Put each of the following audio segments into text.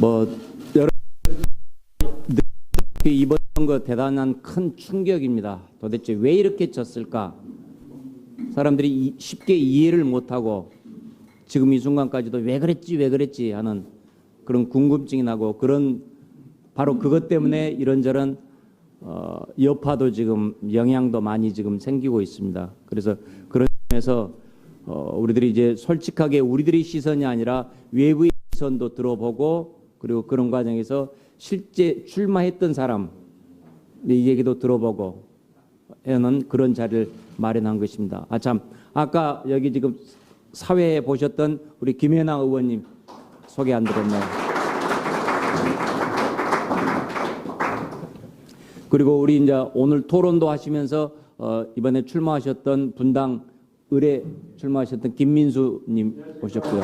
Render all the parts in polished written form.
뭐 여러 이번 선거 대단한 큰 충격입니다. 도대체 왜 이렇게 졌을까? 사람들이 쉽게 이해를 못하고 지금 이 순간까지도 왜 그랬지 하는 그런 궁금증이 나고, 그런 바로 그것 때문에 이런저런 여파도 지금 영향도 많이 지금 생기고 있습니다. 그래서 그런 점에서 우리들이 이제 솔직하게 우리들의 시선이 아니라 외부의 시선도 들어보고, 그리고 그런 과정에서 실제 출마했던 사람 이 얘기도 들어보고 하는 그런 자리를 마련한 것입니다. 아까 여기 지금 사회에 보셨던 우리 김연아 의원님 소개 안 드렸네요. 그리고 우리 이제 오늘 토론도 하시면서 이번에 출마하셨던 분당 의뢰 출마하셨던 김민수님 오셨고요.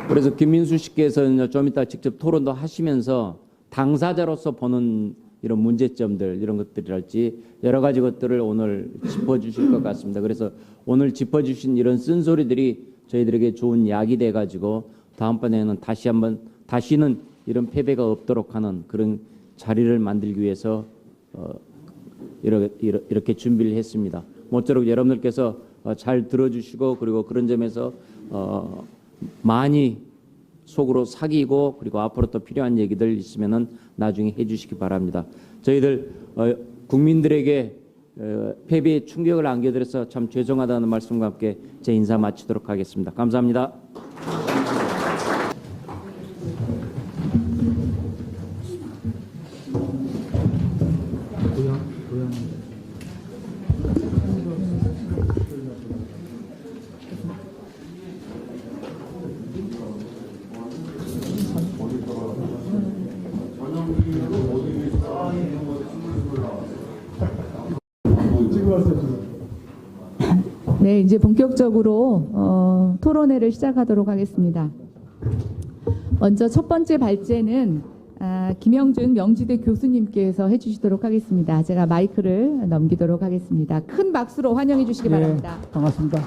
그래서 김민수 씨께서 좀 이따 직접 토론도 하시면서 당사자로서 보는 이런 문제점들, 이런 것들이랄지 여러 가지 것들을 오늘 짚어주실 것 같습니다. 그래서 오늘 짚어주신 이런 쓴소리들이 저희들에게 좋은 약이 돼가지고 다음번에는 다시는 이런 패배가 없도록 하는 그런 자리를 만들기 위해서 이렇게 준비를 했습니다. 모쪼록 여러분들께서 잘 들어주시고, 그리고 그런 점에서 많이 속으로 사귀고, 그리고 앞으로 또 필요한 얘기들 있으면은 나중에 해주시기 바랍니다. 저희들 국민들에게 패배의 충격을 안겨드려서 참 죄송하다는 말씀과 함께 제 인사 마치도록 하겠습니다. 감사합니다. 네, 이제 본격적으로 토론회를 시작하도록 하겠습니다. 먼저 첫 번째 발제는 김영준 명지대 교수님께서 해주시도록 하겠습니다. 제가 마이크를 넘기도록 하겠습니다. 큰 박수로 환영해 주시기 바랍니다. 반갑습니다.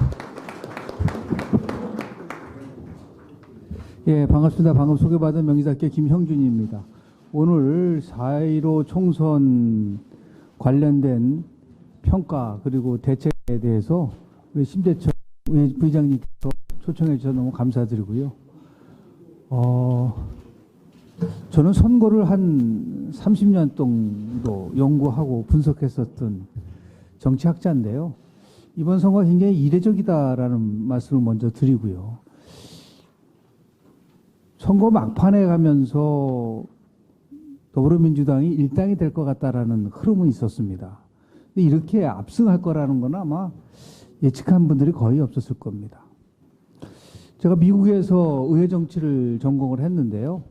예, 반갑습니다. 방금 소개받은 명지대학교 김형준입니다. 오늘 4.15 총선 관련된 평가 그리고 대책에 대해서 우리 심재철 부의장님께서 초청해 주셔서 너무 감사드리고요. 저는 선거를 한 30년 정도 연구하고 분석했었던 정치학자인데요. 이번 선거가 굉장히 이례적이다라는 말씀을 먼저 드리고요. 선거 막판에 가면서 더불어민주당이 일당이 될 것 같다라는 흐름은 있었습니다. 근데 이렇게 압승할 거라는 건 아마 예측한 분들이 거의 없었을 겁니다. 제가 미국에서 의회 정치를 전공을 했는데요.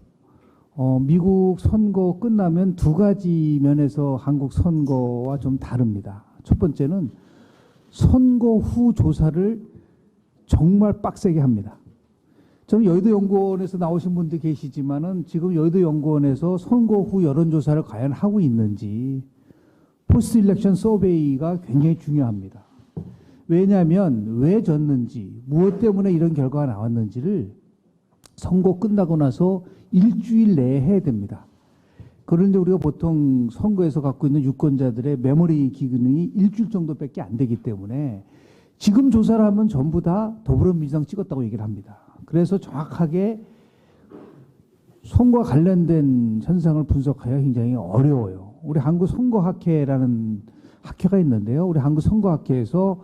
미국 선거 끝나면 두 가지 면에서 한국 선거와 좀 다릅니다. 첫 번째는 선거 후 조사를 정말 빡세게 합니다. 저는 여의도연구원에서 나오신 분들 계시지만은 지금 여의도연구원에서 선거 후 여론조사를 과연 하고 있는지, 포스트 일렉션 서베이가 굉장히 중요합니다. 왜냐하면 왜 졌는지, 무엇 때문에 이런 결과가 나왔는지를 선거 끝나고 나서 일주일 내에 해야 됩니다. 그런데 우리가 보통 선거에서 갖고 있는 유권자들의 메모리 기능이 일주일 정도밖에 안 되기 때문에 지금 조사를 하면 전부 다 더불어민주당 찍었다고 얘기를 합니다. 그래서 정확하게 선거와 관련된 현상을 분석하기가 굉장히 어려워요. 우리 한국선거학회라는 학회가 있는데요. 우리 한국선거학회에서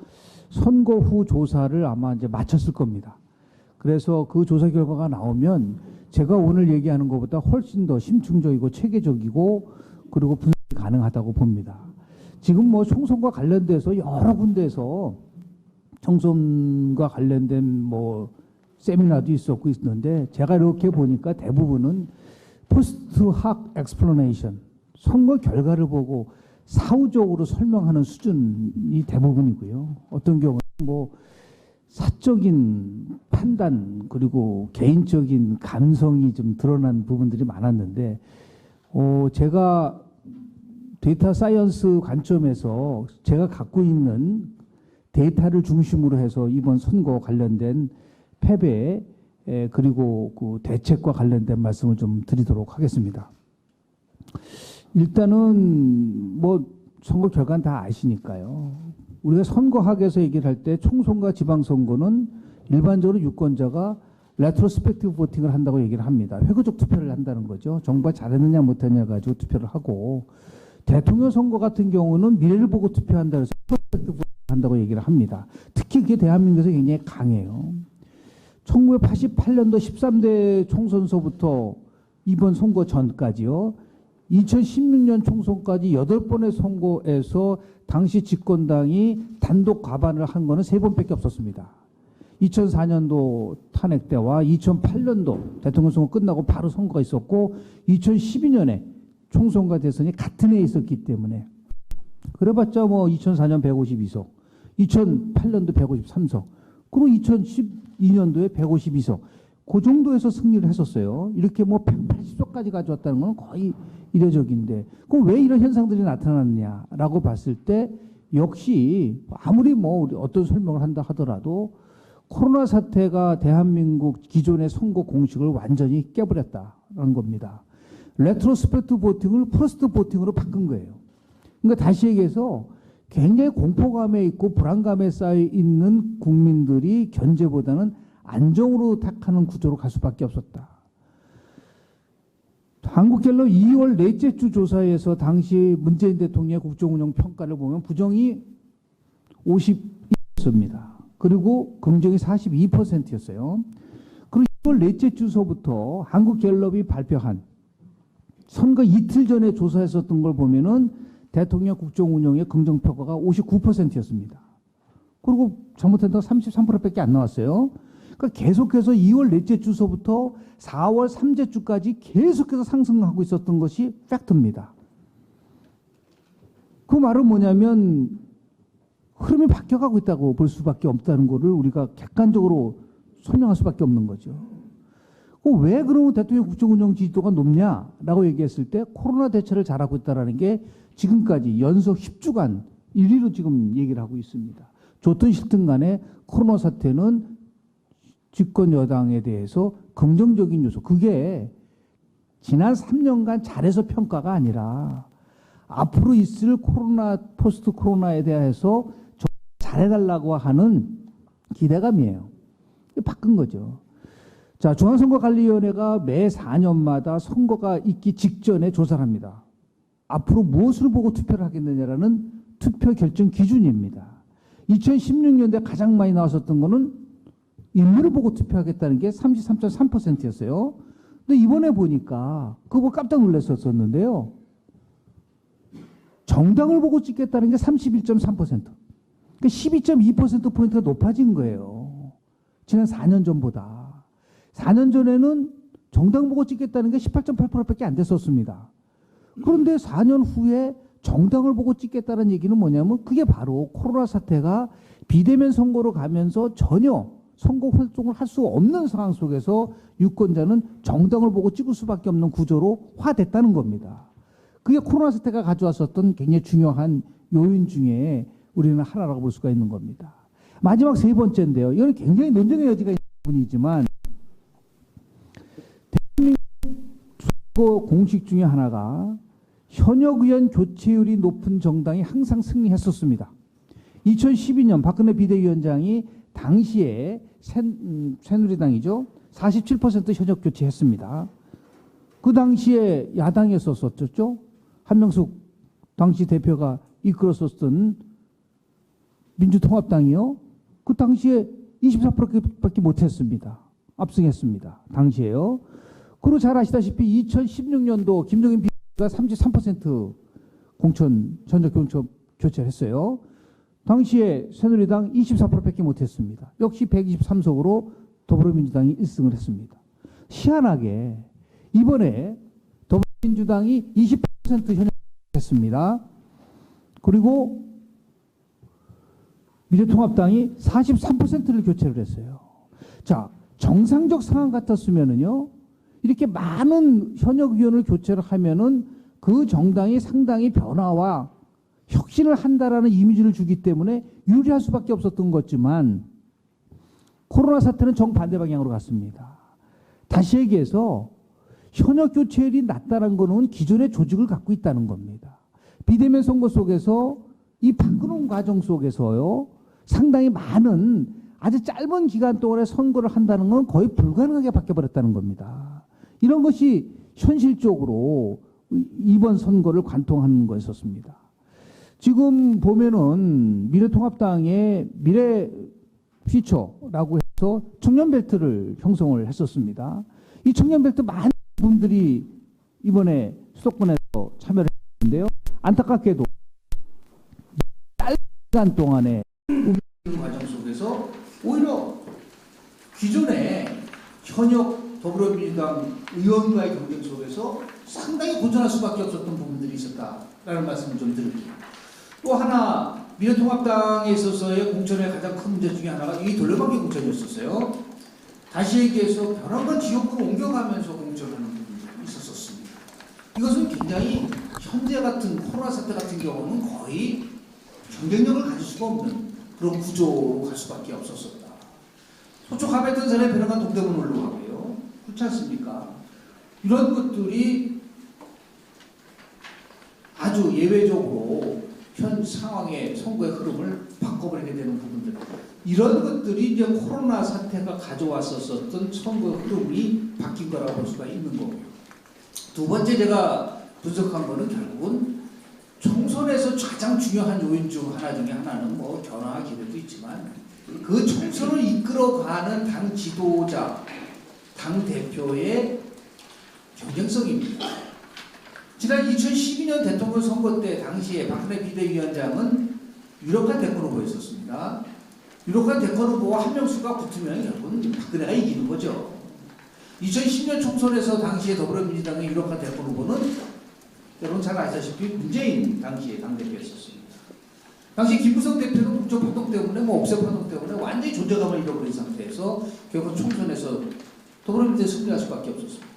선거 후 조사를 아마 이제 마쳤을 겁니다. 그래서 그 조사 결과가 나오면 제가 오늘 얘기하는 것보다 훨씬 더 심층적이고 체계적이고 그리고 분석이 가능하다고 봅니다. 지금 뭐 총선과 관련돼서 여러 군데에서 총선과 관련된 뭐 세미나도 있었고 있는데, 제가 이렇게 보니까 대부분은 포스트 학 엑스플레네이션, 선거 결과를 보고 사후적으로 설명하는 수준이 대부분이고요. 어떤 경우는 뭐 사적인 판단 그리고 개인적인 감성이 좀 드러난 부분들이 많았는데, 제가 데이터 사이언스 관점에서 제가 갖고 있는 데이터를 중심으로 해서 이번 선거 관련된 패배의 그리고 그 대책과 관련된 말씀을 좀 드리도록 하겠습니다. 일단은 뭐 선거 결과는 다 아시니까요. 우리가 선거학에서 얘기를 할 때 총선과 지방선거는 일반적으로 유권자가 레트로스펙티브 보팅을 한다고 얘기를 합니다. 회고적 투표를 한다는 거죠. 정부가 잘했느냐 못했느냐 가지고 투표를 하고, 대통령 선거 같은 경우는 미래를 보고 투표한다 해서 레트로스펙티브 보팅을 한다고 얘기를 합니다. 특히 그게 대한민국에서 굉장히 강해요. 1988년도 13대 총선서부터 이번 선거 전까지요. 2016년 총선까지 8번의 선거에서 당시 집권당이 단독 과반을 한 거는 3번밖에 없었습니다. 2004년도 탄핵 때와 2008년도 대통령 선거 끝나고 바로 선거가 있었고, 2012년에 총선과 대선이 같은 해에 있었기 때문에, 그래봤자 뭐 2004년 152석, 2008년도 153석, 그리고 2012년도에 152석, 그 정도에서 승리를 했었어요. 이렇게 뭐 180석까지 가져왔다는 건 거의 이례적인데, 그럼 왜 이런 현상들이 나타났냐라고 봤을 때, 역시 아무리 뭐 어떤 설명을 한다 하더라도 코로나 사태가 대한민국 기존의 선거 공식을 완전히 깨버렸다는 겁니다. 레트로스펙티브 보팅을 프로스트 보팅으로 바꾼 거예요. 그러니까 다시 얘기해서 굉장히 공포감에 있고 불안감에 쌓여 있는 국민들이 견제보다는 안정으로 택하는 구조로 갈 수밖에 없었다. 한국갤럽 2월 넷째 주 조사에서 당시 문재인 대통령의 국정운영 평가를 보면 부정이 52%입니다. 그리고 긍정이 42%였어요. 그리고 2월 넷째 주서부터 한국갤럽이 발표한 선거 이틀 전에 조사했었던 걸 보면은 대통령 국정운영의 긍정평가가 59%였습니다. 그리고 잘못했다가 33%밖에 안 나왔어요. 그러니까 계속해서 2월 넷째 주서부터 4월 3째 주까지 계속해서 상승하고 있었던 것이 팩트입니다. 그 말은 뭐냐면 흐름이 바뀌어가고 있다고 볼 수밖에 없다는 것을 우리가 객관적으로 설명할 수밖에 없는 거죠. 왜 그러면 대통령 국정운영 지지도가 높냐라고 얘기했을 때 코로나 대처를 잘하고 있다는 게 지금까지 연속 10주간 1위로 지금 얘기를 하고 있습니다. 좋든 싫든 간에 코로나 사태는 집권 여당에 대해서 긍정적인 요소, 그게 지난 3년간 잘해서 평가가 아니라 앞으로 있을 코로나, 포스트 코로나에 대해서 잘해달라고 하는 기대감이에요. 바꾼 거죠. 자, 중앙선거관리위원회가 매 4년마다 선거가 있기 직전에 조사를 합니다. 앞으로 무엇을 보고 투표를 하겠느냐라는 투표 결정 기준입니다. 2016년도에 가장 많이 나왔었던 거는 인물을 보고 투표하겠다는 게 33.3%였어요. 근데 이번에 보니까 그거 깜짝 놀랐었는데요. 정당을 보고 찍겠다는 게 31.3%. 그러니까 12.2%포인트가 높아진 거예요. 지난 4년 전보다. 4년 전에는 정당 보고 찍겠다는 게 18.8%밖에 안 됐었습니다. 그런데 4년 후에 정당을 보고 찍겠다는 얘기는 뭐냐면 그게 바로 코로나 사태가 비대면 선거로 가면서 전혀 선거 활동을 할 수 없는 상황 속에서 유권자는 정당을 보고 찍을 수밖에 없는 구조로 화됐다는 겁니다. 그게 코로나 사태가 가져왔었던 굉장히 중요한 요인 중에 우리는 하나라고 볼 수가 있는 겁니다. 마지막 세 번째인데요. 이건 굉장히 논쟁의 여지가 있는 부분이지만 대한민국 선거 공식 중에 하나가 현역 의원 교체율이 높은 정당이 항상 승리했었습니다. 2012년 박근혜 비대위원장이 당시에 새누리당이죠. 47% 현역 교체했습니다. 그 당시에 야당이었었죠. 한명숙 당시 대표가 이끌었었던 민주통합당이요. 그 당시에 24%밖에 못했습니다. 압승했습니다. 당시에요. 그리고 잘 아시다시피 2016년도 김종인 비대위가 33% 전적 공천 교체를 했어요. 당시에 새누리당 24%밖에 못했습니다. 역시 123석으로 더불어민주당이 1승을 했습니다. 희한하게 이번에 더불어민주당이 20% 현역했습니다. 그리고 미래통합당이 43%를 교체를 했어요. 자, 정상적 상황 같았으면은요, 이렇게 많은 현역 의원을 교체를 하면은 그 정당이 상당히 변화와 혁신을 한다라는 이미지를 주기 때문에 유리할 수밖에 없었던 거지만 코로나 사태는 정반대 방향으로 갔습니다. 다시 얘기해서 현역 교체율이 낮다는 것은 기존의 조직을 갖고 있다는 겁니다. 비대면 선거 속에서 이 바꾸는 과정 속에서요, 상당히 많은 아주 짧은 기간 동안에 선거를 한다는 건 거의 불가능하게 바뀌어버렸다는 겁니다. 이런 것이 현실적으로 이번 선거를 관통하는 거였었습니다. 지금 보면은 미래통합당의 미래 퓨처라고 해서 청년벨트를 형성을 했었습니다. 이 청년벨트 많은 분들이 이번에 수도권에서 참여를 했는데요. 안타깝게도 짧은 시간 동안에 과정 속에서 오히려 기존의 현역 더불어민주당 의원과의 경쟁 속에서 상당히 고전할 수밖에 없었던 부분들이 있었다라는 말씀을 좀 드릴게요. 또 하나 미래통합당에 있어서의 공천의 가장 큰 문제 중에 하나가 이 돌려막기 공천이었었어요. 다시 얘기해서 변화권 지역구로 옮겨가면서 공천하는 부분이 있었습니다. 이것은 굉장히 현재 같은 코로나 사태 같은 경우는 거의 경쟁력을 가질 수가 없는 그런 구조로 갈 수밖에 없었었다. 서초 가베던 사람의 변화가 동대문으로 가고요. 그렇지 않습니까? 이런 것들이 아주 예외적으로 현 상황의 선거의 흐름을 바꿔버리게 되는 부분들, 이런 것들이 이제 코로나 사태가 가져왔었던 선거 흐름이 바뀐 거라고 볼 수가 있는 거고요. 두 번째 제가 분석한 거는 결국은 총선에서 가장 중요한 요인 중 하나 중에 하나는 뭐 견화 기회도 있지만 그 총선을 이끌어가는 당 지도자, 당 대표의 경쟁성입니다. 지난 2012년 대통령 선거 때 당시에 박근혜 비대위원장은 유력한 대권 후보였었습니다. 유력한 대권 후보와 한명수가 붙으면 결국은 박근혜가 이기는 거죠. 2010년 총선에서 당시에 더불어민주당의 유력한 대권 후보는 여러분 잘 아시다시피 문재인 당시에 당대표였었습니다. 당시 김무성 대표는 국정 파동 때문에 옥색 파동 때문에 완전히 존재감을 잃어버린 상태에서 결국 총선에서 더불어민주당이 승리할 수밖에 없었습니다.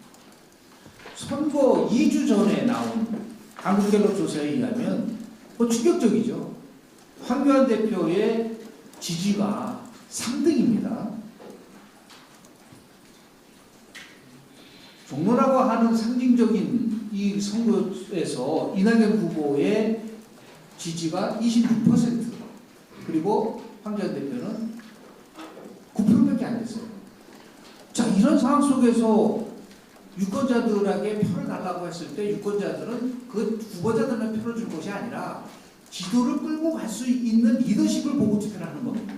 선거 2주 전에 나온 한국갤럽 조사에 의하면 충격적이죠. 황교안 대표의 지지가 3등입니다. 종로라고 하는 상징적인 이 선거에서 이낙연 후보의 지지가 26%, 그리고 황교안 대표는 9%밖에 안 됐어요. 자, 이런 상황 속에서 유권자들에게 표를 달라고 했을 때 유권자들은 그 후보자들은 표를 줄 것이 아니라 지도를 끌고 갈 수 있는 리더십을 보고 투표를 하는 겁니다.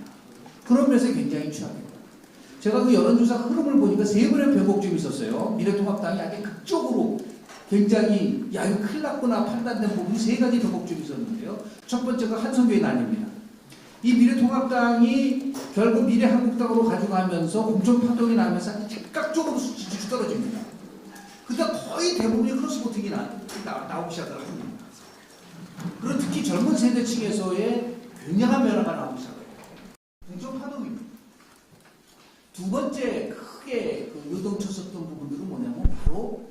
그런 면에서 굉장히 취약합니다. 제가 그 여론조사 흐름을 보니까 세 번의 변곡점이 있었어요. 미래통합당이 아주 극적으로 굉장히 야 이거 큰일 났구나 판단된 부분이 세 가지 변곡점이 있었는데요. 첫 번째가 한성교의 난입니다. 이 미래통합당이 결국 미래한국당으로 가져가면서 공천 파동이 나면서 즉각적으로 지지율이 떨어집니다. 그때 거의 대부분이 크로스보팅이 나오기 시작을 합니다. 그리고 특히 젊은 세대층에서의 굉장한 변화가 나오기 시작해요. 공천 파동입니다. 두 번째 크게 요동쳤었던 부분들은 뭐냐면 바로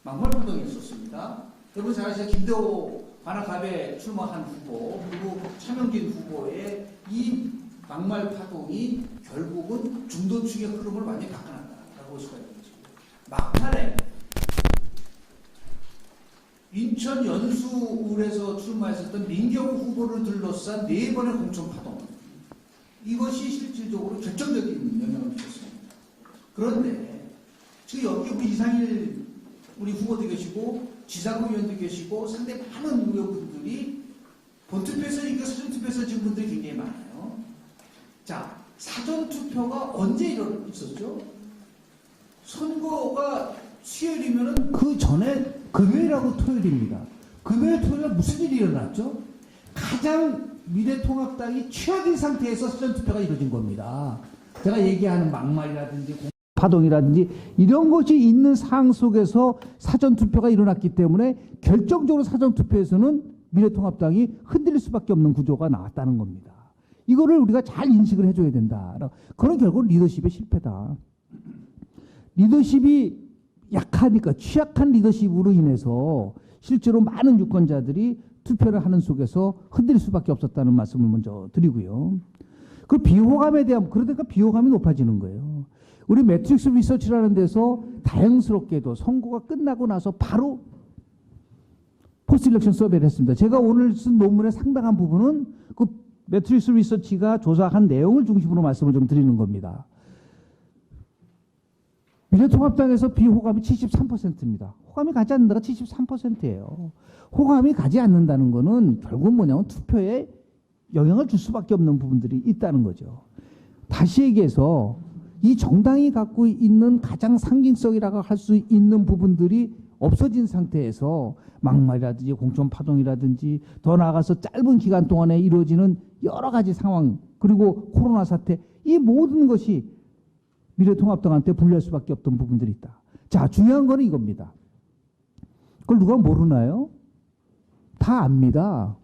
막말 파동이 있었습니다. 여러분 잘 아시죠? 김대호 관악갑에 출마한 후보 그리고 차명진 후보의 이 막말 파동이 결국은 중도층의 흐름을 완전히 바꿔놨다라고 볼 수가 있는 거죠. 막판에 인천 연수울에서 출마했었던 민경우 후보를 둘러싼 4번의 공천 파동, 이것이 실질적으로 결정적인 영향을 미쳤습니다. 그런데 지금 여기 우리 이상일 우리 후보도 계시고 지사구 의원도 계시고 상당히 많은 의원분들이 본투표에서 이거 사전투표에서 지금 분들이 굉장히 많아요. 자, 사전투표가 언제 있었죠? 선거가 수요일이면은 그 전에 금요일하고 토요일입니다. 금요일 토요일 무슨 일이 일어났죠? 가장 미래통합당이 최악인 상태에서 사전투표가 이루어진 겁니다. 제가 얘기하는 막말이라든지 파동이라든지 이런 것이 있는 상황 속에서 사전투표가 일어났기 때문에 결정적으로 사전투표에서는 미래통합당이 흔들릴 수밖에 없는 구조가 나왔다는 겁니다. 이거를 우리가 잘 인식을 해줘야 된다. 그런 결국은 리더십의 실패다. 리더십이 약하니까 취약한 리더십으로 인해서 실제로 많은 유권자들이 투표를 하는 속에서 흔들릴 수밖에 없었다는 말씀을 먼저 드리고요. 그 비호감에 대한, 그러니까 비호감이 높아지는 거예요. 우리 매트릭스 리서치라는 데서 다행스럽게도 선거가 끝나고 나서 바로 포스트 일렉션 서베이를 했습니다. 제가 오늘 쓴 논문의 상당한 부분은 그 매트릭스 리서치가 조사한 내용을 중심으로 말씀을 좀 드리는 겁니다. 미래통합당에서 비호감이 73%입니다. 호감이 가지 않는다가 73%예요. 호감이 가지 않는다는 거는 결국 뭐냐면 투표에 영향을 줄 수밖에 없는 부분들이 있다는 거죠. 다시 얘기해서 이 정당이 갖고 있는 가장 상징성이라고 할 수 있는 부분들이 없어진 상태에서 막말이라든지 공천파동이라든지 더 나아가서 짧은 기간 동안에 이루어지는 여러 가지 상황, 그리고 코로나 사태, 이 모든 것이 미래통합당한테 불리할 수밖에 없던 부분들이 있다. 자, 중요한 거는 이겁니다. 그걸 누가 모르나요? 다 압니다.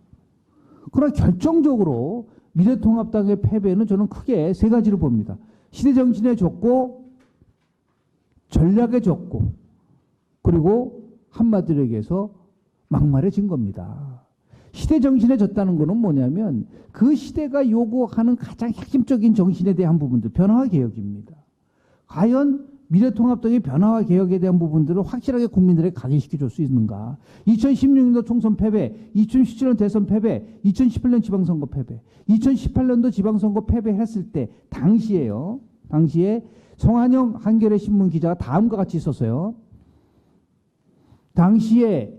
그러나 결정적으로 미래통합당의 패배는 저는 크게 세 가지로 봅니다. 시대정신에 졌고, 전략에 졌고, 그리고 한마디로 얘기해서 막말에 진 겁니다. 시대정신에 졌다는 것은 뭐냐면 그 시대가 요구하는 가장 핵심적인 정신에 대한 부분들, 변화와 개혁입니다. 과연 미래통합당의 변화와 개혁에 대한 부분들을 확실하게 국민들에게 각인시켜 줄 수 있는가. 2016년도 총선 패배, 2017년 대선 패배, 2018년 지방선거 패배, 2018년도 지방선거 패배했을 때 당시에요. 당시에 송한영 한겨레 신문 기자가 다음과 같이 썼어요. 당시에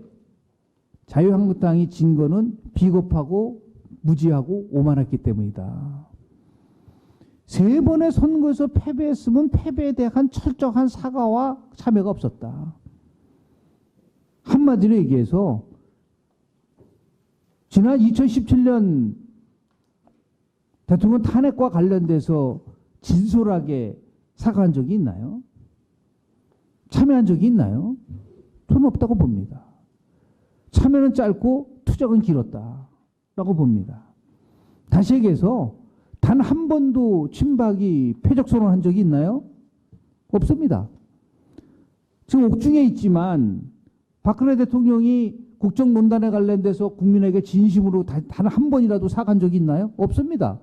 자유한국당이 진 거는 비겁하고 무지하고 오만했기 때문이다. 세 번의 선거에서 패배했으면 패배에 대한 철저한 사과와 참여가 없었다. 한마디로 얘기해서 지난 2017년 대통령 탄핵과 관련돼서 진솔하게 사과한 적이 있나요? 참여한 적이 있나요? 저는 없다고 봅니다. 참여는 짧고 투정은 길었다라고 봅니다. 다시 얘기해서 단 한 번도 친박이 패적선언한 적이 있나요? 없습니다. 지금 옥중에 있지만 박근혜 대통령이 국정농단에 관련돼서 국민에게 진심으로 단 한 번이라도 사과한 적이 있나요? 없습니다.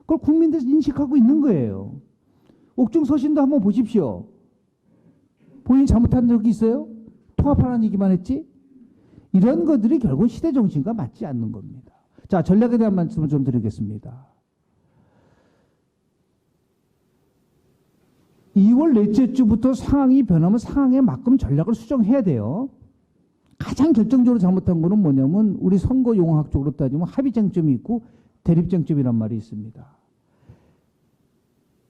그걸 국민들이 인식하고 있는 거예요. 옥중 서신도 한번 보십시오. 본인이 잘못한 적이 있어요? 통합하라는 얘기만 했지? 이런 것들이 결국 시대 정신과 맞지 않는 겁니다. 자, 전략에 대한 말씀을 좀 드리겠습니다. 2월 넷째 주부터 상황이 변하면 상황에 맞끔 전략을 수정해야 돼요. 가장 결정적으로 잘못한 거는 뭐냐면 우리 선거 용어학적으로 따지면 합의쟁점이 있고 대립쟁점이란 말이 있습니다.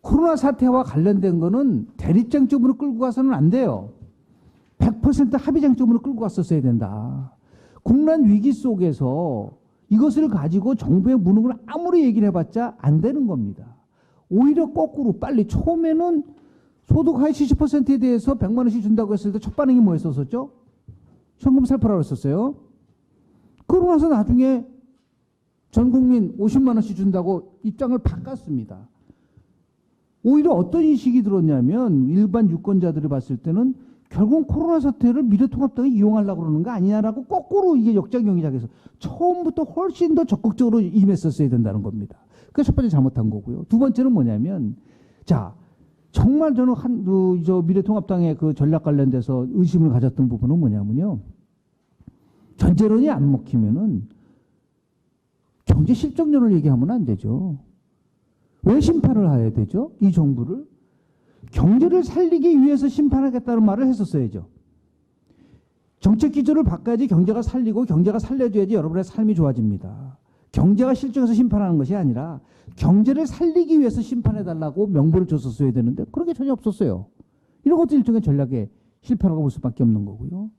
코로나 사태와 관련된 거는 대립쟁점으로 끌고 가서는 안 돼요. 100% 합의쟁점으로 끌고 갔었어야 된다. 국난 위기 속에서 이것을 가지고 정부의 무능을 아무리 얘기를 해봤자 안 되는 겁니다. 오히려 거꾸로 빨리 처음에는 소득 하위 70%에 대해서 100만 원씩 준다고 했을 때 첫 반응이 뭐였었죠? 현금 살포라고 했었어요. 그러고 나서 나중에 전 국민 50만 원씩 준다고 입장을 바꿨습니다. 오히려 어떤 인식이 들었냐면 일반 유권자들이 봤을 때는 결국 코로나 사태를 미래통합당이 이용하려고 그러는 거 아니냐라고 거꾸로 이게 역작용이 시작해서 처음부터 훨씬 더 적극적으로 임했었어야 된다는 겁니다. 그게 첫 번째 잘못한 거고요. 두 번째는 뭐냐면 자 정말 저는 미래통합당의 그 전략 관련돼서 의심을 가졌던 부분은 뭐냐면요. 전제론이 안 먹히면은 경제 실정론을 얘기하면 안 되죠. 왜 심판을 해야 되죠? 이 정부를? 경제를 살리기 위해서 심판하겠다는 말을 했었어야죠. 정책 기조를 바꿔야지 경제가 살리고 경제가 살려줘야지 여러분의 삶이 좋아집니다. 경제가 실정해서 심판하는 것이 아니라 경제를 살리기 위해서 심판해달라고 명분을 줬었어야 되는데 그런 게 전혀 없었어요. 이런 것도 일종의 전략의 실패라고 볼 수밖에 없는 거고요.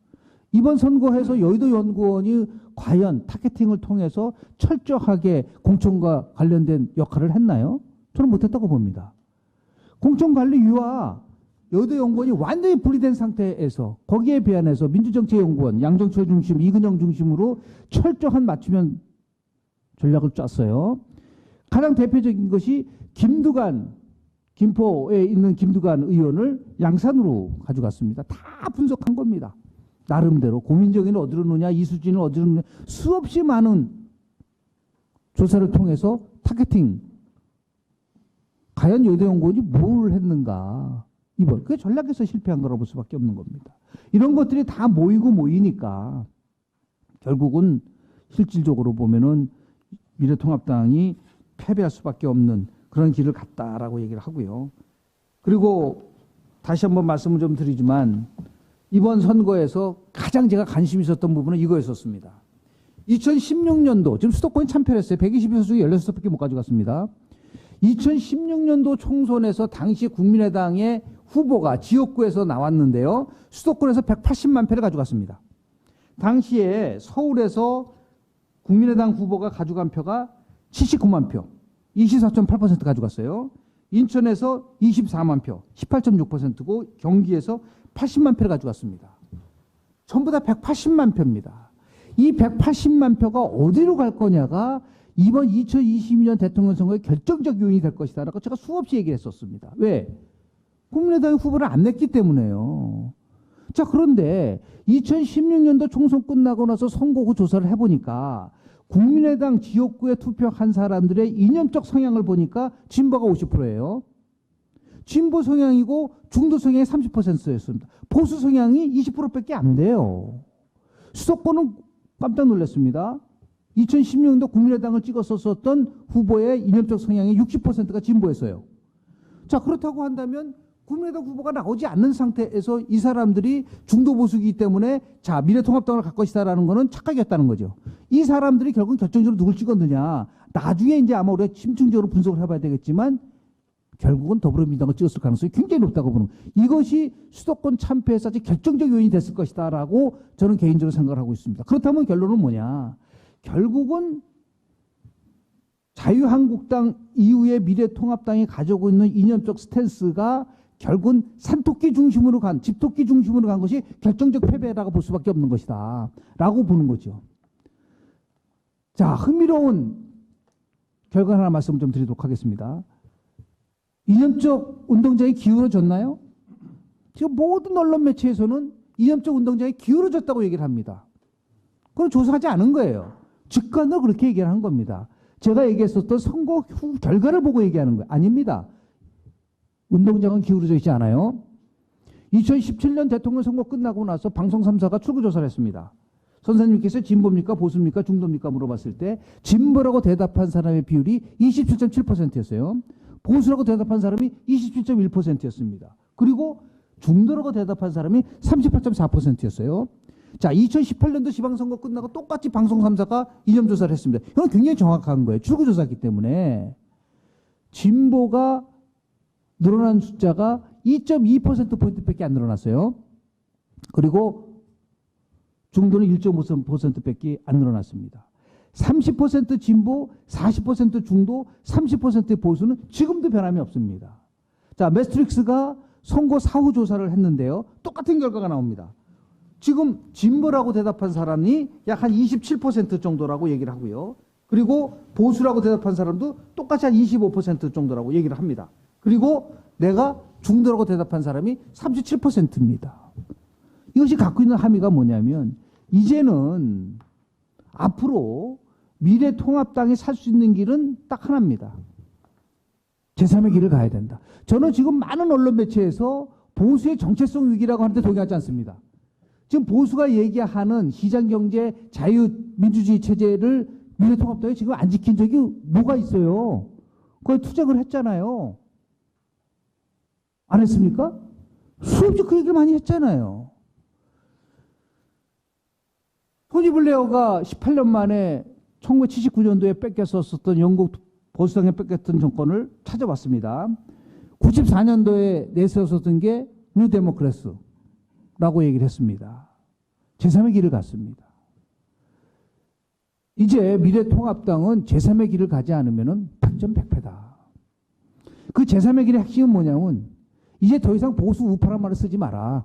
이번 선거에서 여의도 연구원이 과연 타겟팅을 통해서 철저하게 공천과 관련된 역할을 했나요? 저는 못했다고 봅니다. 공천관리위와 여의도 연구원이 완전히 분리된 상태에서 거기에 비한해서 민주정책연구원, 양정철 중심, 이근영 중심으로 철저한 맞춤형 전략을 짰어요. 가장 대표적인 것이 김두관, 김포에 있는 김두관 의원을 양산으로 가져갔습니다. 다 분석한 겁니다. 나름대로 고민정의는 어디로 놓냐, 이수진은 어디로 놓냐, 수없이 많은 조사를 통해서 타겟팅 과연 여대연구원이 뭘 했는가? 이번 그게 전략에서 실패한 거라고 볼 수밖에 없는 겁니다. 이런 것들이 다 모이니까 결국은 실질적으로 보면은 미래통합당이 패배할 수밖에 없는 그런 길을 갔다라고 얘기를 하고요. 그리고 다시 한번 말씀을 좀 드리지만 이번 선거에서 가장 제가 관심 있었던 부분은 이거였었습니다. 2016년도 지금 수도권이 참패했어요. 122석 중에 16석밖에 못 가져갔습니다. 2016년도 총선에서 당시 국민의당의 후보가 지역구에서 나왔는데요. 수도권에서 180만 표를 가져갔습니다. 당시에 서울에서 국민의당 후보가 가져간 표가 79만 표, 24.8% 가져갔어요. 인천에서 24만 표, 18.6%고 경기에서 80만 표를 가져갔습니다. 전부 다 180만 표입니다. 이 180만 표가 어디로 갈 거냐가 이번 2022년 대통령 선거의 결정적 요인이 될 것이다라고 제가 수없이 얘기를 했었습니다. 왜? 국민의당의 후보를 안 냈기 때문에요. 자, 그런데 2016년도 총선 끝나고 나서 선거구 조사를 해보니까 국민의당 지역구에 투표한 사람들의 이념적 성향을 보니까 진보가 50%예요. 진보 성향이고 중도 성향이 30%였습니다. 보수 성향이 20%밖에 안 돼요. 수도권은 깜짝 놀랐습니다. 2016년도 국민의당을 찍었었던 후보의 이념적 성향이 60%가 진보였어요. 자, 그렇다고 한다면 국민의당 후보가 나오지 않는 상태에서 이 사람들이 중도 보수이기 때문에 자, 미래통합당을 갈 것이다라는 거는 착각이었다는 거죠. 이 사람들이 결국 결정적으로 누굴 찍었느냐. 나중에 이제 아마 우리가 심층적으로 분석을 해봐야 되겠지만 결국은 더불어민주당을 찍었을 가능성이 굉장히 높다고 보는 거예요. 이것이 수도권 참패에서 아주 결정적 요인이 됐을 것이다라고 저는 개인적으로 생각을 하고 있습니다. 그렇다면 결론은 뭐냐. 결국은 자유한국당 이후에 미래통합당이 가지고 있는 이념적 스탠스가 결국은 산토끼 중심으로 간, 집토끼 중심으로 간 것이 결정적 패배라고 볼 수밖에 없는 것이다 라고 보는 거죠. 자, 흥미로운 결과 하나 말씀 좀 드리도록 하겠습니다. 이념적 운동장이 기울어졌나요? 지금 모든 언론 매체에서는 이념적 운동장이 기울어졌다고 얘기를 합니다. 그건 조사하지 않은 거예요. 직관으로 그렇게 얘기를 한 겁니다. 제가 얘기했었던 선거 후 결과를 보고 얘기하는 거예요. 아닙니다. 운동장은 기울어져 있지 않아요. 2017년 대통령 선거 끝나고 나서 방송 3사가 출구 조사를 했습니다. 선생님께서 진보입니까? 보수입니까? 중도입니까? 물어봤을 때 진보라고 대답한 사람의 비율이 27.7%였어요. 보수라고 대답한 사람이 27.1%였습니다. 그리고 중도라고 대답한 사람이 38.4%였어요. 자, 2018년도 지방선거 끝나고 똑같이 방송 3사가 이념조사를 했습니다. 이건 굉장히 정확한 거예요. 출구조사이기 때문에. 진보가 늘어난 숫자가 2.2%포인트밖에 안 늘어났어요. 그리고 중도는 1.5%밖에 안 늘어났습니다. 30% 진보, 40% 중도, 30% 보수는 지금도 변함이 없습니다. 자, 매스트릭스가 선거 사후 조사를 했는데요. 똑같은 결과가 나옵니다. 지금 진보라고 대답한 사람이 약 한 27% 정도라고 얘기를 하고요. 그리고 보수라고 대답한 사람도 똑같이 한 25% 정도라고 얘기를 합니다. 그리고 내가 중도라고 대답한 사람이 37%입니다. 이것이 갖고 있는 함의가 뭐냐면 이제는 앞으로 미래통합당이 살 수 있는 길은 딱 하나입니다. 제3의 길을 가야 된다. 저는 지금 많은 언론 매체에서 보수의 정체성 위기라고 하는데 동의하지 않습니다. 지금 보수가 얘기하는 시장경제 자유민주주의 체제를 미래통합당이 지금 안 지킨 적이 뭐가 있어요? 거의 투쟁을 했잖아요. 안 했습니까? 수없이 그 얘기를 많이 했잖아요. 토니 블레어가 18년 만에 1979년도에 뺏겼었던 영국 보수당에 뺏겼던 정권을 찾아왔습니다. 94년도에 내세웠었던 게 뉴 데모크래스라고 얘기를 했습니다. 제3의 길을 갔습니다. 이제 미래통합당은 제3의 길을 가지 않으면 백전백패다. 그 제3의 길의 핵심은 뭐냐면 이제 더 이상 보수 우파란 말을 쓰지 마라.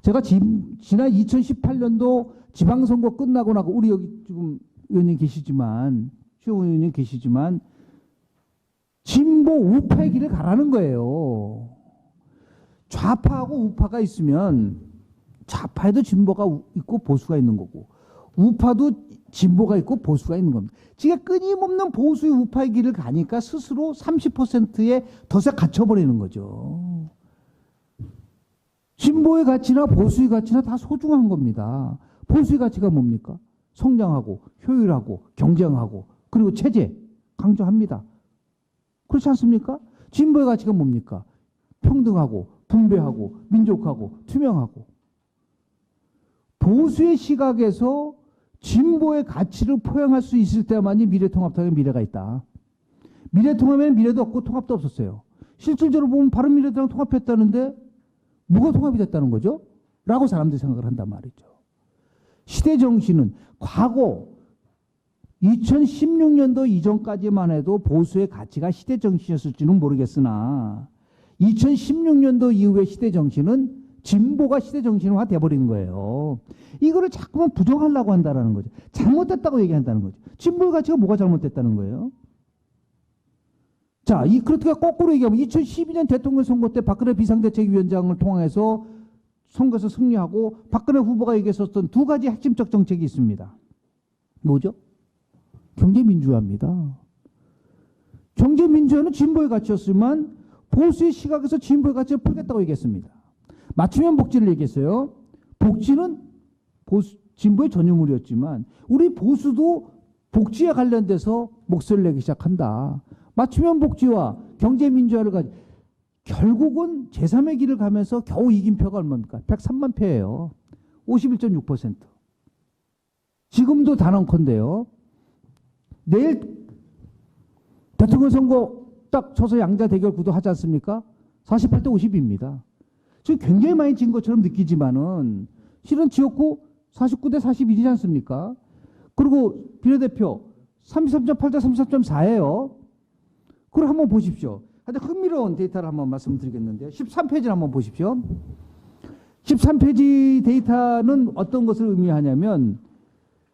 제가 지난 2018년도 지방선거 끝나고 나고 우리 여기 지금 의원님 계시지만 최 의원님 계시지만 진보 우파의 길을 가라는 거예요. 좌파하고 우파가 있으면 좌파에도 진보가 있고 보수가 있는 거고 우파도 진보가 있고 보수가 있는 겁니다. 지가 끊임없는 보수의 우파의 길을 가니까 스스로 30%의 덫에 갇혀버리는 거죠. 진보의 가치나 보수의 가치나 다 소중한 겁니다. 보수의 가치가 뭡니까? 성장하고 효율하고 경쟁하고 그리고 체제 강조합니다. 그렇지 않습니까? 진보의 가치가 뭡니까? 평등하고 분배하고 민족하고 투명하고. 보수의 시각에서 진보의 가치를 포용할 수 있을 때만이 미래통합당의 미래가 있다. 미래통합에는 미래도 없고 통합도 없었어요. 실질적으로 보면 바른미래당 통합했다는데 뭐가 통합이 됐다는 거죠? 라고 사람들이 생각을 한단 말이죠. 시대 정신은 과거 2016년도 이전까지만 해도 보수의 가치가 시대 정신이었을지는 모르겠으나 2016년도 이후의 시대 정신은 진보가 시대 정신화 돼버린 거예요. 이거를 자꾸만 부정하려고 한다는 거죠. 잘못됐다고 얘기한다는 거죠. 진보의 가치가 뭐가 잘못됐다는 거예요? 자, 그렇게 거꾸로 얘기하면 2012년 대통령 선거 때 박근혜 비상대책위원장을 통해서 선거에서 승리하고 박근혜 후보가 얘기했었던 두 가지 핵심적 정책이 있습니다. 뭐죠? 경제민주화입니다. 경제민주화는 진보의 가치였지만 보수의 시각에서 진보의 가치를 풀겠다고 얘기했습니다. 맞춤형 복지를 얘기했어요. 복지는 진보의 전유물이었지만 우리 보수도 복지에 관련돼서 목소리를 내기 시작한다. 맞춤형 복지와 경제민주화를 가지고 결국은 제3의 길을 가면서 겨우 이긴 표가 얼마입니까? 103만 표예요. 51.6%. 지금도 단언컨대요. 내일 대통령 선거 딱 쳐서 양자 대결 구도 하지 않습니까? 48대 50입니다. 지금 굉장히 많이 진 것처럼 느끼지만은 실은 지역구 49대 41이지 않습니까? 그리고 비례대표 33.8대 33.4예요. 그걸 한번 보십시오. 아주 흥미로운 데이터를 한번 말씀드리겠는데요. 13페이지를 한번 보십시오. 13페이지 데이터는 어떤 것을 의미하냐면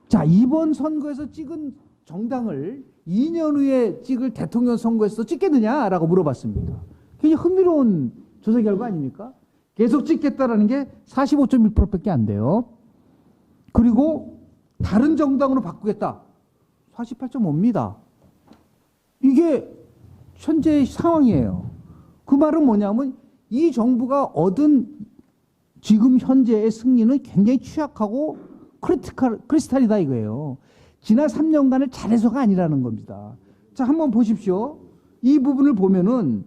자, 이번 선거에서 찍은 정당을 2년 후에 찍을 대통령 선거에서 찍겠느냐라고 물어봤습니다. 굉장히 흥미로운 조사 결과 아닙니까? 계속 찍겠다라는 게 45.1%밖에 안 돼요. 그리고 다른 정당으로 바꾸겠다. 48.5입니다. 이게 현재의 상황이에요. 그 말은 뭐냐면 이 정부가 얻은 지금 현재의 승리는 굉장히 취약하고 크리스탈이다 이거예요. 지난 3년간을 잘해서가 아니라는 겁니다. 자, 한번 보십시오. 이 부분을 보면은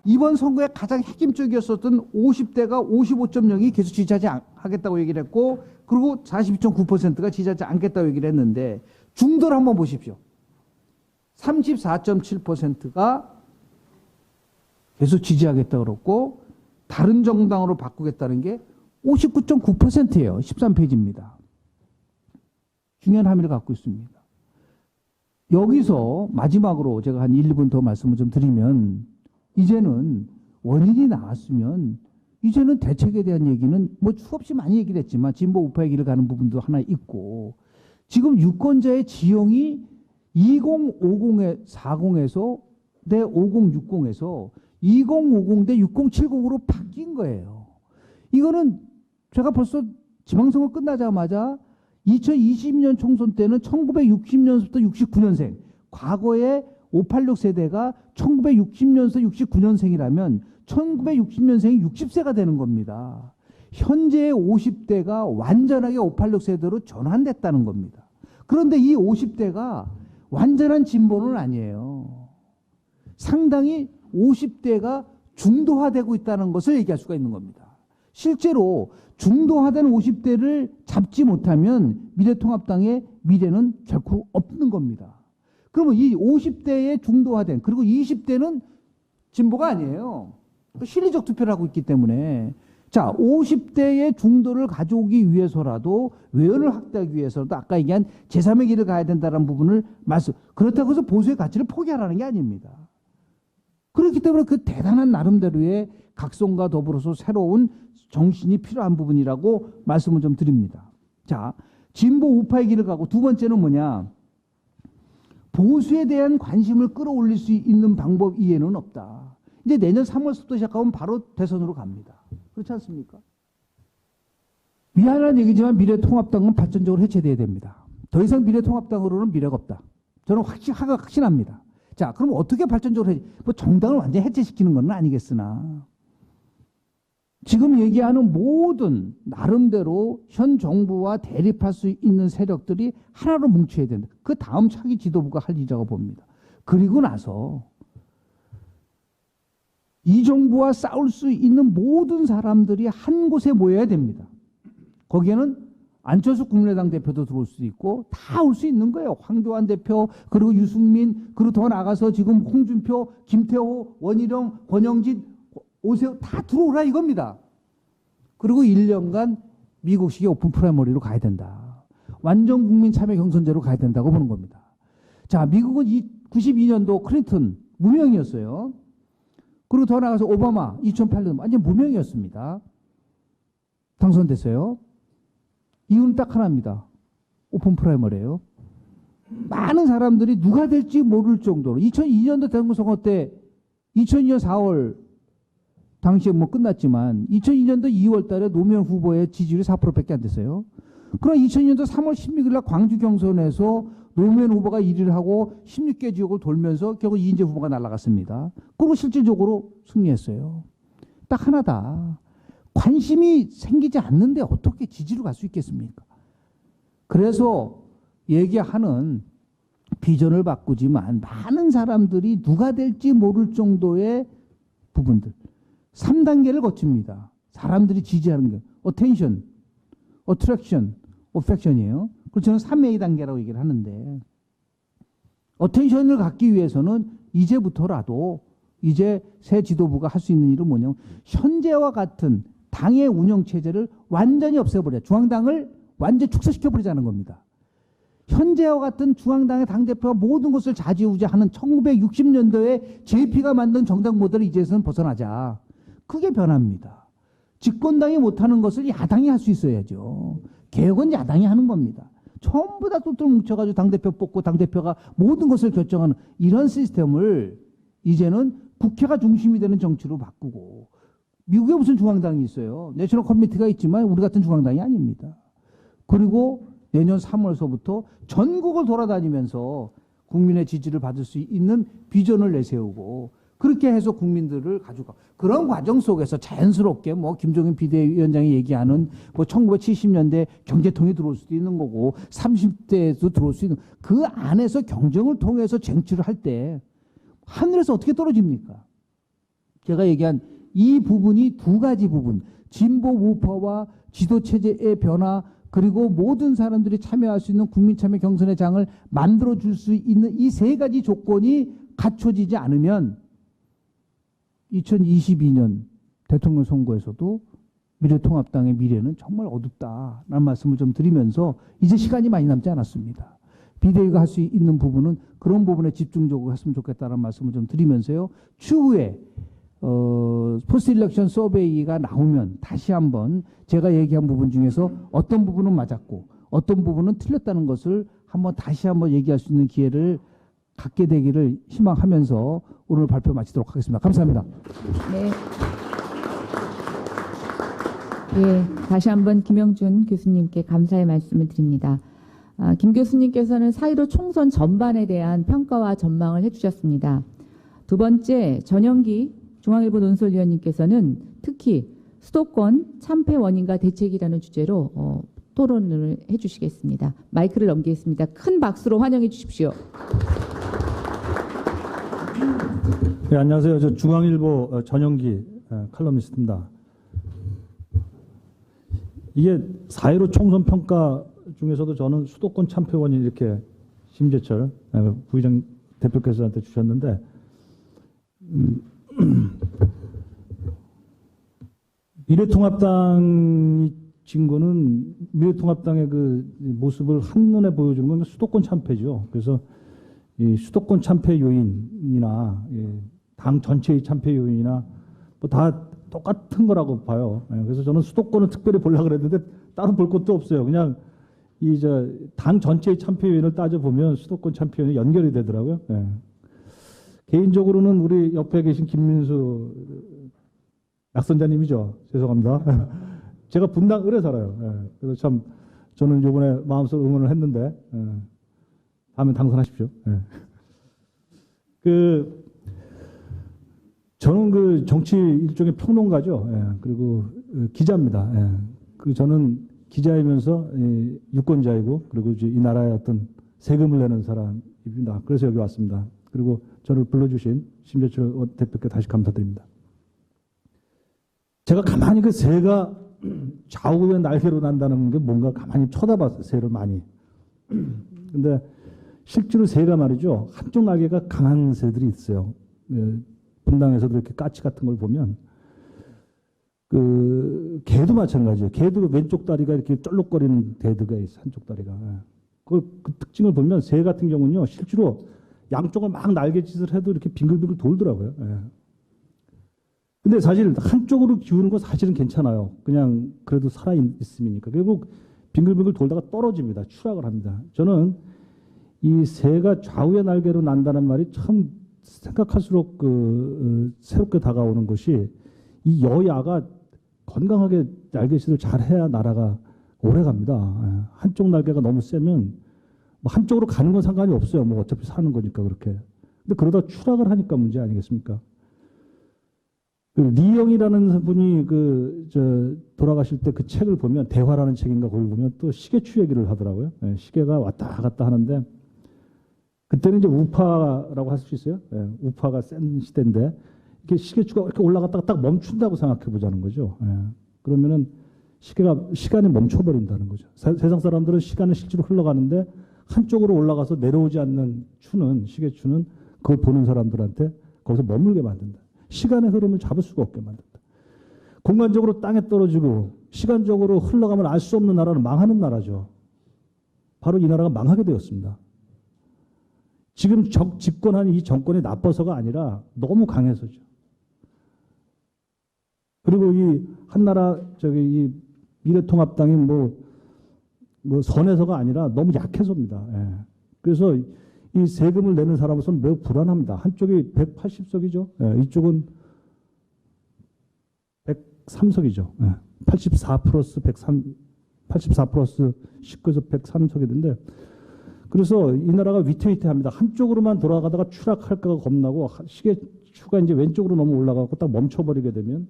이번 선거에 가장 핵심적이었었던 50대가 55.0이 계속 지지하지 하겠다고 얘기를 했고 그리고 42.9%가 지지하지 않겠다고 얘기를 했는데 중도를 한번 보십시오. 34.7%가 계속 지지하겠다고 그랬고 다른 정당으로 바꾸겠다는 게 59.9%예요. 13페이지입니다. 중요한 함의를 갖고 있습니다. 여기서 마지막으로 제가 한 1, 2분 더 말씀을 좀 드리면 이제는 원인이 나왔으면 이제는 대책에 대한 얘기는 뭐 수없이 많이 얘기를 했지만 진보 우파의 길을 가는 부분도 하나 있고 지금 유권자의 지형이 2050에 40에서 대 5060에서 2050 대 6070으로 바뀐 거예요. 이거는 제가 벌써 지방선거 끝나자마자 2020년 총선 때는 1960년부터 69년생 과거에 586 세대가 1960년에서 69년생이라면 1960년생이 60세가 되는 겁니다. 현재의 50대가 완전하게 586 세대로 전환됐다는 겁니다. 그런데 이 50대가 완전한 진보는 아니에요. 상당히 50대가 중도화되고 있다는 것을 얘기할 수가 있는 겁니다. 실제로 중도화된 50대를 잡지 못하면 미래통합당의 미래는 결코 없는 겁니다. 그러면 이 50대의 중도화된 그리고 20대는 진보가 아니에요. 실리적 투표를 하고 있기 때문에 자 50대의 중도를 가져오기 위해서라도 외연을 확대하기 위해서라도 아까 얘기한 제3의 길을 가야 된다는 부분을 그렇다고 해서 보수의 가치를 포기하라는 게 아닙니다. 그렇기 때문에 그 대단한 나름대로의 각성과 더불어서 새로운 정신이 필요한 부분이라고 말씀을 좀 드립니다. 자, 진보 우파의 길을 가고 두 번째는 뭐냐? 보수에 대한 관심을 끌어올릴 수 있는 방법 이외에는 없다. 이제 내년 3월부터 시작하면 바로 대선으로 갑니다. 그렇지 않습니까? 미안한 얘기지만 미래통합당은 발전적으로 해체돼야 됩니다. 더 이상 미래통합당으로는 미래가 없다. 저는 확신합니다. 자, 그럼 어떻게 발전적으로 뭐 정당을 완전히 해체시키는 건 아니겠으나 지금 얘기하는 모든 나름대로 현 정부와 대립할 수 있는 세력들이 하나로 뭉쳐야 된다. 그 다음 차기 지도부가 할 일이라고 봅니다. 그리고 나서 이 정부와 싸울 수 있는 모든 사람들이 한 곳에 모여야 됩니다. 거기에는 안철수 국민의당 대표도 들어올 수도 있고 다 올 수 있는 거예요. 황교안 대표, 그리고 유승민, 그리고 더 나가서 지금 홍준표, 김태호, 원희룡, 권영진, 오세훈 다 들어오라 이겁니다. 그리고 1년간 미국식의 오픈 프라이머리로 가야 된다. 완전 국민 참여 경선제로 가야 된다고 보는 겁니다. 자, 미국은 92년도 클린턴 무명이었어요. 그리고 더 나가서 오바마 2008년 완전 무명이었습니다. 당선됐어요. 이유는 딱 하나입니다. 오픈 프라이머리예요. 많은 사람들이 누가 될지 모를 정도로 2002년도 대통령 선거 때 2002년 4월 당시에 뭐 끝났지만 2002년도 2월 달에 노무현 후보의 지지율이 4%밖에 안 됐어요. 그럼 2002년도 3월 16일 날 광주 경선에서 노무현 후보가 1위를 하고 16개 지역을 돌면서 결국 이인재 후보가 날아갔습니다. 그리고 실질적으로 승리했어요. 딱 하나다. 관심이 생기지 않는데 어떻게 지지로 갈 수 있겠습니까? 그래서 얘기하는 비전을 바꾸지만 많은 사람들이 누가 될지 모를 정도의 부분들 3단계를 거칩니다. 사람들이 지지하는 게 attention, attraction, affection이에요. 그래서 저는 3A 단계라고 얘기를 하는데 attention을 갖기 위해서는 이제부터라도 이제 새 지도부가 할 수 있는 일은 뭐냐면 현재와 같은 당의 운영체제를 완전히 없애버려. 중앙당을 완전히 축소시켜버리자는 겁니다. 현재와 같은 중앙당의 당대표가 모든 것을 좌지우지하는 1960년도에 JP가 만든 정당 모델을 이제서는 벗어나자. 그게 변화입니다. 집권당이 못하는 것을 야당이 할 수 있어야죠. 개혁은 야당이 하는 겁니다. 전부 다 똘똘 뭉쳐가지고 당대표 뽑고 당대표가 모든 것을 결정하는 이런 시스템을 이제는 국회가 중심이 되는 정치로 바꾸고 미국에 무슨 중앙당이 있어요. 내셔널 커미티가 있지만 우리 같은 중앙당이 아닙니다. 그리고 내년 3월서부터 전국을 돌아다니면서 국민의 지지를 받을 수 있는 비전을 내세우고 그렇게 해서 국민들을 가져가. 그런 과정 속에서 자연스럽게 뭐 김종인 비대위원장이 얘기하는 뭐 1970년대 경제통이 들어올 수도 있는 거고 30대에도 들어올 수 있는 그 안에서 경쟁을 통해서 쟁취를 할 때 하늘에서 어떻게 떨어집니까? 제가 얘기한 이 부분이 두 가지 부분, 진보 우파와 지도체제의 변화 그리고 모든 사람들이 참여할 수 있는 국민참여 경선의 장을 만들어줄 수 있는 이 세 가지 조건이 갖춰지지 않으면 2022년 대통령 선거에서도 미래통합당의 미래는 정말 어둡다라는 말씀을 좀 드리면서 이제 시간이 많이 남지 않았습니다. 비대위가 할 수 있는 부분은 그런 부분에 집중적으로 했으면 좋겠다는 말씀을 좀 드리면서요. 추후에 포스트 일렉션 서베이가 나오면 다시 한번 제가 얘기한 부분 중에서 어떤 부분은 맞았고 어떤 부분은 틀렸다는 것을 한번 다시 한번 얘기할 수 있는 기회를 갖게 되기를 희망하면서 오늘 발표 마치도록 하겠습니다. 감사합니다. 네. 예, 다시 한번 김영준 교수님께 감사의 말씀을 드립니다. 김 교수님께서는 4.15 총선 전반에 대한 평가와 전망을 해주셨습니다. 두 번째, 전영기 중앙일보 논설위원님께서는 특히 수도권 참패 원인과 대책이라는 주제로 토론을 해주시겠습니다. 마이크를 넘기겠습니다. 큰 박수로 환영해 주십시오. 네, 안녕하세요. 저 중앙일보 전영기 칼럼니스트입니다. 이게 4.15 총선 평가 중에서도 저는 수도권 참패 원인 이렇게 심재철 부의장 대표께서한테 주셨는데 미래통합당이 진 거는 미래통합당의 그 모습을 한눈에 보여주는 건 수도권 참패죠. 그래서 이 수도권 참패 요인이나 당 전체의 참패 요인이나 뭐 다 똑같은 거라고 봐요. 그래서 저는 수도권을 특별히 보려고 그랬는데 따로 볼 것도 없어요. 그냥 당 전체의 참패 요인을 따져보면 수도권 참패 요인이 연결이 되더라고요. 개인적으로는 우리 옆에 계신 김민수 약선자님이죠. 죄송합니다. 제가 분당 을에 살아요. 그래서 참 저는 이번에 마음속으로 응원을 했는데 다음에 당선하십시오. 저는 그 정치 일종의 평론가죠. 그리고 기자입니다. 저는 기자이면서 유권자이고 그리고 이제 이 나라의 어떤 세금을 내는 사람입니다. 그래서 여기 왔습니다. 그리고 저를 불러주신 심재철 대표께 다시 감사드립니다. 제가 가만히 그 새가 좌우에 날개로 난다는 게 뭔가 가만히 쳐다봤어요. 새를 많이. 근데 실제로 새가 말이죠. 한쪽 날개가 강한 새들이 있어요. 분당에서도 이렇게 까치 같은 걸 보면 개도 마찬가지예요. 개도 왼쪽 다리가 이렇게 쩔룩거리는 개가 있어요. 한쪽 다리가. 그 특징을 보면 새 같은 경우는요. 실제로 양쪽을 막 날개짓을 해도 이렇게 빙글빙글 돌더라고요. 근데 사실 한쪽으로 기우는 건 사실은 괜찮아요. 그냥 그래도 살아 있음이니까. 결국 빙글빙글 돌다가 떨어집니다. 추락을 합니다. 저는 이 새가 좌우의 날개로 난다는 말이 참 생각할수록 새롭게 다가오는 것이 이 여야가 건강하게 날개짓을 잘 해야 나라가 오래 갑니다. 한쪽 날개가 너무 세면 뭐 한쪽으로 가는 건 상관이 없어요. 뭐 어차피 사는 거니까 그렇게. 근데 그러다 추락을 하니까 문제 아니겠습니까? 리영이라는 분이 돌아가실 때 그 책을 보면 대화라는 책인가 거기 보면 또 시계추 얘기를 하더라고요. 시계가 왔다 갔다 하는데 그때는 이제 우파라고 할 수 있어요. 우파가 센 시대인데 이렇게 시계추가 이렇게 올라갔다가 딱 멈춘다고 생각해 보자는 거죠. 그러면은 시간이 멈춰버린다는 거죠. 세상 사람들은 시간은 실제로 흘러가는데 한쪽으로 올라가서 내려오지 않는 시계추는 그걸 보는 사람들한테 거기서 머물게 만든다. 시간의 흐름을 잡을 수가 없게 만든다. 공간적으로 땅에 떨어지고 시간적으로 흘러가면 알 수 없는 나라는 망하는 나라죠. 바로 이 나라가 망하게 되었습니다. 지금 집권한 이 정권이 나빠서가 아니라 너무 강해서죠. 그리고 이 한나라 이 미래통합당이 뭐 선해서가 아니라 너무 약해서입니다. 그래서 이 세금을 내는 사람으로서는 매우 불안합니다. 한쪽이 180석이죠. 이쪽은 103석이죠. 84 플러스 103, 84 플러스 19에서 103석이 되는데 그래서 이 나라가 위태위태합니다. 한쪽으로만 돌아가다가 추락할까가 겁나고 시계추가 이제 왼쪽으로 너무 올라가고 딱 멈춰버리게 되면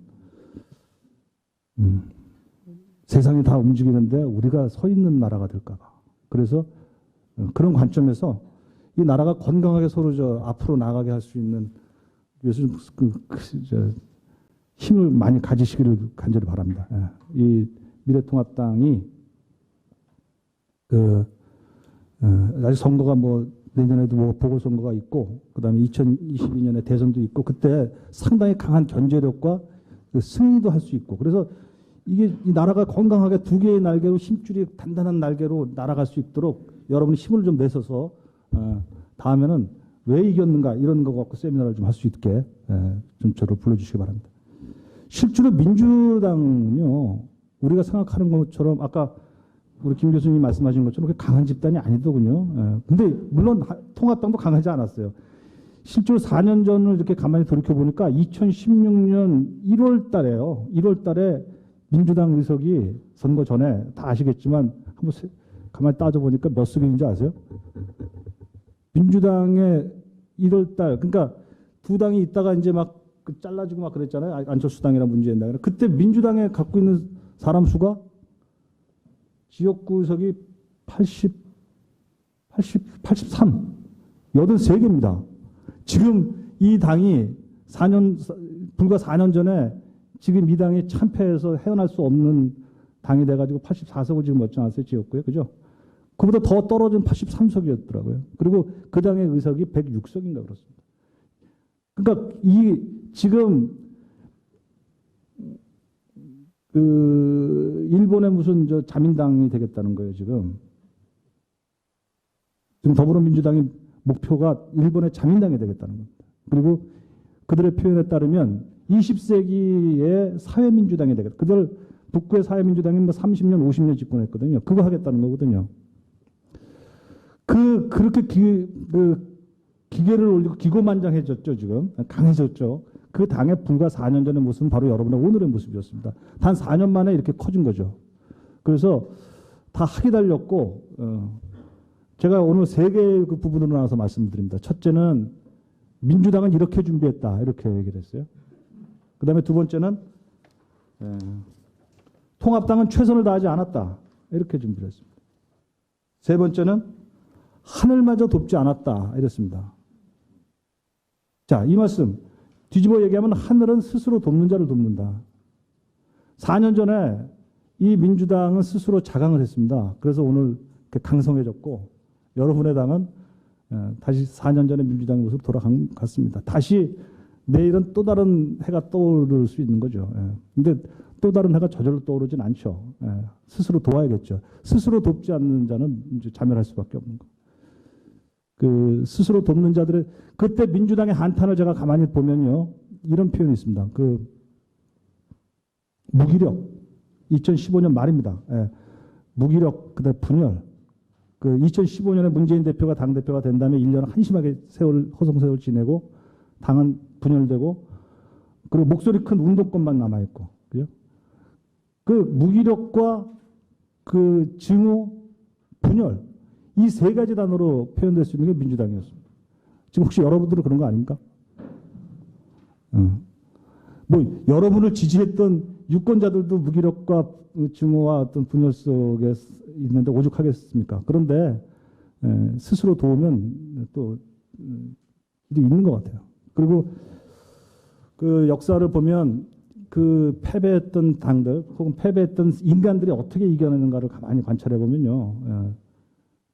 세상이 다 움직이는데 우리가 서 있는 나라가 될까 봐. 그래서 그런 관점에서 이 나라가 건강하게 서로 앞으로 나가게 할 수 있는 위해서 힘을 많이 가지시기를 간절히 바랍니다. 이 미래통합당이 아직 선거가 내년에도 보궐선거가 있고 그다음에 2022년에 대선도 있고 그때 상당히 강한 견제력과 승리도 할 수 있고 그래서 이 나라가 건강하게 두 개의 날개로 힘줄이 단단한 날개로 날아갈 수 있도록 여러분이 힘을 좀 내셔서 다음에는 왜 이겼는가 이런 거 갖고 세미나를 좀 할 수 있게 좀 저를 불러주시기 바랍니다. 실제로 민주당은요 우리가 생각하는 것처럼 아까 우리 김 교수님 말씀하신 것처럼 그렇게 강한 집단이 아니더군요. 근데 물론 통합당도 강하지 않았어요. 실제로 4년 전을 이렇게 가만히 돌이켜 보니까 2016년 1월 달에요. 1월 달에 민주당 의석이 선거 전에 다 아시겠지만 한번 가만히 따져보니까 몇 석인지 아세요? 민주당의 1월 달, 그러니까 두 당이 있다가 이제 막 잘라지고 막 그랬잖아요. 안철수당이랑 문재인 당. 그때 민주당에 갖고 있는 사람 수가 지역구 의석이 83, 83개입니다. 지금 이 당이 불과 4년 전에 지금 이 당이 참패해서 헤어날 수 없는 당이 돼가지고 84석을 지금 얻지 않았어요, 지역구에. 그죠? 그보다 더 떨어진 83석이었더라고요. 그리고 그 당의 의석이 106석인가 그렇습니다. 그러니까 지금 일본의 무슨 자민당이 되겠다는 거예요, 지금. 지금 더불어민주당의 목표가 일본의 자민당이 되겠다는 겁니다. 그리고 그들의 표현에 따르면 20세기의 사회민주당이 되겠다. 그들 북구의 사회민주당이 30년, 50년 집권했거든요. 그거 하겠다는 거거든요. 그렇게 기계를 올리고 기고만장해졌죠, 지금. 강해졌죠. 그 당의 불과 4년 전의 모습은 바로 여러분의 오늘의 모습이었습니다. 단 4년 만에 이렇게 커진 거죠. 그래서 다 학이 달렸고 제가 오늘 세 개의 그 부분으로 나눠서 말씀드립니다. 첫째는 민주당은 이렇게 준비했다 이렇게 얘기를 했어요. 그다음에 두 번째는 통합당은 최선을 다하지 않았다 이렇게 준비를 했습니다. 세 번째는 하늘마저 돕지 않았다 이랬습니다. 자, 이 말씀 뒤집어 얘기하면 하늘은 스스로 돕는 자를 돕는다. 4년 전에 이 민주당은 스스로 자강을 했습니다. 그래서 오늘 이렇게 강성해졌고 여러분의 당은 다시 4년 전에 민주당의 모습으로 돌아갔습니다. 다시 내일은 또 다른 해가 떠오를 수 있는 거죠. 그런데 또 다른 해가 저절로 떠오르진 않죠. 스스로 도와야겠죠. 스스로 돕지 않는 자는 이제 자멸할 수밖에 없는 거. 그 스스로 돕는 자들의 그때 민주당의 한탄을 제가 가만히 보면요 이런 표현이 있습니다. 그 무기력 2015년 말입니다. 무기력 그다음 분열. 그 2015년에 문재인 대표가 당 대표가 된 다음에 1년 한심하게 허송세월 지내고 당은 분열되고 그리고 목소리 큰 운동권만 남아 있고 그죠? 그 무기력과 그 증오, 분열 이 세 가지 단어로 표현될 수 있는 게 민주당이었습니다. 지금 혹시 여러분들은 그런 거 아닙니까? 뭐 여러분을 지지했던 유권자들도 무기력과 증오와 어떤 분열 속에 있는데 오죽하겠습니까? 그런데 스스로 도우면 또 일이 있는 것 같아요. 그리고 그 역사를 보면 그 패배했던 당들 혹은 패배했던 인간들이 어떻게 이겨내는가를 가만히 관찰해 보면요.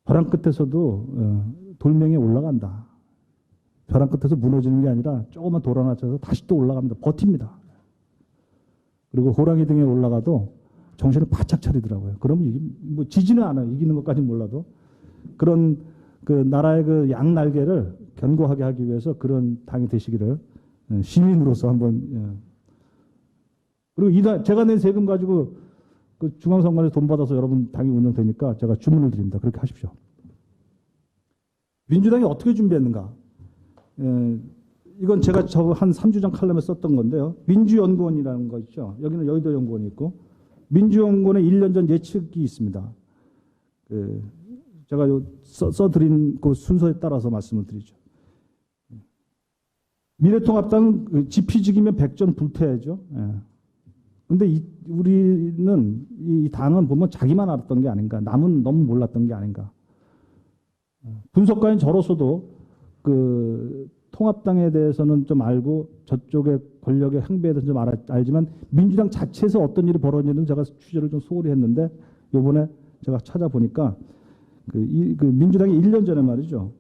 벼랑 끝에서도 돌멩이에 올라간다. 벼랑 끝에서 무너지는 게 아니라 조금만 돌아낮춰서 다시 또 올라갑니다. 버팁니다. 그리고 호랑이 등에 올라가도 정신을 바짝 차리더라고요. 그러면 뭐 지지는 않아요. 이기는 것까지는 몰라도 그런 그 나라의 그 양날개를 견고하게 하기 위해서 그런 당이 되시기를 시민으로서 한번 그리고 제가 낸 세금 가지고 그 중앙선관위에서 돈 받아서 여러분 당이 운영되니까 제가 주문을 드립니다. 그렇게 하십시오. 민주당이 어떻게 준비했는가? 이건 제가 한 3주 전 칼럼에 썼던 건데요. 민주연구원이라는 거 있죠. 여기는 여의도 연구원이 있고 민주연구원의 1년 전 예측이 있습니다. 제가 써드린 그 순서에 따라서 말씀을 드리죠. 미래통합당은 지피지기면 백전불태죠. 그런데 우리는 이 당은 보면 자기만 알았던 게 아닌가, 남은 너무 몰랐던 게 아닌가. 분석가인 저로서도 그 통합당에 대해서는 좀 알고 저쪽의 권력의 행배에 대해서 좀 알지만 민주당 자체에서 어떤 일이 벌어지는지 제가 취재를 좀 소홀히 했는데 이번에 제가 찾아보니까 그 민주당이 1년 전에 말이죠.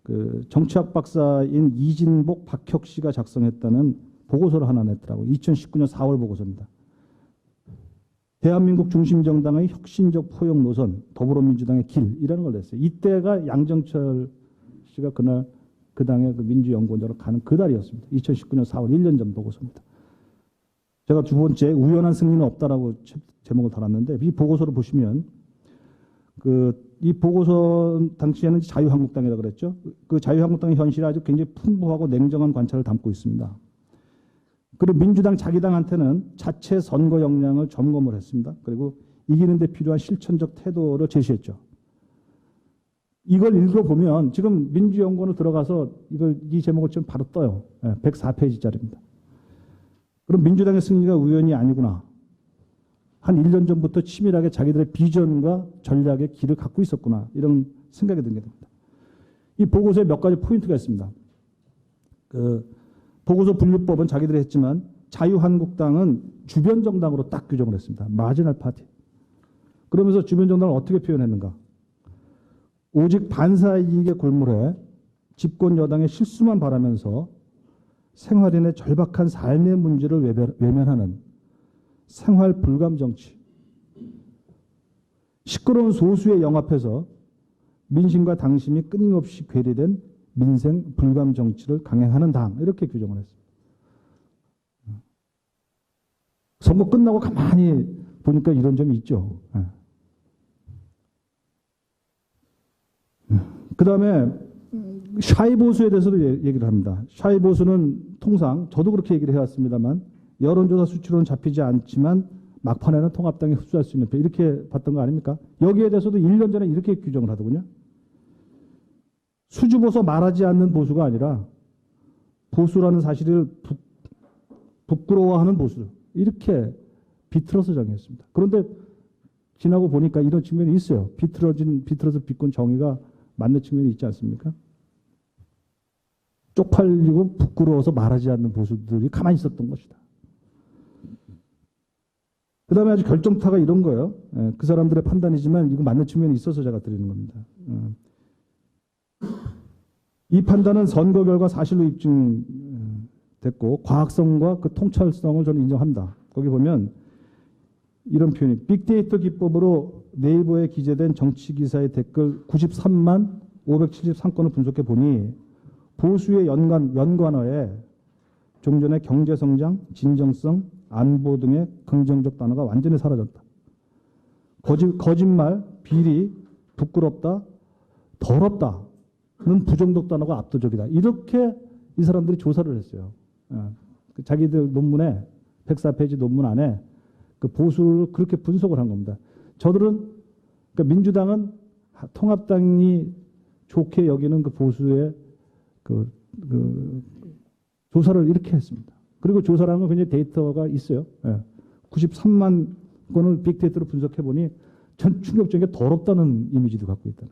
그 정치학 박사인 이진복 박혁 씨가 작성했다는 보고서를 하나 냈더라고요. 2019년 4월 보고서입니다. 대한민국 중심정당의 혁신적 포용 노선, 더불어민주당의 길이라는 걸 냈어요. 이때가 양정철 씨가 그날 그 당의 그 민주연구원장으로 가는 그 달이었습니다. 2019년 4월 1년 전 보고서입니다. 제가 두 번째 우연한 승리는 없다라고 제목을 달았는데 이 보고서를 보시면 이 보고서 당시에는 자유한국당이라고 그랬죠. 그 자유한국당의 현실이 아주 굉장히 풍부하고 냉정한 관찰을 담고 있습니다. 그리고 민주당 자기당한테는 자체 선거 역량을 점검을 했습니다. 그리고 이기는 데 필요한 실천적 태도를 제시했죠. 이걸 읽어보면 지금 민주연구원을 들어가서 이 제목을 지금 바로 떠요. 104페이지짜리입니다. 그럼 민주당의 승리가 우연이 아니구나. 한 1년 전부터 치밀하게 자기들의 비전과 전략의 길을 갖고 있었구나. 이런 생각이 들게 됩니다. 이 보고서에 몇 가지 포인트가 있습니다. 보고서 분류법은 자기들이 했지만 자유한국당은 주변 정당으로 딱 규정을 했습니다. 마지널 파티. 그러면서 주변 정당을 어떻게 표현했는가? 오직 반사 이익에 골몰해 집권 여당의 실수만 바라면서 생활인의 절박한 삶의 문제를 외면하는 생활 불감 정치. 시끄러운 소수의 영합해서 민심과 당심이 끊임없이 괴리된 민생 불감 정치를 강행하는 당 이렇게 규정을 했습니다. 선거 끝나고 가만히 보니까 이런 점이 있죠. 그다음에 샤이 보수에 대해서도 얘기를 합니다. 샤이 보수는 통상 저도 그렇게 얘기를 해왔습니다만 여론조사 수치로는 잡히지 않지만 막판에는 통합당이 흡수할 수 있는 표 이렇게 봤던 거 아닙니까? 여기에 대해서도 1년 전에 이렇게 규정을 하더군요. 수주보서 말하지 않는 보수가 아니라 보수라는 사실을 부끄러워하는 보수 이렇게 비틀어서 정의했습니다. 그런데 지나고 보니까 이런 측면이 있어요. 비틀어서 비꼰 정의가 맞는 측면이 있지 않습니까? 쪽팔리고 부끄러워서 말하지 않는 보수들이 가만히 있었던 것이다. 그 다음에 아주 결정타가 이런 거예요. 그 사람들의 판단이지만 이거 맞는 측면이 있어서 제가 드리는 겁니다. 이 판단은 선거 결과 사실로 입증됐고 과학성과 그 통찰성을 저는 인정합니다. 거기 보면 이런 표현이 빅데이터 기법으로 네이버에 기재된 정치기사의 댓글 93만 573건을 분석해 보니 보수의 연관어에 좀 전에 경제성장, 진정성, 안보 등의 긍정적 단어가 완전히 사라졌다. 거짓말, 비리, 부끄럽다, 더럽다는 부정적 단어가 압도적이다. 이렇게 이 사람들이 조사를 했어요. 자기들 논문에 104페이지 논문 안에 그 보수를 그렇게 분석을 한 겁니다. 저들은 그러니까 민주당은 통합당이 좋게 여기는 그 보수의 그 조사를 이렇게 했습니다. 그리고 조사라는 건 굉장히 데이터가 있어요. 93만 건을 빅데이터로 분석해 보니 전 충격적인 게 더럽다는 이미지도 갖고 있다는.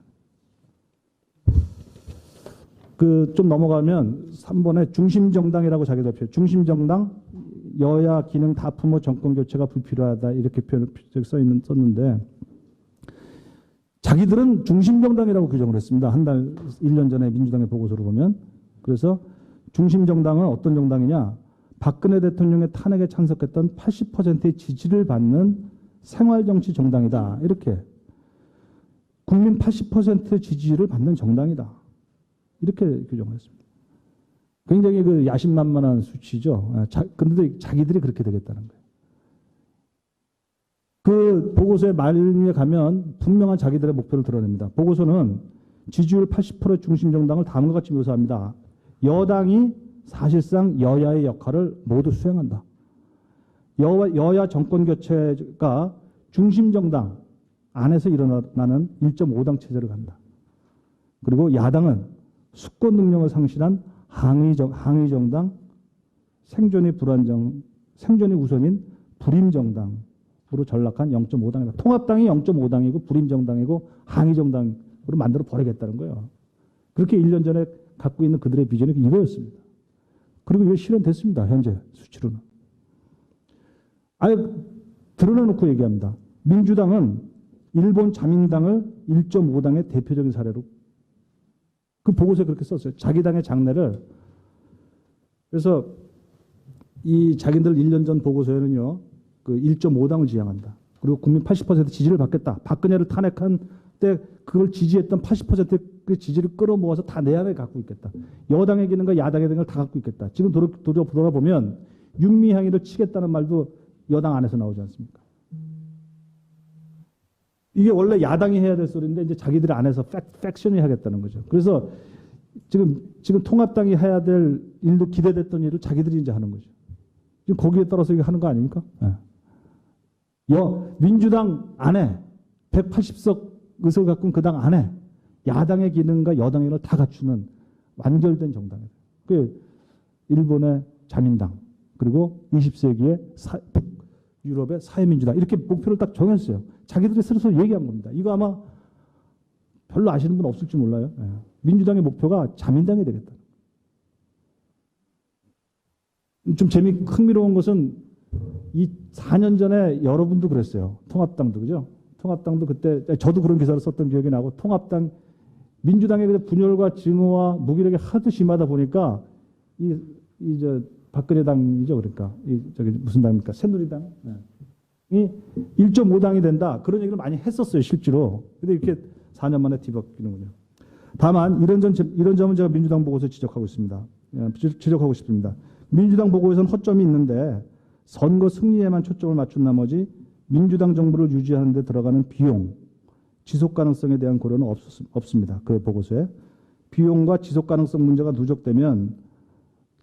좀 넘어가면 3번에 중심정당이라고 자기들 표현. 중심정당 여야 기능 다 품어 정권 교체가 불필요하다 이렇게 표현을 썼는데 자기들은 중심정당이라고 규정을 했습니다. 1년 전에 민주당의 보고서를 보면. 그래서 중심정당은 어떤 정당이냐. 박근혜 대통령의 탄핵에 찬석했던 80%의 지지를 받는 생활정치 정당이다. 이렇게. 국민 80%의 지지를 받는 정당이다. 이렇게 규정을 했습니다. 굉장히 그 야심만만한 수치죠. 그런데 자기들이 그렇게 되겠다는 거예요. 그 보고서의 말미에 가면 분명한 자기들의 목표를 드러냅니다. 보고서는 지지율 80%의 중심정당을 다음과 같이 묘사합니다. 여당이 사실상 여야의 역할을 모두 수행한다. 여야 정권 교체가 중심정당 안에서 일어나는 1.5당 체제를 간다. 그리고 야당은 수권 능력을 상실한 항의정당, 생존이 우선인 불임정당으로 전락한 0.5당이다. 통합당이 0.5당이고 불임정당이고 항의정당으로 만들어 버리겠다는 거예요. 그렇게 1년 전에 갖고 있는 그들의 비전이 이거였습니다. 그리고 이거 실현됐습니다. 현재 수치로는. 아예 드러내놓고 얘기합니다. 민주당은 일본 자민당을 1.5당의 대표적인 사례로 그 보고서에 그렇게 썼어요. 자기 당의 장래를. 그래서 이 자기들 1년 전 보고서에는요. 그 1.5당을 지향한다. 그리고 국민 80% 지지를 받겠다. 박근혜를 탄핵한 때 그걸 지지했던 80%의 지지를 끌어모아서 다 내 안에 갖고 있겠다. 여당의 기능과 야당의 기능을 다 갖고 있겠다. 지금 돌아보면 윤미향이를 치겠다는 말도 여당 안에서 나오지 않습니까? 이게 원래 야당이 해야 될 소리인데 이제 자기들이 안에서 팩션이 하겠다는 거죠. 그래서 지금 통합당이 해야 될 일도 기대됐던 일을 자기들이 이제 하는 거죠. 지금 거기에 따라서 이거 하는 거 아닙니까? 민주당 안에 180석 의석을 갖고 그 당 안에 야당의 기능과 여당의 기능을 다 갖추는 완결된 정당이에요. 그 일본의 자민당 그리고 20세기의 유럽의 사회민주당 이렇게 목표를 딱 정했어요. 자기들이 스스로 얘기한 겁니다. 이거 아마 별로 아시는 분 없을지 몰라요. 민주당의 목표가 자민당이 되겠다. 좀 흥미로운 것은 이 4년 전에 여러분도 그랬어요. 통합당도 그죠? 통합당도 그때 저도 그런 기사를 썼던 기억이 나고 통합당 민주당의 분열과 증오와 무기력이 하도 심하다 보니까 저 박근혜 당이죠. 그러니까 저기 무슨 당입니까? 새누리당. 이 1.5당이 된다. 그런 얘기를 많이 했었어요. 실제로. 근데 이렇게 4년 만에 뒤바뀌는군요. 다만 이런 점은 제가 민주당 보고서 지적하고 있습니다. 지적하고 싶습니다. 민주당 보고에서는 허점이 있는데 선거 승리에만 초점을 맞춘 나머지 민주당 정부를 유지하는 데 들어가는 비용, 지속 가능성에 대한 고려는 없습니다. 그 보고서에. 비용과 지속 가능성 문제가 누적되면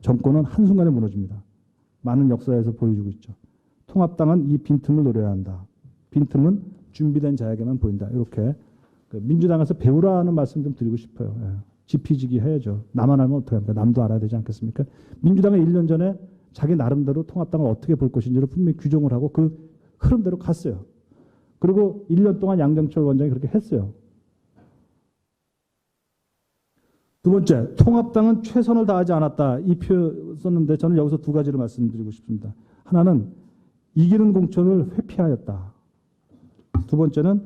정권은 한순간에 무너집니다. 많은 역사에서 보여주고 있죠. 통합당은 이 빈틈을 노려야 한다. 빈틈은 준비된 자에게만 보인다. 이렇게 그 민주당에서 배우라는 말씀 좀 드리고 싶어요. 예. 지피지기 해야죠. 나만 알면 어떻게 합니까? 남도 알아야 되지 않겠습니까? 민주당은 1년 전에 자기 나름대로 통합당을 어떻게 볼 것인지를 분명히 규정을 하고 그 흐름대로 갔어요. 그리고 1년 동안 양정철 원장이 그렇게 했어요. 두 번째, 통합당은 최선을 다하지 않았다. 이 표 썼는데 저는 여기서 두 가지를 말씀드리고 싶습니다. 하나는 이기는 공천을 회피하였다. 두 번째는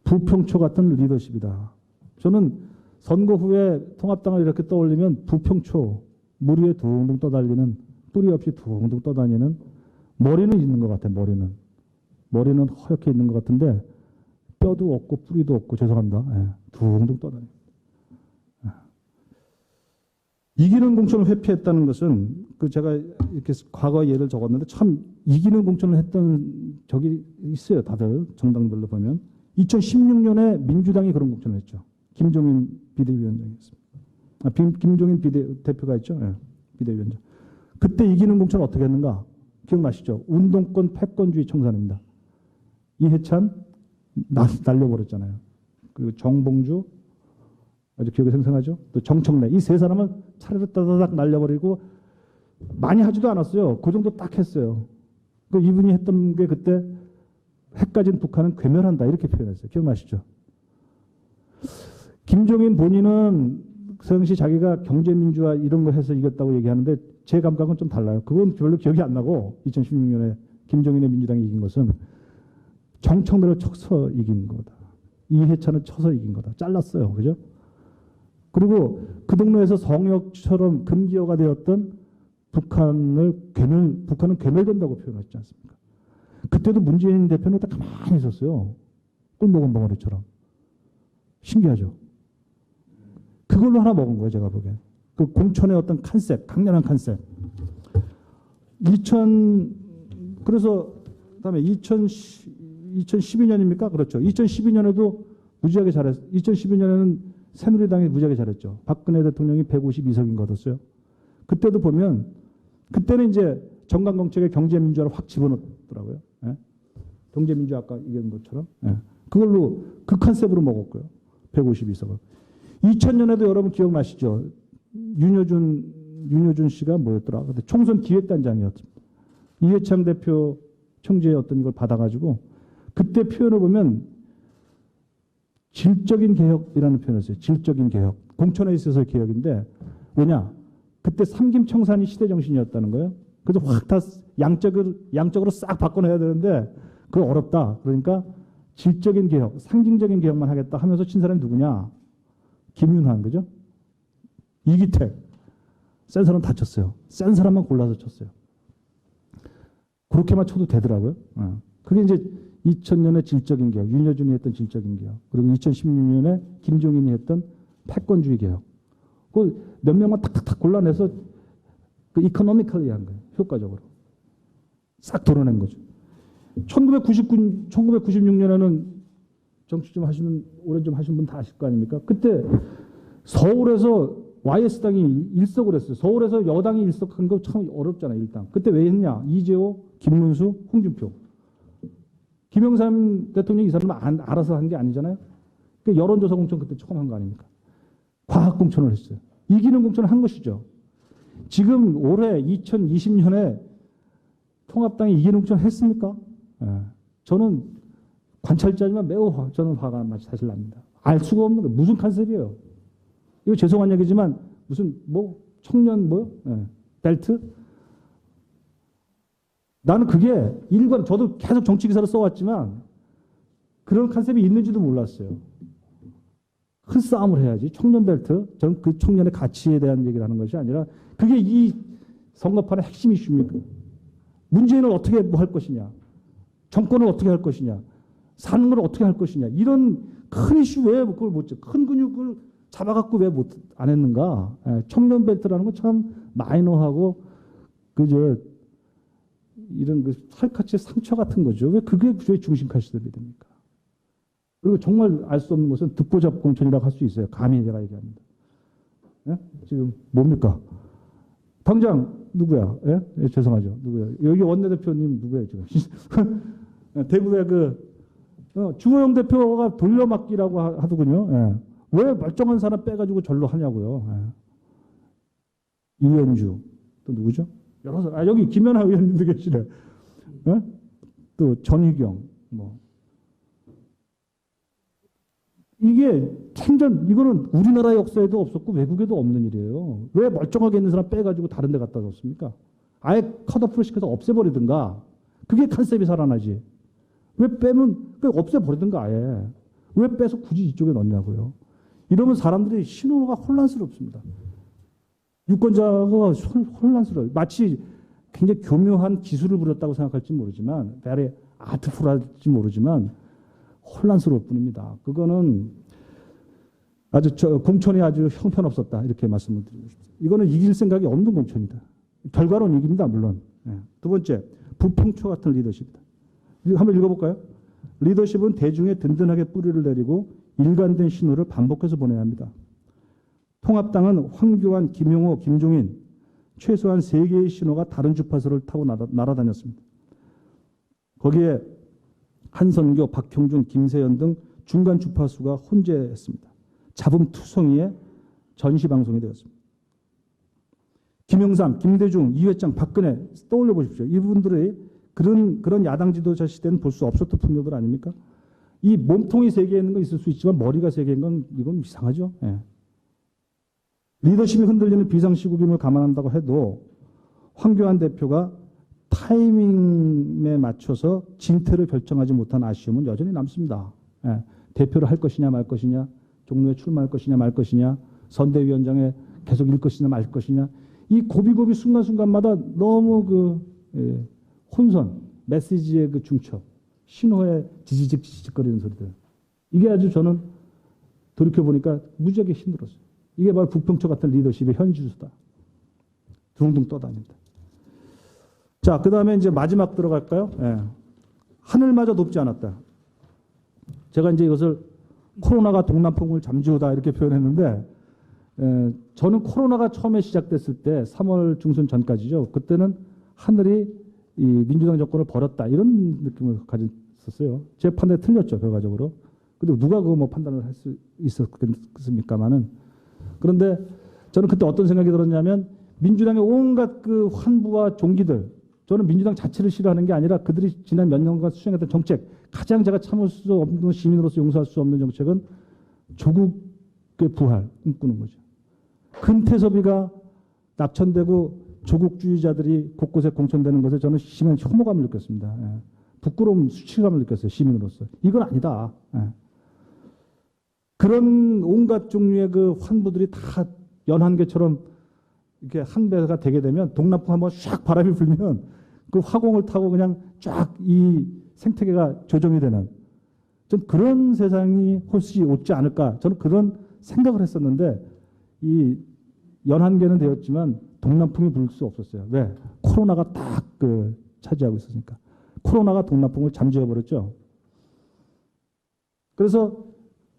부평초 같은 리더십이다. 저는 선거 후에 통합당을 이렇게 떠올리면 부평초, 물 위에 둥둥 떠달리는, 뿌리 없이 둥둥 떠다니는, 머리는 있는 것 같아요. 머리는 허옇게 있는 것 같은데 뼈도 없고 뿌리도 없고, 죄송합니다. 예, 둥둥 떠다니는. 이기는 공천을 회피했다는 것은 그 제가 이렇게 과거 예를 적었는데 참 이기는 공천을 했던 적이 있어요. 다들 정당별로 보면 2016년에 민주당이 그런 공천을 했죠. 김종인 비대위원장이었습니다. 김종인 대표가 있죠. 예, 비대위원장. 그때 이기는 공천을 어떻게 했는가? 기억나시죠? 운동권 패권주의 청산입니다. 이해찬 날려버렸잖아요. 그리고 정봉주 아주 기억이 생생하죠. 또 정청래 이 세 사람을 차례로 따다닥 날려버리고 많이 하지도 않았어요. 그 정도 딱 했어요. 그 이분이 했던 게 그때 핵 가진 북한은 괴멸한다 이렇게 표현했어요. 기억나시죠? 김종인 본인은 그 당시 자기가 경제민주화 이런 거 해서 이겼다고 얘기하는데 제 감각은 좀 달라요. 그건 별로 기억이 안 나고 2016년에 김종인의 민주당이 이긴 것은 정청래를 쳐서 이긴 거다. 이해찬을 쳐서 이긴 거다. 잘랐어요. 그죠? 그리고 그 동네에서 성역처럼 금기어가 되었던 북한은 괴멸된다고 표현했지 않습니까? 그때도 문재인 대표는 딱 가만히 있었어요. 꿀 먹은 벙어리처럼. 신기하죠? 그걸로 하나 먹은 거예요, 제가 보기엔. 그 공천의 어떤 컨셉, 강렬한 컨셉. 그래서, 그 다음에 2012년입니까? 그렇죠. 2012년에도 무지하게 잘했어요. 2012년에는 새누리당이 무지하게 잘했죠. 박근혜 대통령이 152석인 거 얻었어요. 그때도 보면, 그때는 이제 정강정책에 경제민주화를 확 집어넣더라고요. 예? 경제민주화 아까 얘기한 것처럼. 예. 그걸로 그 컨셉으로 먹었고요. 152석을. 2000년에도 여러분 기억나시죠? 윤여준 씨가 뭐였더라? 근데 총선 기획단장이었습니다. 이해창 대표 총재의 어떤 이걸 받아가지고 그때 표현을 보면 질적인 개혁이라는 표현을 썼어요. 질적인 개혁. 공천에 있어서의 개혁인데 뭐냐? 그때 삼김청산이 시대 정신이었다는 거예요. 그래서 확 다 양적으로 싹 바꿔내야 되는데 그거 어렵다. 그러니까 질적인 개혁, 상징적인 개혁만 하겠다 하면서 친 사람이 누구냐? 김윤환, 그죠? 이기택. 센 사람 다 쳤어요. 센 사람만 골라서 쳤어요. 그렇게만 쳐도 되더라고요. 그게 이제 2000년에 질적인 개혁, 윤여준이 했던 질적인 개혁, 그리고 2016년에 김종인이 했던 패권주의 개혁. 그 몇 명만 탁탁탁 골라내서 그 이코노미컬리 한 거예요. 효과적으로. 싹 도려낸 거죠. 1996년에는 정치 좀 하시는, 오래 좀 하신 분 다 아실 거 아닙니까? 그때 서울에서 YS당이 일석을 했어요. 서울에서 여당이 일석한 거 참 어렵잖아요, 일당. 그때 왜 했냐? 이재호, 김문수, 홍준표. 김영삼 대통령이 이 사람은 알아서 한 게 아니잖아요. 그러니까 여론조사 공천 그때 처음 한 거 아닙니까? 과학 공천을 했어요. 이기는 공천을 한 것이죠. 지금 올해 2020년에 통합당이 이기는 공천을 했습니까? 예. 저는 관찰자지만 매우 저는 화가 사실 납니다. 알 수가 없는 거 무슨 컨셉이에요? 이거 죄송한 얘기지만 무슨 뭐 청년 벨트? 나는 그게 저도 계속 정치 기사를 써왔지만 그런 컨셉이 있는지도 몰랐어요. 큰 싸움을 해야지. 청년 벨트. 저는 그 청년의 가치에 대한 얘기를 하는 것이 아니라 그게 이 선거판의 핵심 이슈입니까? 문재인을 어떻게 뭐 할 것이냐? 정권을 어떻게 할 것이냐? 사는 걸 어떻게 할 것이냐? 이런 큰 이슈 왜 그걸 못 줘? 큰 근육을 잡아갖고 왜 안 했는가? 청년 벨트라는 건 참 마이너하고 이런 그 살갗의 상처 같은 거죠. 왜 그게 왜 중심 카시들이 됩니까? 그리고 정말 알 수 없는 것은 듣보잡 공천이라고 할 수 있어요. 감히 제가 얘기합니다. 예? 지금 뭡니까? 당장 누구야? 예? 예, 죄송하죠. 누구야? 여기 원내대표님 누구예요, 지금? 대구의 주호영 대표가 돌려막기라고 하더군요. 예. 왜 멀쩡한 사람 빼가지고 절로 하냐고요. 예. 이현주 또 누구죠? 여러 사람. 여기 김연아 의원님도 계시네. 예? 또 전희경 뭐. 이게 참전 이거는 우리나라 역사에도 없었고 외국에도 없는 일이에요. 왜 멀쩡하게 있는 사람 빼가지고 다른 데 갖다 뒀습니까? 아예 컷오프를 시켜서 없애버리든가. 그게 컨셉이 살아나지. 왜 빼면 없애버리든가 아예. 왜 빼서 굳이 이쪽에 넣냐고요. 이러면 사람들이 신호가 혼란스럽습니다. 유권자가 혼란스러워요. 마치 굉장히 교묘한 기술을 부렸다고 생각할지 모르지만, very artful할지 모르지만 혼란스러울 뿐입니다. 그거는 아주 공천이 아주 형편없었다 이렇게 말씀을 드리고 싶습니다. 이거는 이길 생각이 없는 공천이다. 결과론 이깁니다 물론. 두 번째, 부풍초 같은 리더십이다. 한번 읽어볼까요? 리더십은 대중에 든든하게 뿌리를 내리고 일관된 신호를 반복해서 보내야 합니다. 통합당은 황교안, 김용호, 김종인 최소한 3개의 신호가 다른 주파수를 타고 날아다녔습니다. 거기에 한선교, 박형준, 김세연 등 중간 주파수가 혼재했습니다. 잡음투성이의 전시방송이 되었습니다. 김영삼, 김대중, 이회창, 박근혜 떠올려 보십시오. 이분들의 그런 야당 지도자 시대는 볼 수 없었던 풍경들 아닙니까? 이 몸통이 3개 있는 건 있을 수 있지만 머리가 3개인 건 이건 이상하죠. 예. 리더십이 흔들리는 비상시국임을 감안한다고 해도 황교안 대표가 타이밍에 맞춰서 진퇴를 결정하지 못한 아쉬움은 여전히 남습니다. 예. 대표를 할 것이냐 말 것이냐, 종로에 출마할 것이냐 말 것이냐, 선대위원장에 계속 일 것이냐 말 것이냐, 이 고비고비 순간순간마다 너무 혼선, 메시지의 중첩, 신호에 지지직거리는 소리들. 이게 아주 저는 돌이켜보니까 무지하게 힘들었어요. 이게 바로 부평초 같은 리더십의 현주소다. 둥둥 떠다닌다. 자, 그 다음에 이제 마지막 들어갈까요? 예. 하늘마저 높지 않았다. 제가 이제 이것을 코로나가 동남풍을 잠재우다 이렇게 표현했는데, 저는 코로나가 처음에 시작됐을 때 3월 중순 전까지죠. 그때는 하늘이 이 민주당 정권을 버렸다 이런 느낌을 가졌었어요. 제 판단이 틀렸죠, 결과적으로. 근데 누가 그거 뭐 판단을 할 수 있었겠습니까만은. 그런데 저는 그때 어떤 생각이 들었냐면 민주당의 온갖 그 환부와 종기들, 저는 민주당 자체를 싫어하는 게 아니라 그들이 지난 몇 년간 수행했던 정책, 가장 제가 참을 수 없는 시민으로서 용서할 수 없는 정책은 조국의 부활 꿈꾸는 거죠. 금태섭이가 납천되고 조국주의자들이 곳곳에 공천되는 것에 저는 심한 혐오감을 느꼈습니다. 예. 부끄러움, 수치감을 느꼈어요. 시민으로서. 이건 아니다. 예. 그런 온갖 종류의 그 환부들이 다 연한계처럼 이렇게 한 배가 되게 되면 동남풍 한번 샥 바람이 불면 그 화공을 타고 그냥 쫙 이 생태계가 조정이 되는 전 그런 세상이 혹시 오지 않을까 저는 그런 생각을 했었는데 이 연한계는 되었지만 동남풍이 불 수 없었어요. 왜? 코로나가 딱 차지하고 있었으니까. 코로나가 동남풍을 잠재워버렸죠. 그래서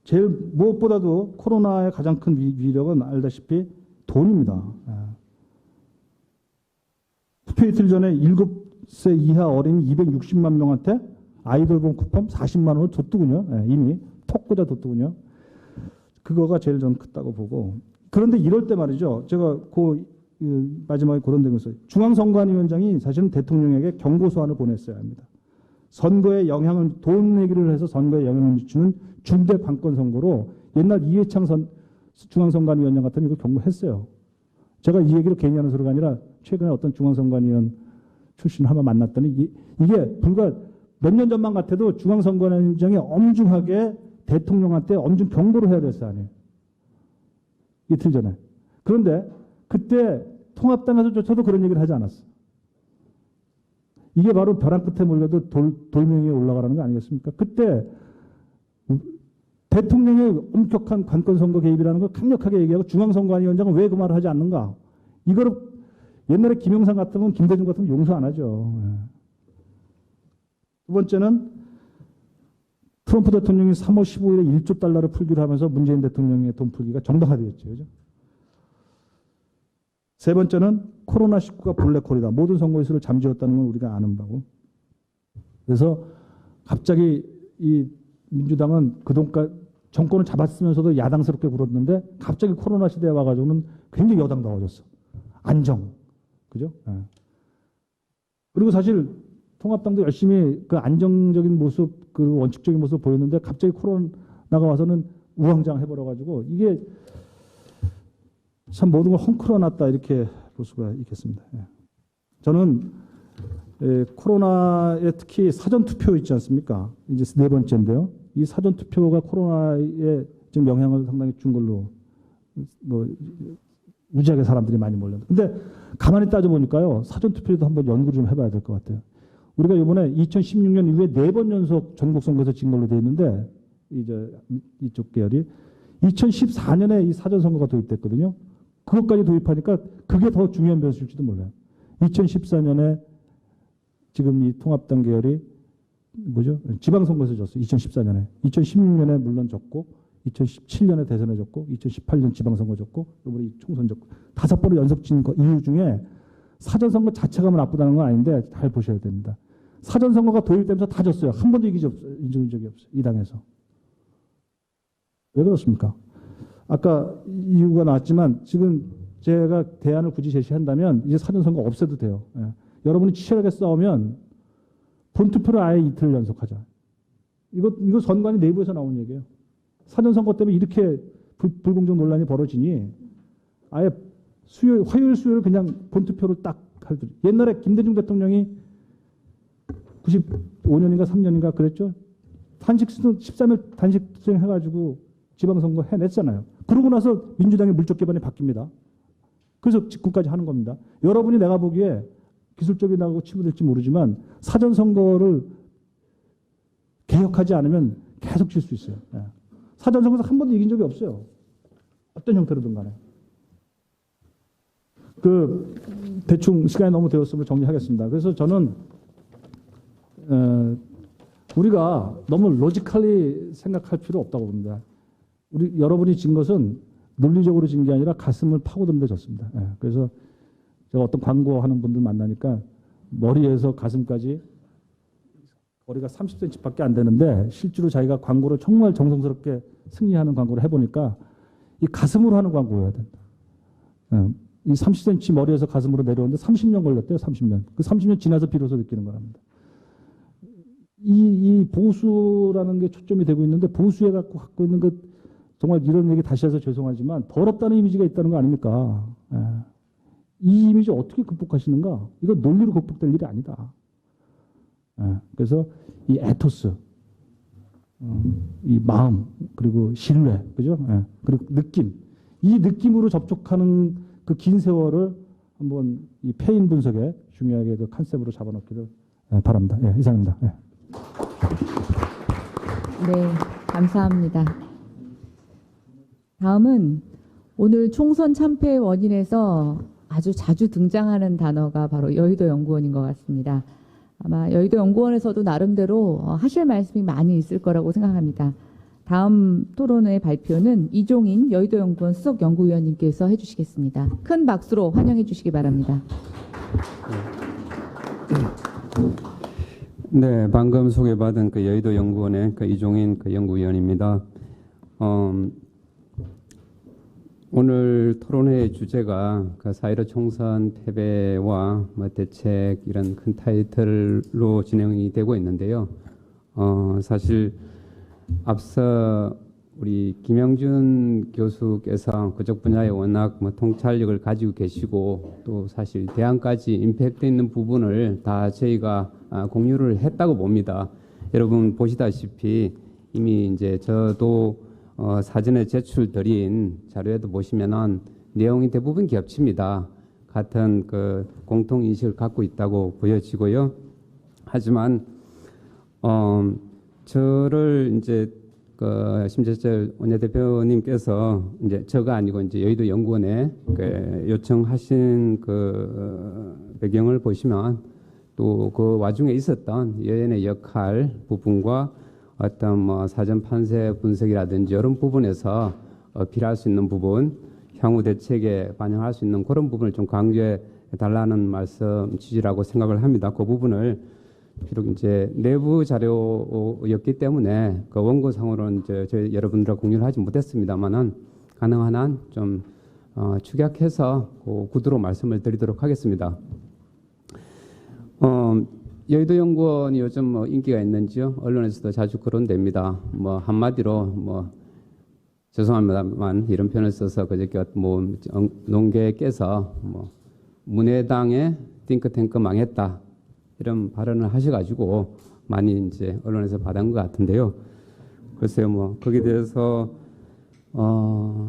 제일 무엇보다도 코로나의 가장 큰 위력은 알다시피 돈입니다. 투표 이틀 전에 7세 이하 어린이 260만 명한테 아이돌봄 쿠폰 40만 원을 줬더군요. 이미 톡 꽂아 줬더군요. 그거가 제일 전 크다고 보고. 그런데 이럴 때 말이죠. 제가 마지막에 그런 데면서 중앙선관위원장이 사실은 대통령에게 경고 소환을 보냈어야 합니다. 선거에 영향을 돈 내기를 해서 선거에 영향을 미치는 중대 관건 선거로 옛날 이해창 중앙선관위원장 같으면 이걸 경고했어요. 제가 이 얘기를 괜히 하는 소리가 아니라 최근에 어떤 중앙선관위원 출신을 한번 만났더니 이게 불과 몇 년 전만 같아도 중앙선관위원장이 엄중하게 대통령한테 엄중 경고를 해야 됐을 아니에요. 이틀 전에. 그런데 그때 통합당에서조차도 그런 얘기를 하지 않았어. 이게 바로 벼랑 끝에 몰려도 돌멩이 위에 올라가라는 거 아니겠습니까? 그때 대통령의 엄격한 관건선거 개입이라는 걸 강력하게 얘기하고 중앙선관위원장은 왜 그 말을 하지 않는가? 이거를 옛날에 김영삼 같으면 김대중 같으면 용서 안 하죠. 두 번째는 트럼프 대통령이 3월 15일에 1조 달러를 풀기로 하면서 문재인 대통령의 돈 풀기가 정당화되었죠. 그죠? 세 번째는 코로나19가 블랙홀이다. 모든 선거인수를 잠재웠다는 건 우리가 아는 바고. 그래서 갑자기 이 민주당은 그동안 정권을 잡았으면서도 야당스럽게 굴었는데 갑자기 코로나 시대에 와가지고는 굉장히 여당다워졌어. 안정. 그죠? 예. 그리고 사실 통합당도 열심히 그 안정적인 모습, 그 원칙적인 모습을 보였는데 갑자기 코로나가 와서는 우왕좌왕해버려가지고 이게 참 모든 걸 헝클어놨다 이렇게 볼 수가 있겠습니다. 예. 저는 코로나에 특히 사전투표 있지 않습니까? 이제 네 번째인데요. 이 사전투표가 코로나에 지금 영향을 상당히 준 걸로 뭐 무지하게 사람들이 많이 몰렸는데 근데 가만히 따져보니까요. 사전투표에도 한번 연구를 좀 해봐야 될 것 같아요. 우리가 이번에 2016년 이후에 4번 연속 전국선거에서 진 걸로 돼 있는데 이제 이쪽 계열이 2014년에 이 사전선거가 도입됐거든요. 그것까지 도입하니까 그게 더 중요한 변수일지도 몰라요. 2014년에 지금 이 통합당 계열이 뭐죠? 지방선거에서 졌어요. 2014년에. 2016년에 물론 졌고 2017년에 대선에 졌고 2018년 지방선거 졌고 이번에 이 총선 졌고 5번을 연속 진 이유 중에 사전선거 자체가 나쁘다는 건 아닌데 잘 보셔야 됩니다. 사전선거가 도입되면서 다 졌어요. 한 번도 이긴 적이 없어요. 이 당에서. 왜 그렇습니까? 아까 이유가 나왔지만 지금 제가 대안을 굳이 제시한다면 이제 사전선거 없애도 돼요. 예. 여러분이 치열하게 싸우면 본투표를 아예 이틀 연속하자. 이거 선관위 내부에서 나온 얘기예요. 사전선거 때문에 이렇게 불공정 논란이 벌어지니 아예 화요일 수요일 그냥 본투표를 딱 하더라고요. 옛날에 김대중 대통령이 95년인가 3년인가 그랬죠. 13일 단식 수행해가지고 지방선거 해냈잖아요. 그러고 나서 민주당의 물적 기반이 바뀝니다. 그래서 집권까지 하는 겁니다. 여러분이 내가 보기에 기술적이라고 치부될지 모르지만 사전선거를 개혁하지 않으면 계속 질 수 있어요. 예. 사전선거에서 한 번도 이긴 적이 없어요. 어떤 형태로든 간에. 대충 시간이 너무 되었으므로 정리하겠습니다. 그래서 저는 우리가 너무 로지컬리 생각할 필요 없다고 봅니다. 여러분이 진 것은 논리적으로 진 게 아니라 가슴을 파고드는 데 졌습니다. 예. 그래서 제가 어떤 광고하는 분들 만나니까 머리에서 가슴까지 거리가 30cm밖에 안 되는데 실제로 자기가 광고를 정말 정성스럽게 승리하는 광고를 해보니까 이 가슴으로 하는 광고여야 된다. 예. 이 30cm 머리에서 가슴으로 내려오는데 30년 걸렸대요. 30년. 그 30년 지나서 비로소 느끼는 거랍니다. 이 보수라는 게 초점이 되고 있는데 보수에 갖고 있는 그 정말 이런 얘기 다시 해서 죄송하지만 더럽다는 이미지가 있다는 거 아닙니까? 예. 이 이미지 어떻게 극복하시는가? 이거 논리로 극복될 일이 아니다. 예. 그래서 이 에토스, 이 마음, 그리고 신뢰, 그죠? 예. 그리고 느낌. 이 느낌으로 접촉하는 그 긴 세월을 한번 이 패인 분석에 중요하게 그 컨셉으로 잡아놓기를 바랍니다. 예, 이상입니다. 예. 네, 감사합니다. 다음은 오늘 총선 참패의 원인에서 아주 자주 등장하는 단어가 바로 여의도 연구원인 것 같습니다. 아마 여의도 연구원에서도 나름대로 하실 말씀이 많이 있을 거라고 생각합니다. 다음 토론회 발표는 이종인 여의도 연구원 수석 연구위원님께서 해주시겠습니다. 큰 박수로 환영해 주시기 바랍니다. 네, 방금 소개받은 그 여의도 연구원의 그 이종인 그 연구위원입니다. 오늘 토론회의 주제가 그 4.15 총선 패배와 뭐 대책 이런 큰 타이틀로 진행이 되고 있는데요. 사실 앞서 우리 김영준 교수께서 그쪽 분야에 워낙 뭐 통찰력을 가지고 계시고 또 사실 대안까지 임팩트 있는 부분을 다 저희가 공유를 했다고 봅니다. 여러분 보시다시피 이미 이제 저도 사전에 제출드린 자료에도 보시면은 내용이 대부분 겹칩니다. 같은 그 공통 인식을 갖고 있다고 보여지고요. 하지만 저를 이제 그 심재철 원내대표님께서 이제 저가 아니고 이제 여의도 연구원에 그 요청하신 그 배경을 보시면 또 그 와중에 있었던 여연의 역할 부분과 어떤 뭐 사전 판세 분석이라든지 이런 부분에서 어필할 수 있는 부분, 향후 대책에 반영할 수 있는 그런 부분을 좀 강조해 달라는 말씀 취지라고 생각을 합니다. 그 부분을 비록 이제 내부 자료였기 때문에 그 원고상으로는 이제 저희 여러분들과 공유를 하지 못했습니다만은 가능한 한 좀 축약해서 그 구두로 말씀을 드리도록 하겠습니다. 여의도 연구원이 요즘 뭐 인기가 있는지요? 언론에서도 자주 거론됩니다. 뭐 한마디로 뭐 죄송합니다만 이런 표현을 써서 그저께 뭐 농계에 깨서 뭐 문해당의 띵크탱크 망했다 이런 발언을 하셔가지고 많이 이제 언론에서 받은 것 같은데요. 글쎄요, 뭐 거기에 대해서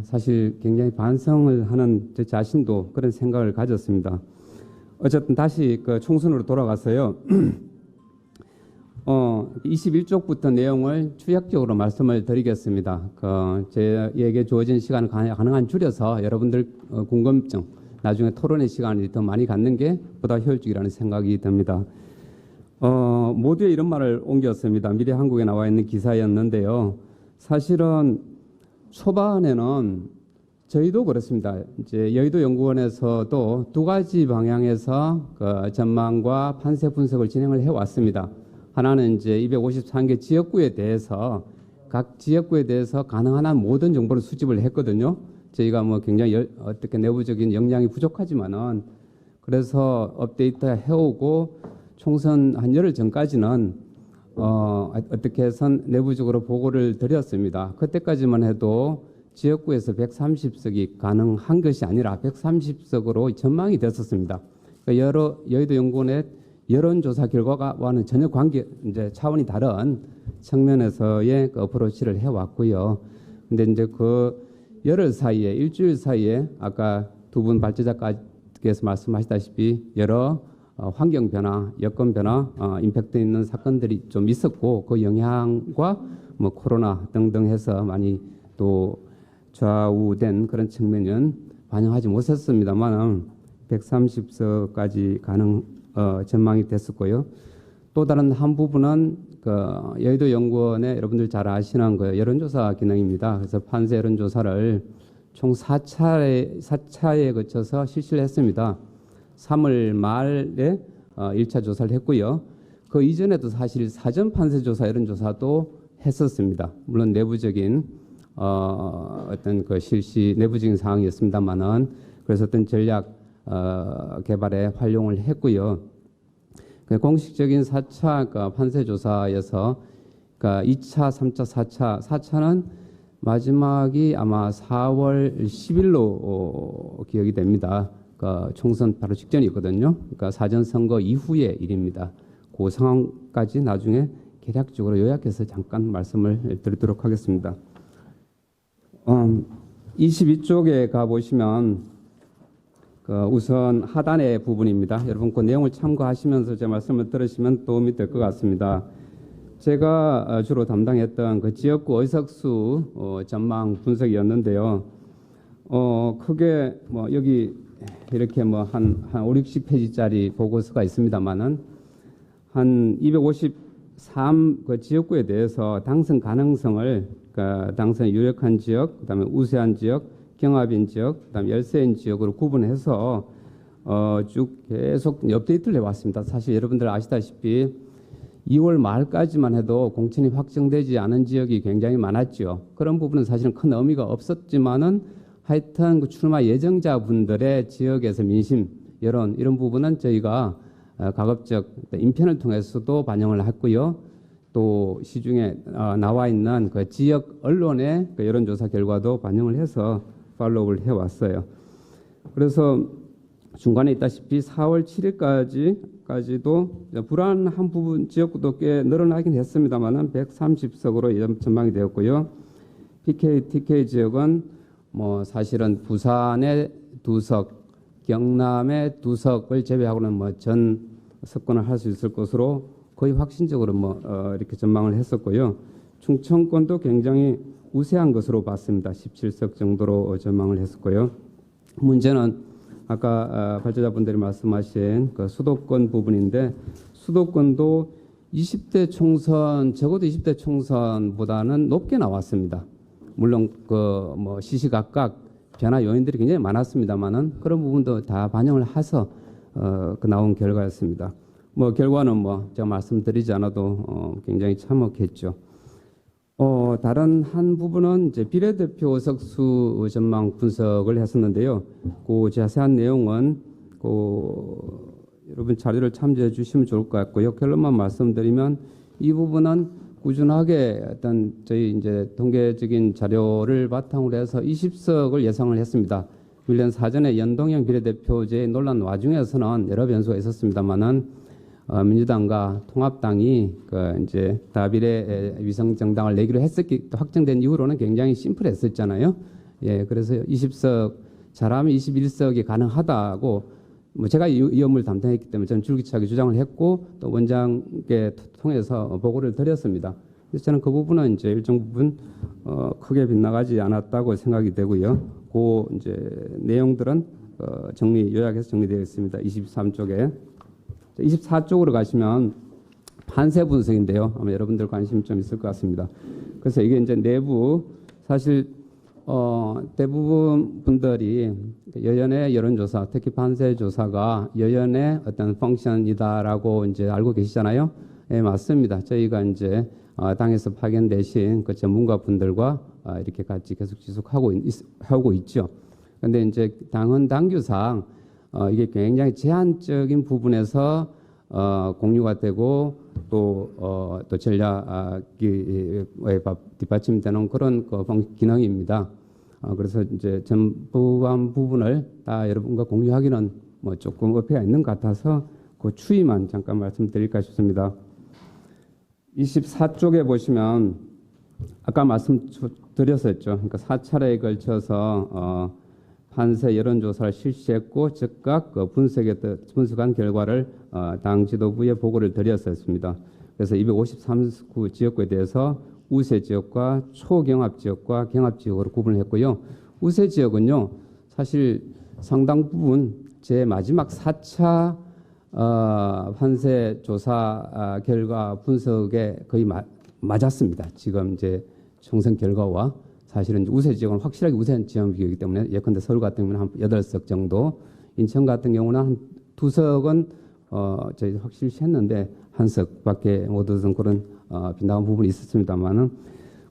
사실 굉장히 반성을 하는 제 자신도 그런 생각을 가졌습니다. 어쨌든 다시 그 총선으로 돌아가서요. 21쪽부터 내용을 추약적으로 말씀을 드리겠습니다. 제에게 주어진 시간을 가능한 줄여서 여러분들 궁금증, 나중에 토론의 시간이 더 많이 갖는 게 보다 효율적이라는 생각이 듭니다. 모두의 이런 말을 옮겼습니다. 미래한국에 나와 있는 기사였는데요. 사실은 초반에는 저희도 그렇습니다. 이제 여의도 연구원에서도 두 가지 방향에서 그 전망과 판세 분석을 진행을 해왔습니다. 하나는 이제 253개 지역구에 대해서 각 지역구에 대해서 가능한 한 모든 정보를 수집을 했거든요. 저희가 뭐 굉장히 어떻게 내부적인 역량이 부족하지만은 그래서 업데이트 해오고 총선 한 열흘 전까지는 어떻게 해선 내부적으로 보고를 드렸습니다. 그때까지만 해도 지역구에서 130석이 가능한 것이 아니라 130석으로 전망이 됐었습니다. 그러니까 여의도 연구원의 여론조사 결과와는 전혀 이제 차원이 다른 측면에서의 그 어프로치를 해왔고요. 근데 이제 그 열흘 사이에, 일주일 사이에 아까 두 분 발제자께서 말씀하시다시피 여러 환경 변화, 여건 변화, 임팩트 있는 사건들이 좀 있었고 그 영향과 뭐 코로나 등등 해서 많이 또 좌우된 그런 측면은 반영하지 못했습니다만 130석까지 전망이 됐었고요. 또 다른 한 부분은 그 여의도 연구원의 여러분들 잘 아시는 그 여론조사 기능입니다. 그래서 판세 여론조사를 총 4차에 거쳐서 실시를 했습니다. 3월 말에 1차 조사를 했고요. 그 이전에도 사실 사전 판세 조사 여론조사도 했었습니다. 물론 내부적인 어떤 그 실시 내부적인 상황이었습니다만은 그래서 어떤 전략 개발에 활용을 했고요. 그 공식적인 4차 판세 조사에서 그러니까 2차, 3차, 4차는 마지막이 아마 4월 10일로 기억이 됩니다. 그 총선 바로 직전이거든요. 그러니까 사전 선거 이후의 일입니다. 그 상황까지 나중에 개략적으로 요약해서 잠깐 말씀을 드리도록 하겠습니다. 22쪽에 가보시면 우선 하단의 부분입니다. 여러분 그 내용을 참고하시면서 제 말씀을 들으시면 도움이 될 것 같습니다. 제가 주로 담당했던 그 지역구 의석수 전망 분석이었는데요. 크게 뭐 여기 이렇게 뭐 한 5, 60페이지짜리 보고서가 있습니다만은 한 253 그 지역구에 대해서 당선 가능성을 그러니까 당선에 유력한 지역, 그다음에 우세한 지역, 경합인 지역, 그다음에 열세인 지역으로 구분해서 쭉 계속 업데이트를 해왔습니다. 사실 여러분들 아시다시피 2월 말까지만 해도 공천이 확정되지 않은 지역이 굉장히 많았죠. 그런 부분은 사실은 큰 의미가 없었지만은 하여튼 그 출마 예정자분들의 지역에서 민심, 여론 이런 부분은 저희가 가급적 인편을 통해서도 반영을 했고요. 또 시중에 나와 있는 그 지역 언론의 그 여론조사 결과도 반영을 해서 팔로우를 해왔어요. 그래서 중간에 있다시피 4월 7일까지도 불안한 부분 지역구도 꽤 늘어나긴 했습니다만은 130석으로 전망이 되었고요. PK, TK 지역은 뭐 사실은 부산의 2석, 경남의 2석을 제외하고는 뭐 전 석권을 할 수 있을 것으로 거의 확신적으로 이렇게 전망을 했었고요. 충청권도 굉장히 우세한 것으로 봤습니다. 17석 정도로 전망을 했었고요. 문제는 아까 발제자분들이 말씀하신 그 수도권 부분인데 수도권도 20대 총선 적어도 20대 총선보다는 높게 나왔습니다. 물론 그 뭐 시시각각 변화 요인들이 굉장히 많았습니다만은 그런 부분도 다 반영을 해서 그 나온 결과였습니다. 뭐 결과는 뭐 제가 말씀드리지 않아도 굉장히 참혹했죠. 다른 한 부분은 이제 비례대표 의석수 전망 분석을 했었는데요. 그 자세한 내용은 여러분 자료를 참조해 주시면 좋을 것 같고요. 결론만 말씀드리면 이 부분은 꾸준하게 어떤 저희 이제 통계적인 자료를 바탕으로 해서 20석을 예상을 했습니다. 물론 사전에 연동형 비례대표제 논란 와중에서는 여러 변수가 있었습니다만은 민주당과 통합당이 이제 다비례 위성 정당을 내기로 했었기 확정된 이후로는 굉장히 심플했었잖아요. 예, 그래서 20석 잘하면 21석이 가능하다고 뭐 제가 이 업무를 담당했기 때문에 저는 줄기차게 주장을 했고 또 원장께 통해서 보고를 드렸습니다. 그래서 저는 그 부분은 이제 일정 부분 크게 빗나가지 않았다고 생각이 되고요. 그 이제 내용들은 요약해서 정리되어 있습니다. 23쪽에 24쪽으로 가시면 판세 분석인데요. 아마 여러분들 관심 좀 있을 것 같습니다. 그래서 이게 이제 내부 사실 대부분 분들이 여연의 여론조사, 특히 판세 조사가 여연의 어떤 펑션이다라고 이제 알고 계시잖아요. 예, 맞습니다. 저희가 이제 당에서 파견되신 그 전문가 분들과 이렇게 같이 계속 지속하고 있죠. 그런데 이제 당헌 당규상 이게 굉장히 제한적인 부분에서 공유가 되고 또 전략이 뒷받침되는 그런 기능입니다. 그래서 이제 전부한 부분을 다 여러분과 공유하기는 뭐 조금 어폐가 있는 것 같아서 그 추이만 잠깐 말씀드릴까 싶습니다. 24쪽에 보시면 아까 말씀드렸었죠. 그러니까 4차례에 걸쳐서 판세 여론조사를 실시했고 즉각 분석한 결과를 당 지도부에 보고를 드렸었습니다. 그래서 253구 지역구에 대해서 우세 지역과 초경합 지역과 경합 지역으로 구분을 했고요. 우세 지역은요, 사실 상당 부분 제 마지막 4차 판세 조사 결과 분석에 거의 맞았습니다. 지금 이제 총선 결과와 사실은 우세 지역은 확실하게 우세 지역이기 때문에 예컨대 서울 같은 경우는 한 8석 정도, 인천 같은 경우는 한 2석은 저희 확실히 했는데 한 석밖에 못 얻은 그런 빗나간 부분이 있었습니다만은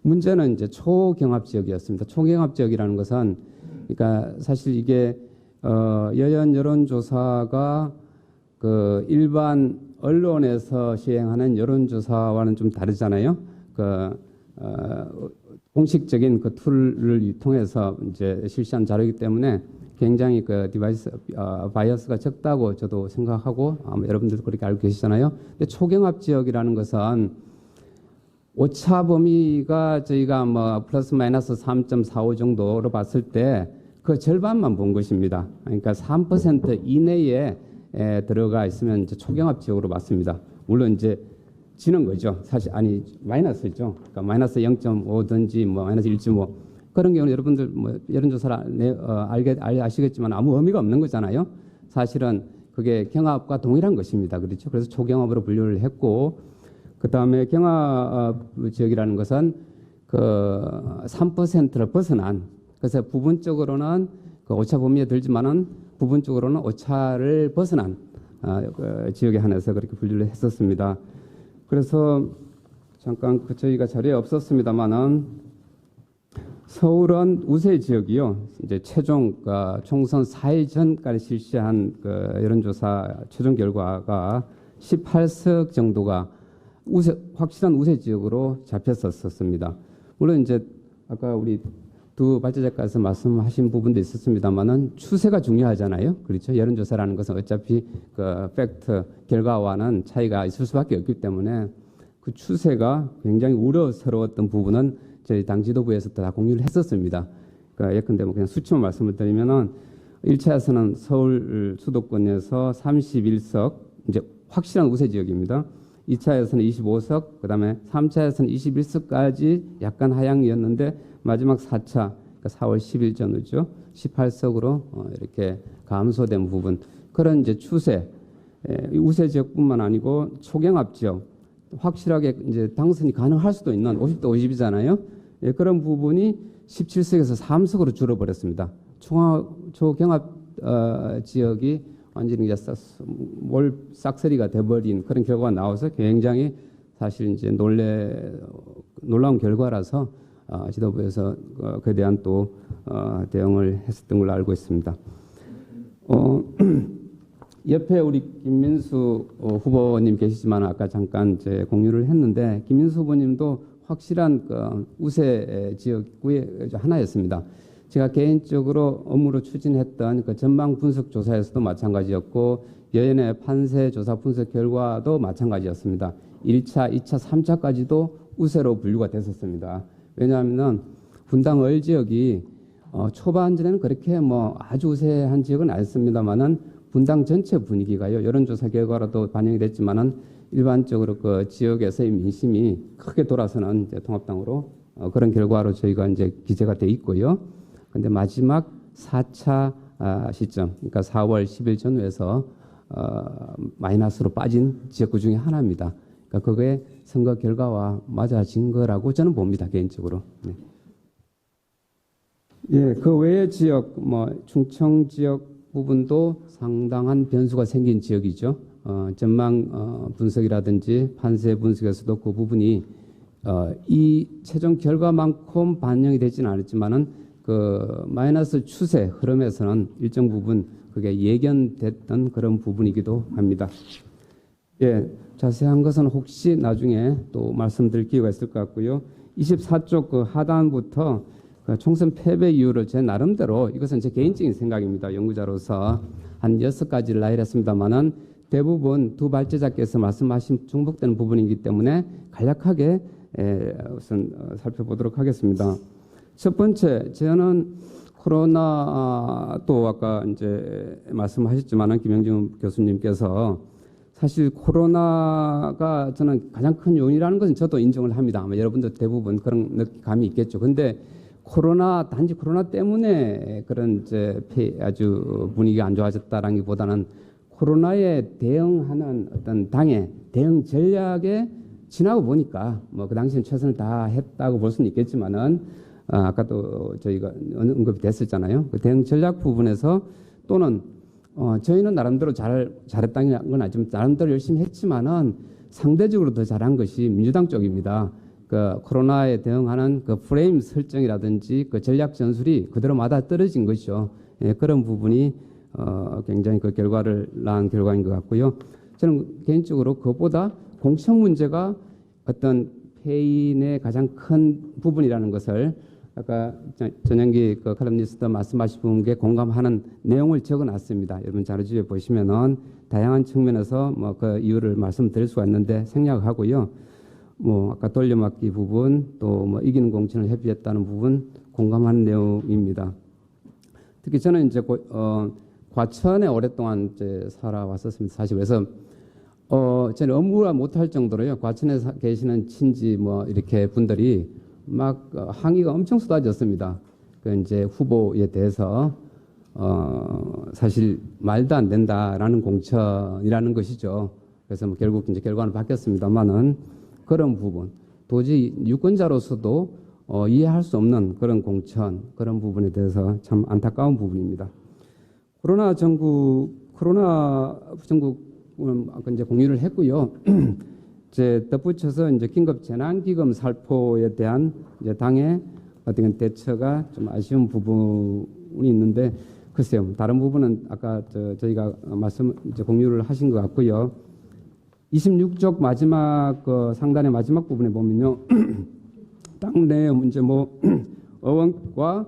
문제는 이제 초경합 지역이었습니다. 초경합 지역이라는 것은 그러니까 사실 이게 여연 여론조사가 그 일반 언론에서 시행하는 여론조사와는 좀 다르잖아요. 공식적인 그 툴을 통해서 이제 실시한 자료이기 때문에 굉장히 그 디바이스 바이어스가 적다고 저도 생각하고 아마 여러분들도 그렇게 알고 계시잖아요. 근데 초경합 지역이라는 것은 오차 범위가 저희가 뭐 플러스 마이너스 3.45 정도로 봤을 때 그 절반만 본 것입니다. 그러니까 3% 이내에 들어가 있으면 이제 초경합 지역으로 봤습니다. 물론 이제 지는 거죠. 사실 아니 마이너스죠. 그러니까 마이너스 0.5든지 뭐 마이너스 1.5 그런 경우는 여러분들 뭐 여론조사를 아시겠지만 아무 의미가 없는 거잖아요. 사실은 그게 경합과 동일한 것입니다. 그렇죠. 그래서 초경합으로 분류를 했고 그 다음에 경합 지역이라는 것은 그 3%를 벗어난 그래서 부분적으로는 그 오차 범위에 들지만은 부분적으로는 오차를 벗어난 그 지역에 한해서 그렇게 분류를 했었습니다. 그래서 잠깐 저희가 자리에 없었습니다만은 서울은 우세 지역이요. 이제 최종 총선 4일 전까지 실시한 그 여론조사 최종 결과가 18석 정도가 확실한 우세 지역으로 잡혔었습니다. 물론 이제 아까 우리 두 발제자께서 말씀하신 부분도 있었습니다만은 추세가 중요하잖아요. 그렇죠. 여론조사라는 것은 어차피 그 팩트 결과와는 차이가 있을 수밖에 없기 때문에 그 추세가 굉장히 우려스러웠던 부분은 저희 당 지도부에서 다 공유를 했었습니다. 그러니까 예컨대 뭐 그냥 수치만 말씀을 드리면은 1차에서는 서울 수도권에서 31석 이제 확실한 우세 지역입니다. 2차에서는 25석, 그다음에 3차에서는 21석까지 약간 하향이었는데 마지막 4차, 그러니까 4월 10일 전후죠. 18석으로 이렇게 감소된 부분. 그런 이제 추세, 우세 지역뿐만 아니고 초경합 지역, 확실하게 이제 당선이 가능할 수도 있는 50대 50이잖아요. 그런 부분이 17석에서 3석으로 줄어버렸습니다. 초경합 지역이 완전히 이제 싹쓸이가 돼버린 그런 결과가 나와서 굉장히 사실 이제 놀라운 결과라서 지도부에서 그에 대한 또 대응을 했었던 걸로 알고 있습니다. 옆에 우리 김민수 후보님 계시지만 아까 잠깐 이제 공유를 했는데 김민수 후보님도 확실한 그 우세 지역구의 하나였습니다. 제가 개인적으로 업무로 추진했던 그 전망 분석 조사에서도 마찬가지였고 여연의 판세 조사 분석 결과도 마찬가지였습니다. 1차, 2차, 3차까지도 우세로 분류가 됐었습니다. 왜냐하면 분당 을 지역이 초반전에는 그렇게 뭐 아주 우세한 지역은 아니었습니다만은 분당 전체 분위기가요. 여론조사 결과로도 반영이 됐지만은 일반적으로 그 지역에서의 민심이 크게 돌아서는 이제 통합당으로 그런 결과로 저희가 이제 기재가 돼 있고요. 근데 마지막 4차 시점, 그러니까 4월 10일 전후에서 마이너스로 빠진 지역구 중에 하나입니다. 그러니까 그거의 선거 결과와 맞아진 거라고 저는 봅니다, 개인적으로. 네. 예, 그 외의 지역, 뭐 충청 지역 부분도 상당한 변수가 생긴 지역이죠. 전망 분석이라든지 판세 분석에서도 그 부분이 이 최종 결과만큼 반영이 되지는 않았지만은 그 마이너스 추세 흐름에서는 일정 부분 그게 예견됐던 그런 부분이기도 합니다. 예, 자세한 것은 혹시 나중에 또 말씀드릴 기회가 있을 것 같고요. 24쪽 그 하단부터 그 총선 패배 이유를 제 나름대로 이것은 제 개인적인 생각입니다. 연구자로서 한 6가지를 나열했습니다만은 대부분 두 발제자께서 말씀하신 중복되는 부분이기 때문에 간략하게 우선 살펴보도록 하겠습니다. 첫 번째, 저는 코로나 또 아까 이제 말씀하셨지만은 김영준 교수님께서 사실 코로나가 저는 가장 큰 요인이라는 것은 저도 인정을 합니다. 아마 여러분들 대부분 그런 감이 있겠죠. 근데 단지 코로나 때문에 그런 이제 아주 분위기가 안 좋아졌다라기보다는 코로나에 대응하는 어떤 당의 대응 전략에 지나고 보니까 뭐 그 당시엔 최선을 다했다고 볼 수는 있겠지만은 아까도 저희가 언급이 됐었잖아요. 그 대응 전략 부분에서 또는 저희는 나름대로 잘했다는 건 아니지만 나름대로 열심히 했지만은 상대적으로 더 잘한 것이 민주당 쪽입니다. 그 코로나에 대응하는 그 프레임 설정이라든지 그 전략 전술이 그대로 맞아 떨어진 것이죠. 예, 그런 부분이 굉장히 그 결과를 낳은 결과인 것 같고요. 저는 개인적으로 그것보다 공천 문제가 어떤 패인의 가장 큰 부분이라는 것을 아까 전영기 그 칼럼니스트 말씀하신 부분에 공감하는 내용을 적어놨습니다. 여러분 자료집에 보시면은 다양한 측면에서 뭐 그 이유를 말씀드릴 수가 있는데 생략하고요. 뭐 아까 돌려막기 부분 또 뭐 이기는 공천을 회피했다는 부분 공감하는 내용입니다. 특히 저는 이제 과천에 오랫동안 이제 살아왔었습니다. 사실 그래서 저는 업무가 못할 정도로요. 과천에 계시는 친지 뭐 이렇게 분들이 막 항의가 엄청 쏟아졌습니다. 그 이제 후보에 대해서 사실 말도 안 된다라는 공천이라는 것이죠. 그래서 뭐 결국 이제 결과는 바뀌었습니다만은 그런 부분 도저히 유권자로서도 이해할 수 없는 그런 공천 그런 부분에 대해서 참 안타까운 부분입니다. 코로나 부정국은 아까 이제 공유를 했고요. 이제 덧붙여서 이제 긴급 재난기금 살포에 대한 이제 당의 어떤 대처가 좀 아쉬운 부분이 있는데 글쎄요. 다른 부분은 아까 저희가 이제 공유를 하신 것 같고요. 26쪽 마지막 상단의 마지막 부분에 보면요. 당 내 문제 뭐 의원과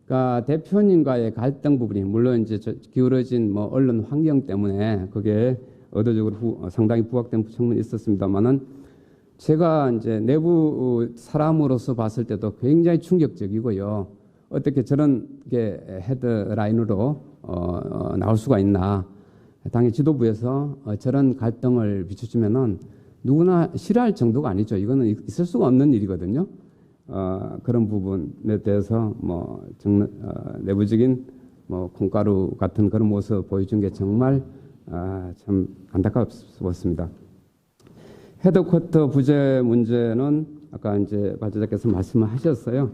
그러니까 대표님과의 갈등 부분이 물론 이제 기울어진 뭐 언론 환경 때문에 그게 의도적으로 상당히 부각된 측면이 있었습니다만은 제가 이제 내부 사람으로서 봤을 때도 굉장히 충격적이고요. 어떻게 저런 게 헤드라인으로 나올 수가 있나? 당의 지도부에서 저런 갈등을 비춰주면은 누구나 싫어할 정도가 아니죠. 이거는 있을 수가 없는 일이거든요. 그런 부분에 대해서 뭐 내부적인 뭐 콩가루 같은 그런 모습 보여준 게 정말 참 안타깝습니다. 헤드쿼터 부재 문제는 아까 이제 발제자께서 말씀을 하셨어요.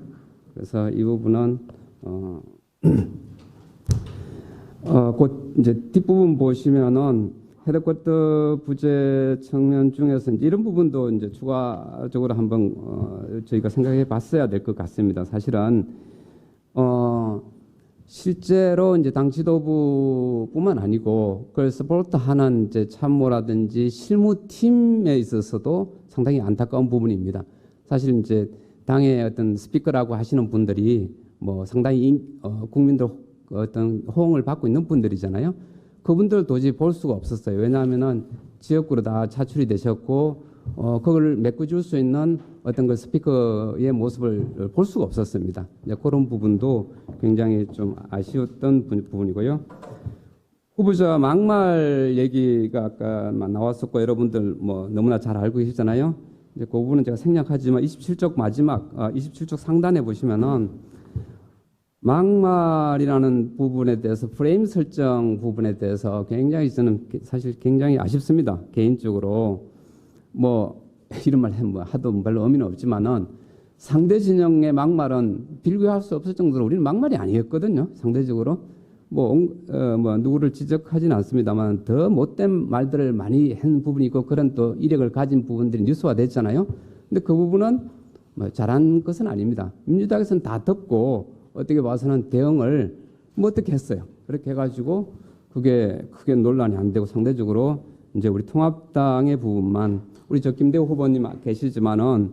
그래서 이 부분은 곧 이제 뒷부분 보시면은 헤드쿼터 부재 청년 중에서 이제 이런 부분도 이제 추가적으로 한번 저희가 생각해 봤어야 될 것 같습니다. 사실은 실제로 이제 당 지도부뿐만 아니고 그걸 서포트하는 이제 참모라든지 실무팀에 있어서도 상당히 안타까운 부분입니다. 사실 이제 당의 어떤 스피커라고 하시는 분들이 뭐 상당히 국민들 어떤 호응을 받고 있는 분들이잖아요. 그분들 도저히 볼 수가 없었어요. 왜냐하면은 지역구로 다 차출이 되셨고 그걸 메꿔줄 수 있는 어떤 그 스피커의 모습을 볼 수가 없었습니다. 이제 그런 부분도 굉장히 좀 아쉬웠던 부분이고요. 후보자 막말 얘기가 아까 나왔었고 여러분들 뭐 너무나 잘 알고 계시잖아요. 이제 그 부분은 제가 생략하지만 27쪽 마지막 27쪽 상단에 보시면은 막말이라는 부분에 대해서 프레임 설정 부분에 대해서 굉장히 저는 사실 굉장히 아쉽습니다. 개인적으로 뭐 이런 말 하도 별로 의미는 없지만은 상대 진영의 막말은 비교할 수 없을 정도로 우리는 막말이 아니었거든요. 상대적으로 뭐 누구를 지적하지는 않습니다만 더 못된 말들을 많이 한 부분이 있고 그런 또 이력을 가진 부분들이 뉴스화됐잖아요. 근데 그 부분은 뭐 잘한 것은 아닙니다. 민주당에서는 다 듣고 어떻게 봐서는 대응을 뭐 어떻게 했어요. 그렇게 해가지고 그게 크게 논란이 안 되고 상대적으로 이제 우리 통합당의 부분만 우리 저 김대호 후보님 계시지만은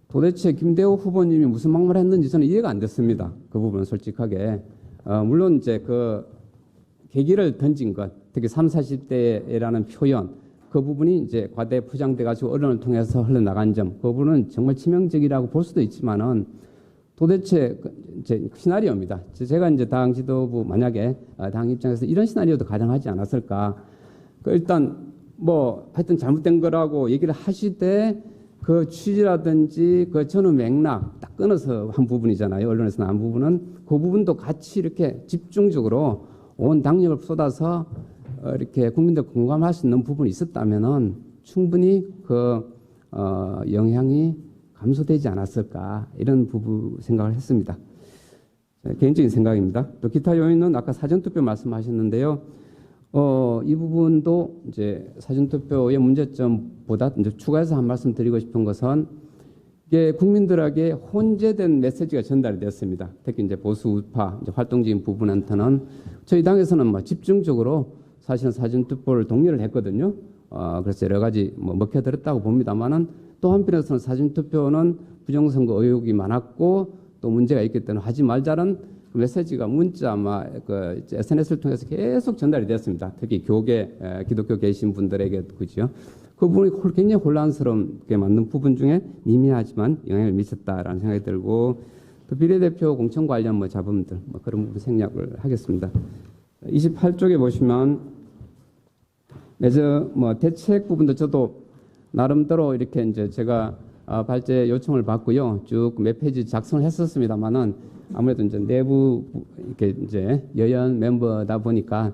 도대체 김대호 후보님이 무슨 막말을 했는지 저는 이해가 안 됐습니다. 그 부분은 솔직하게 물론 이제 그 계기를 던진 것 특히 30, 40대라는 표현 그 부분이 이제 과대 포장돼 가지고 언론을 통해서 흘러나간 점 그 부분은 정말 치명적이라고 볼 수도 있지만은 도대체 이제 시나리오입니다. 제가 이제 당 지도부 만약에 당 입장에서 이런 시나리오도 가정하지 않았을까? 일단 뭐 하여튼 잘못된 거라고 얘기를 하시되 그 취지라든지 그 전후 맥락 딱 끊어서 한 부분이잖아요. 언론에서 나온 부분은 그 부분도 같이 이렇게 집중적으로 온 당력을 쏟아서 이렇게 국민들 공감할 수 있는 부분이 있었다면은 충분히 그 영향이 감소되지 않았을까 이런 부분 생각을 했습니다. 개인적인 생각입니다. 또 기타 요인은 아까 사전투표 말씀하셨는데요. 이 부분도 이제 사전투표의 문제점보다 이제 추가해서 한 말씀 드리고 싶은 것은 이게 국민들에게 혼재된 메시지가 전달이 됐습니다. 특히 이제 보수 우파 이제 활동적인 부분한테는 저희 당에서는 뭐 집중적으로 사실은 사전투표를 독려를 했거든요. 그래서 여러 가지 뭐 먹혀들었다고 봅니다만은 또 한편에서는 사전투표는 부정선거 의혹이 많았고 또 문제가 있기 때문에 하지 말자는 그 메시지가 문자, 그 SNS를 통해서 계속 전달이 됐습니다. 특히 기독교 계신 분들에게 그죠. 그 부분이 굉장히 혼란스럽게 만든 부분 중에 미미하지만 영향을 미쳤다라는 생각이 들고 또 비례대표 공천 관련 뭐 잡음들 그런 부분 생략을 하겠습니다. 28쪽에 보시면 매저 뭐 대책 부분도 저도 나름대로 이렇게 이제 제가 발제 요청을 받고요. 쭉 몇 페이지 작성을 했었습니다만은 아무래도 이제 내부 이렇게 이제 여연 멤버다 보니까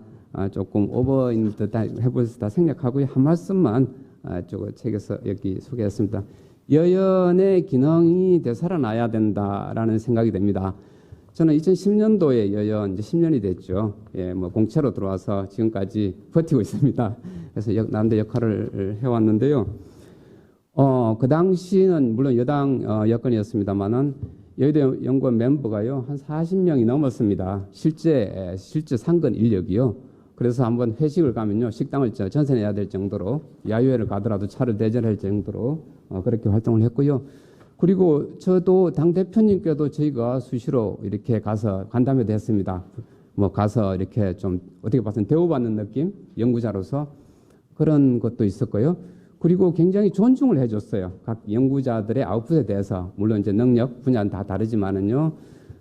조금 오버인 듯 해보셔서 다 생략하고요. 한 말씀만 쭉 책에서 여기 소개했습니다. 여연의 기능이 되살아나야 된다라는 생각이 됩니다. 저는 2010년도에 여연 이제 10년이 됐죠. 예, 뭐 공채로 들어와서 지금까지 버티고 있습니다. 그래서 나름대로 역할을 해왔는데요. 그 당시는 물론 여당 여건이었습니다만은 여의도 연구원 멤버가요 한 40명이 넘었습니다. 실제 상근 인력이요. 그래서 한번 회식을 가면요 식당을 전세내야 될 정도로 야유회를 가더라도 차를 대절할 정도로 그렇게 활동을 했고요. 그리고 저도 당 대표님께도 저희가 수시로 이렇게 가서 간담회도 했습니다. 뭐 가서 이렇게 좀 어떻게 봐서는 대우받는 느낌 연구자로서 그런 것도 있었고요. 그리고 굉장히 존중을 해줬어요. 각 연구자들의 아웃풋에 대해서 물론 이제 능력 분야는 다 다르지만은요.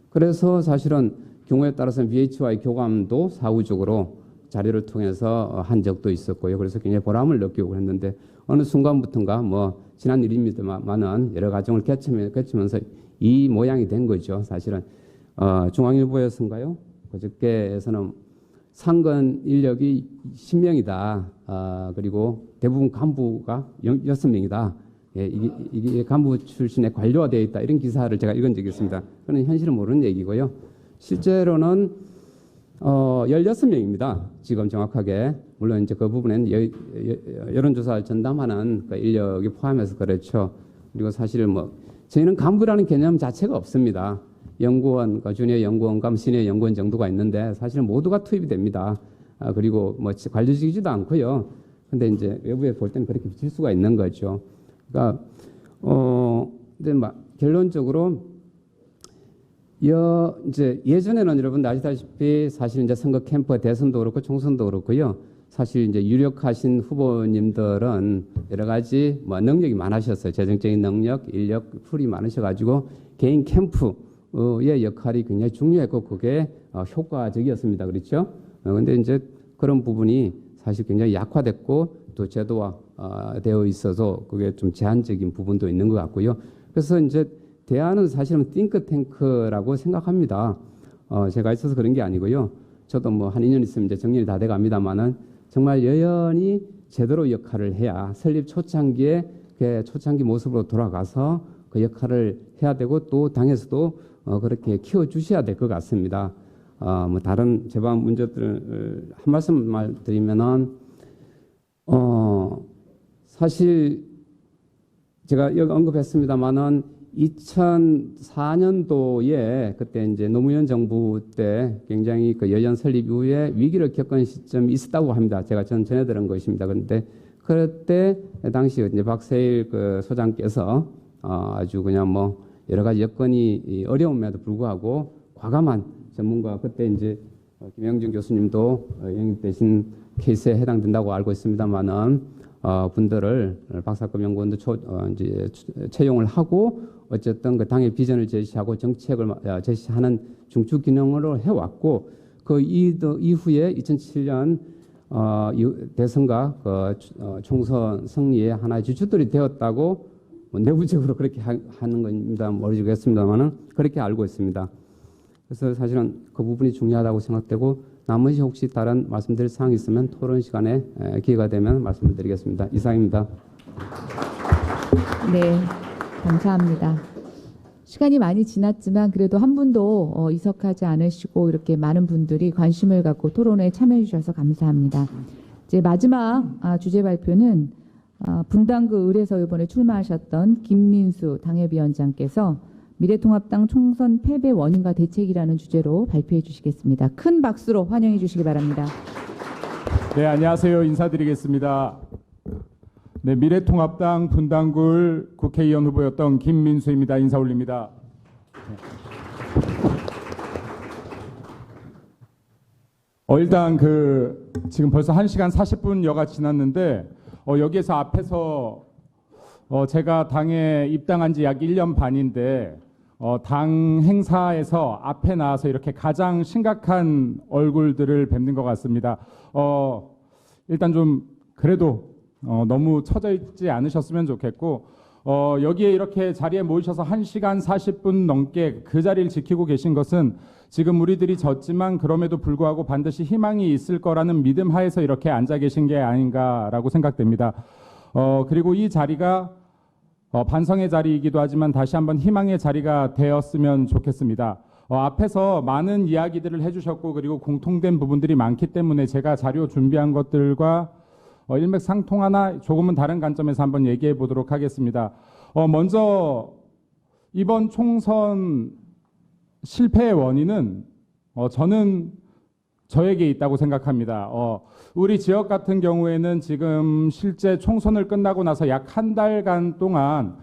그래서 사실은 경우에 따라서는 BH와의 교감도 사후적으로 자료를 통해서 한 적도 있었고요. 그래서 굉장히 보람을 느끼고 했는데 어느 순간부터인가 뭐 지난 일입니다만은 여러 과정을 거치면서 이 모양이 된 거죠. 사실은 중앙일보에서인가요? 그저께에서는 상근 인력이 10명이다. 그리고 대부분 간부가 6명이다. 예, 이게 간부 출신의 관료가 되어 있다. 이런 기사를 제가 읽은 적이 있습니다. 그건 현실은 모르는 얘기고요. 실제로는 16명입니다. 지금 정확하게. 물론 이제 그 부분에는 여론조사를 전담하는 그 인력이 포함해서 그렇죠. 그리고 사실 뭐 저희는 간부라는 개념 자체가 없습니다. 연구원, 주니어 연구원과 시니어 연구원 정도가 있는데 사실은 모두가 투입이 됩니다. 그리고 뭐 관료직이지도 않고요. 근데 이제 외부에 볼 때는 그렇게 비칠 수가 있는 거죠. 그러니까 근데 막 결론적으로 이제 예전에는 여러분 아시다시피 사실 이제 선거 캠프 대선도 그렇고 총선도 그렇고요. 사실 이제 유력하신 후보님들은 여러 가지 뭐 능력이 많으셨어요. 재정적인 능력, 인력, 풀이 많으셔가지고 개인 캠프의 역할이 굉장히 중요했고 그게 효과적이었습니다. 그렇죠? 근데 이제 그런 부분이 사실 굉장히 약화됐고 또 제도화 되어 있어서 그게 좀 제한적인 부분도 있는 것 같고요. 그래서 이제 대안은 사실은 띵크탱크라고 생각합니다. 제가 있어서 그런 게 아니고요. 저도 뭐 한 2년 있으면 이제 정년이 다 돼갑니다만은 정말 여연히 제대로 역할을 해야 설립 초창기에 그 초창기 모습으로 돌아가서 그 역할을 해야 되고 또 당에서도 그렇게 키워주셔야 될 것 같습니다. 뭐 다른 제반 문제들을 한 말씀만 드리면은 사실 제가 여기 언급했습니다만은 2004년도에 그때 이제 노무현 정부 때 굉장히 그 여연 설립 이후에 위기를 겪은 시점이 있었다고 합니다. 제가 전해 들은 것입니다. 그런데 그때 당시 이제 박세일 그 소장께서 아주 그냥 뭐 여러 가지 여건이 어려움에도 불구하고 과감한 전문가 그때 이제 김영준 교수님도 영입되신 케이스에 해당된다고 알고 있습니다만은 분들을 박사급 연구원도 이제 채용을 하고 어쨌든 그 당의 비전을 제시하고 정책을 제시하는 중추 기능으로 해왔고 그 이후에 2007년 대선과 그 총선 승리의 하나의 주축들이 되었다고 뭐 내부적으로 그렇게 하는 겁니다. 모르겠습니다만은 그렇게 알고 있습니다. 그래서 사실은 그 부분이 중요하다고 생각되고 나머지 혹시 다른 말씀드릴 사항이 있으면 토론 시간에 기회가 되면 말씀을 드리겠습니다. 이상입니다. 네, 감사합니다. 시간이 많이 지났지만 그래도 한 분도 이석하지 않으시고 이렇게 많은 분들이 관심을 갖고 토론에 참여해 주셔서 감사합니다. 이제 마지막 주제 발표는 분당구 의뢰서 이번에 출마하셨던 김민수 당협위원장께서 미래통합당 총선 패배 원인과 대책이라는 주제로 발표해 주시겠습니다. 큰 박수로 환영해 주시기 바랍니다. 네, 안녕하세요. 인사드리겠습니다. 네, 미래통합당 분당구 국회의원 후보였던 김민수입니다. 인사 올립니다. 일단 지금 벌써 1시간 40분여가 지났는데 여기에서 앞에서 제가 당에 입당한 지 약 1년 반인데 당 행사에서 앞에 나와서 이렇게 가장 심각한 얼굴들을 뵙는 것 같습니다. 일단 좀 그래도 너무 처져 있지 않으셨으면 좋겠고 여기에 이렇게 자리에 모이셔서 1시간 40분 넘게 그 자리를 지키고 계신 것은 지금 우리들이 졌지만 그럼에도 불구하고 반드시 희망이 있을 거라는 믿음 하에서 이렇게 앉아 계신 게 아닌가라고 생각됩니다. 그리고 이 자리가 반성의 자리이기도 하지만 다시 한번 희망의 자리가 되었으면 좋겠습니다. 앞에서 많은 이야기들을 해주셨고 그리고 공통된 부분들이 많기 때문에 제가 자료 준비한 것들과 일맥상통하나 조금은 다른 관점에서 한번 얘기해 보도록 하겠습니다. 먼저 이번 총선 실패의 원인은 저는 저에게 있다고 생각합니다. 우리 지역 같은 경우에는 지금 실제 총선을 끝나고 나서 약 한 달간 동안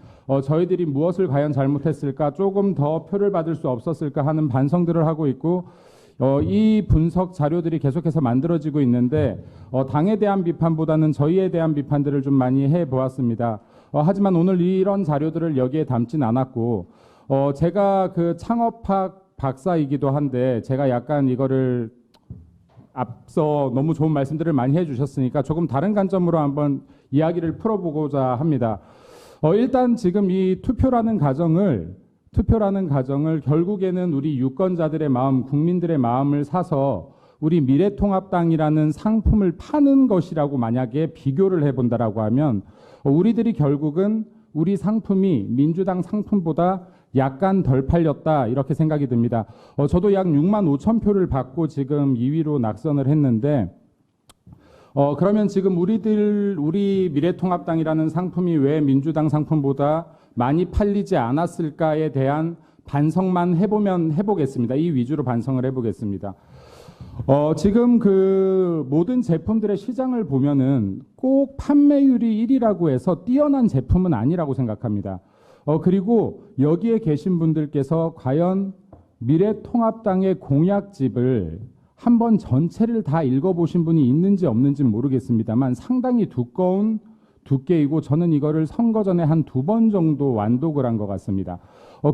저희들이 무엇을 과연 잘못했을까, 조금 더 표를 받을 수 없었을까 하는 반성들을 하고 있고 이 분석 자료들이 계속해서 만들어지고 있는데 당에 대한 비판보다는 저희에 대한 비판들을 좀 많이 해보았습니다. 하지만 오늘 이런 자료들을 여기에 담진 않았고 제가 그 창업학 박사이기도 한데 제가 약간 이거를 앞서 너무 좋은 말씀들을 많이 해주셨으니까 조금 다른 관점으로 한번 이야기를 풀어보고자 합니다. 일단 지금 이 투표라는 가정을 결국에는 우리 유권자들의 마음, 국민들의 마음을 사서 우리 미래통합당이라는 상품을 파는 것이라고 만약에 비교를 해본다라고 하면 우리들이 결국은 우리 상품이 민주당 상품보다 약간 덜 팔렸다 이렇게 생각이 듭니다. 저도 약 6만 5천 표를 받고 지금 2위로 낙선을 했는데 그러면 지금 우리 미래통합당이라는 상품이 왜 민주당 상품보다 많이 팔리지 않았을까에 대한 반성만 해보겠습니다. 이 위주로 반성을 해보겠습니다. 지금 그 모든 제품들의 시장을 보면은 꼭 판매율이 1위라고 해서 뛰어난 제품은 아니라고 생각합니다. 그리고 여기에 계신 분들께서 과연 미래통합당의 공약집을 한번 전체를 다 읽어보신 분이 있는지 없는지는 모르겠습니다만 상당히 두꺼운 두께이고 저는 이거를 선거 전에 한 2번 정도 완독을 한 것 같습니다.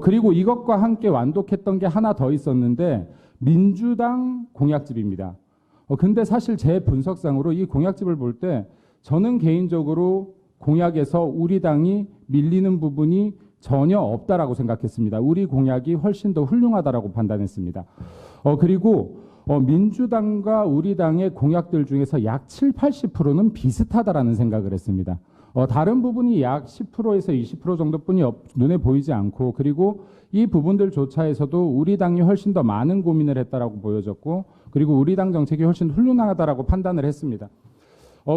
그리고 이것과 함께 완독했던 게 하나 더 있었는데 민주당 공약집입니다. 근데 사실 제 분석상으로 이 공약집을 볼 때 저는 개인적으로 공약에서 우리 당이 밀리는 부분이 전혀 없다라고 생각했습니다. 우리 공약이 훨씬 더 훌륭하다라고 판단했습니다. 그리고 민주당과 우리 당의 공약들 중에서 약 7, 80%는 비슷하다라는 생각을 했습니다. 다른 부분이 약 10%에서 20% 정도뿐이 눈에 보이지 않고 그리고 이 부분들조차에서도 우리 당이 훨씬 더 많은 고민을 했다라고 보여졌고 그리고 우리 당 정책이 훨씬 훌륭하다라고 판단을 했습니다.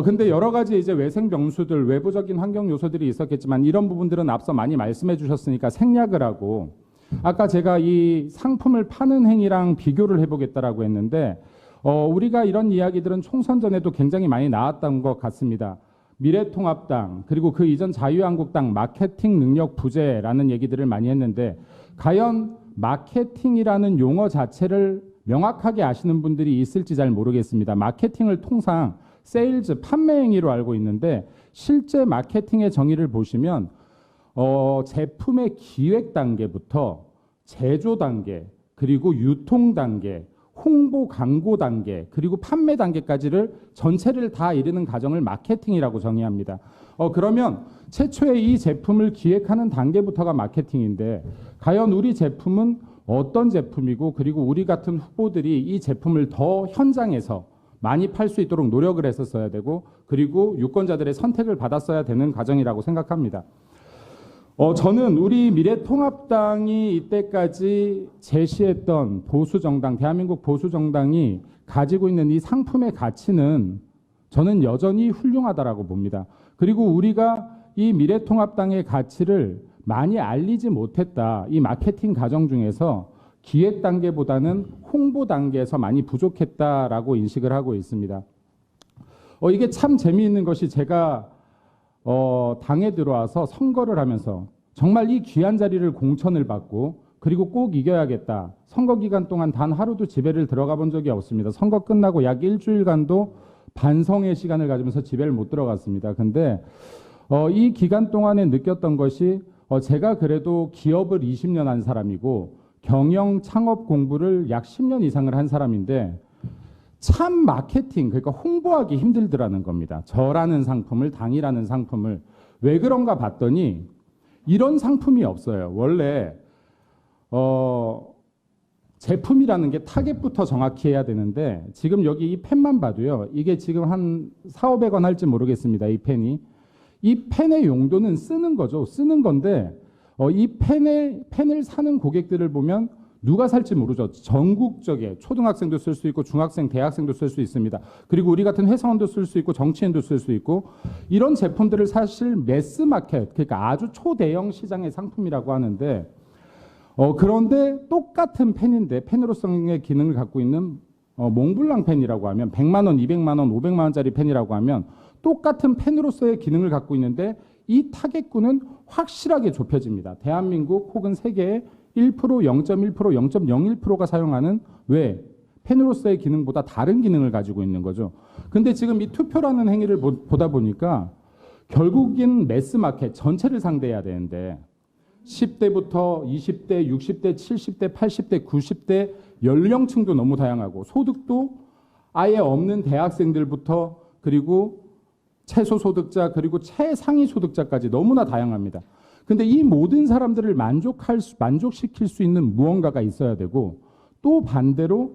근데 여러 가지 이제 외생 변수들, 외부적인 환경 요소들이 있었겠지만 이런 부분들은 앞서 많이 말씀해 주셨으니까 생략을 하고 아까 제가 이 상품을 파는 행위랑 비교를 해보겠다라고 했는데 우리가 이런 이야기들은 총선 전에도 굉장히 많이 나왔던 것 같습니다. 미래통합당 그리고 그 이전 자유한국당 마케팅 능력 부재라는 얘기들을 많이 했는데 과연 마케팅이라는 용어 자체를 명확하게 아시는 분들이 있을지 잘 모르겠습니다. 마케팅을 통상 세일즈, 판매 행위로 알고 있는데 실제 마케팅의 정의를 보시면 제품의 기획 단계부터 제조 단계, 그리고 유통 단계, 홍보 광고 단계, 그리고 판매 단계까지를 전체를 다 이르는 과정을 마케팅이라고 정의합니다. 그러면 최초에 이 제품을 기획하는 단계부터가 마케팅인데 과연 우리 제품은 어떤 제품이고 그리고 우리 같은 후보들이 이 제품을 더 현장에서 많이 팔 수 있도록 노력을 했었어야 되고 그리고 유권자들의 선택을 받았어야 되는 과정이라고 생각합니다. 저는 우리 미래통합당이 이때까지 제시했던 보수정당, 대한민국 보수정당이 가지고 있는 이 상품의 가치는 저는 여전히 훌륭하다라고 봅니다. 그리고 우리가 이 미래통합당의 가치를 많이 알리지 못했다. 이 마케팅 과정 중에서 기획 단계보다는 홍보 단계에서 많이 부족했다라고 인식을 하고 있습니다. 이게 참 재미있는 것이 제가 당에 들어와서 선거를 하면서 정말 이 귀한 자리를 공천을 받고 그리고 꼭 이겨야겠다. 선거 기간 동안 단 하루도 집회를 들어가 본 적이 없습니다. 선거 끝나고 약 일주일간도 반성의 시간을 가지면서 집회를 못 들어갔습니다. 근데 이 기간 동안에 느꼈던 것이 제가 그래도 기업을 20년 한 사람이고 경영 창업 공부를 약 10년 이상을 한 사람인데 참 마케팅, 그러니까 홍보하기 힘들더라는 겁니다. 저라는 상품을, 당이라는 상품을. 왜 그런가 봤더니 이런 상품이 없어요. 원래 제품이라는 게 타겟부터 정확히 해야 되는데 지금 여기 이 펜만 봐도요. 이게 지금 한 400~500원 할지 모르겠습니다. 이 펜이. 이 펜의 용도는 쓰는 거죠. 쓰는 건데 이 펜을 사는 고객들을 보면 누가 살지 모르죠. 전국적에 초등학생도 쓸 수 있고 중학생, 대학생도 쓸 수 있습니다. 그리고 우리 같은 회사원도 쓸 수 있고 정치인도 쓸 수 있고 이런 제품들을 사실 매스 마켓, 그러니까 아주 초대형 시장의 상품이라고 하는데 그런데 똑같은 펜인데 펜으로서의 기능을 갖고 있는 몽블랑 펜이라고 하면 100만 원, 200만 원, 500만 원짜리 펜이라고 하면 똑같은 펜으로서의 기능을 갖고 있는데 이 타겟군은 확실하게 좁혀집니다. 대한민국 혹은 세계의 1%, 0.1%, 0.01%가 사용하는 왜? 펜으로서의 기능보다 다른 기능을 가지고 있는 거죠. 근데 지금 이 투표라는 행위를 보다 보니까 결국엔 매스마켓 전체를 상대해야 되는데 10대부터 20대, 60대, 70대, 80대, 90대 연령층도 너무 다양하고 소득도 아예 없는 대학생들부터 그리고 최소소득자 그리고 최상위 소득자까지 너무나 다양합니다. 근데 이 모든 사람들을 만족시킬 수 있는 무언가가 있어야 되고 또 반대로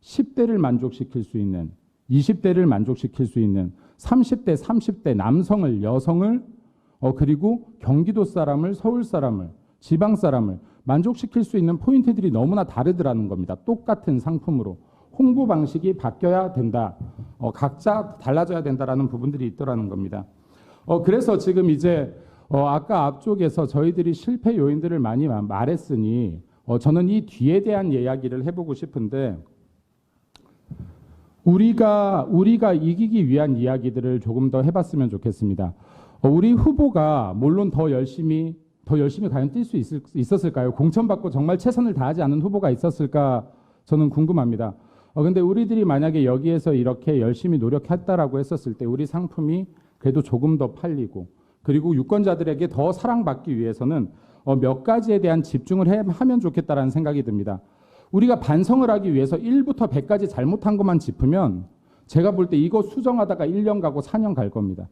10대를 만족시킬 수 있는 20대를 만족시킬 수 있는 30대 남성을 여성을 그리고 경기도 사람을 서울 사람을 지방 사람을 만족시킬 수 있는 포인트들이 너무나 다르더라는 겁니다. 똑같은 상품으로. 홍보 방식이 바뀌어야 된다. 각자 달라져야 된다라는 부분들이 있더라는 겁니다. 그래서 지금 이제 아까 앞쪽에서 저희들이 실패 요인들을 많이 말했으니 저는 이 뒤에 대한 이야기를 해보고 싶은데 우리가 이기기 위한 이야기들을 조금 더 해봤으면 좋겠습니다. 우리 후보가 물론 더 열심히 과연 뛸 수 있었을까요? 공천받고 정말 최선을 다하지 않은 후보가 있었을까? 저는 궁금합니다. 근데 우리들이 만약에 여기에서 이렇게 열심히 노력했다라고 했었을 때 우리 상품이 그래도 조금 더 팔리고 그리고 유권자들에게 더 사랑받기 위해서는 몇 가지에 대한 집중을 하면 좋겠다라는 생각이 듭니다. 우리가 반성을 하기 위해서 1부터 100까지 잘못한 것만 짚으면 제가 볼 때 이거 수정하다가 1년 가고 4년 갈 겁니다.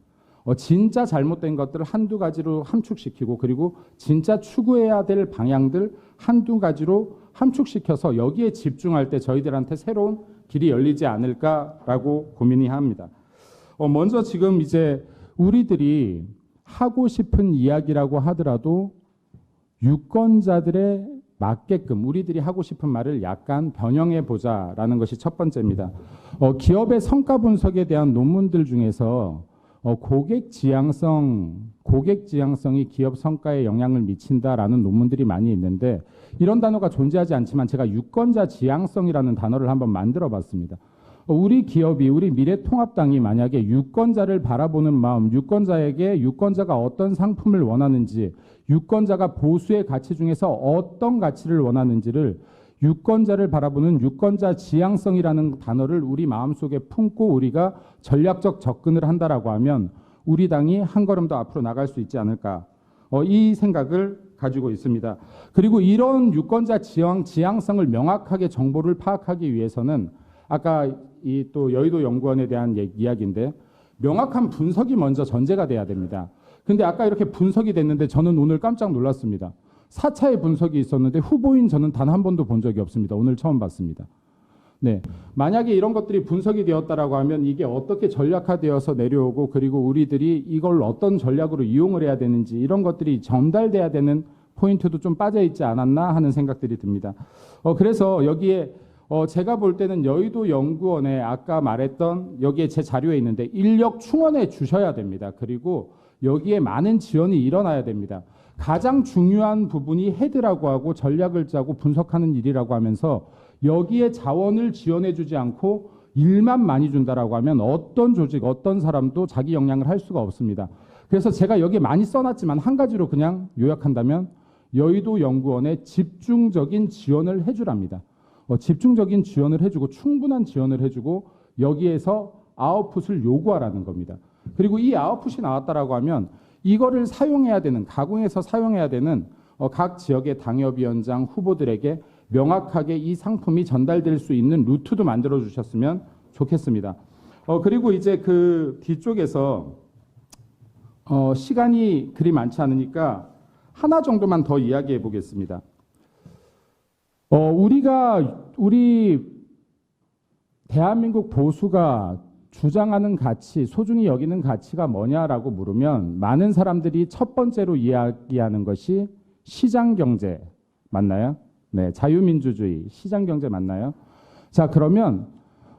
진짜 잘못된 것들을 한두 가지로 함축시키고 그리고 진짜 추구해야 될 방향들 한두 가지로 함축시켜서 여기에 집중할 때 저희들한테 새로운 길이 열리지 않을까라고 고민이 합니다. 먼저 지금 이제 우리들이 하고 싶은 이야기라고 하더라도 유권자들의 맞게끔 우리들이 하고 싶은 말을 약간 변형해 보자라는 것이 첫 번째입니다. 기업의 성과 분석에 대한 논문들 중에서 고객 지향성이 기업 성과에 영향을 미친다라는 논문들이 많이 있는데 이런 단어가 존재하지 않지만 제가 유권자 지향성이라는 단어를 한번 만들어 봤습니다. 우리 기업이 우리 미래통합당이 만약에 유권자를 바라보는 마음, 유권자가 어떤 상품을 원하는지, 유권자가 보수의 가치 중에서 어떤 가치를 원하는지를 유권자를 바라보는 유권자 지향성이라는 단어를 우리 마음속에 품고 우리가 전략적 접근을 한다라고 하면 우리 당이 한 걸음 더 앞으로 나갈 수 있지 않을까. 이 생각을 가지고 있습니다. 그리고 이런 유권자 지향성을 명확하게 정보를 파악하기 위해서는 아까 이 또 여의도 연구원에 대한 이야기인데 명확한 분석이 먼저 전제가 돼야 됩니다. 근데 아까 이렇게 분석이 됐는데 저는 오늘 깜짝 놀랐습니다. 4차의 분석이 있었는데 후보인 저는 단 한 번도 본 적이 없습니다. 오늘 처음 봤습니다. 네, 만약에 이런 것들이 분석이 되었다라고 하면 이게 어떻게 전략화되어서 내려오고 그리고 우리들이 이걸 어떤 전략으로 이용을 해야 되는지 이런 것들이 전달돼야 되는 포인트도 좀 빠져 있지 않았나 하는 생각들이 듭니다. 그래서 여기에 제가 볼 때는 여의도 연구원에 아까 말했던 여기에 제 자료에 있는데 인력 충원해 주셔야 됩니다. 그리고 여기에 많은 지원이 일어나야 됩니다. 가장 중요한 부분이 헤드라고 하고 전략을 짜고 분석하는 일이라고 하면서 여기에 자원을 지원해 주지 않고 일만 많이 준다라고 하면 어떤 조직, 어떤 사람도 자기 역량을 할 수가 없습니다. 그래서 제가 여기 많이 써놨지만 한 가지로 그냥 요약한다면 여의도 연구원에 집중적인 지원을 해주랍니다. 집중적인 지원을 해주고 충분한 지원을 해주고 여기에서 아웃풋을 요구하라는 겁니다. 그리고 이 아웃풋이 나왔다라고 하면 이거를 사용해야 되는, 가공해서 사용해야 되는 각 지역의 당협위원장 후보들에게 명확하게 이 상품이 전달될 수 있는 루트도 만들어 주셨으면 좋겠습니다. 그리고 이제 그 뒤쪽에서 시간이 그리 많지 않으니까 하나 정도만 더 이야기해 보겠습니다. 우리 대한민국 보수가 주장하는 가치, 소중히 여기는 가치가 뭐냐라고 물으면 많은 사람들이 첫 번째로 이야기하는 것이 시장경제 맞나요? 네, 자유민주주의, 시장경제 맞나요? 자, 그러면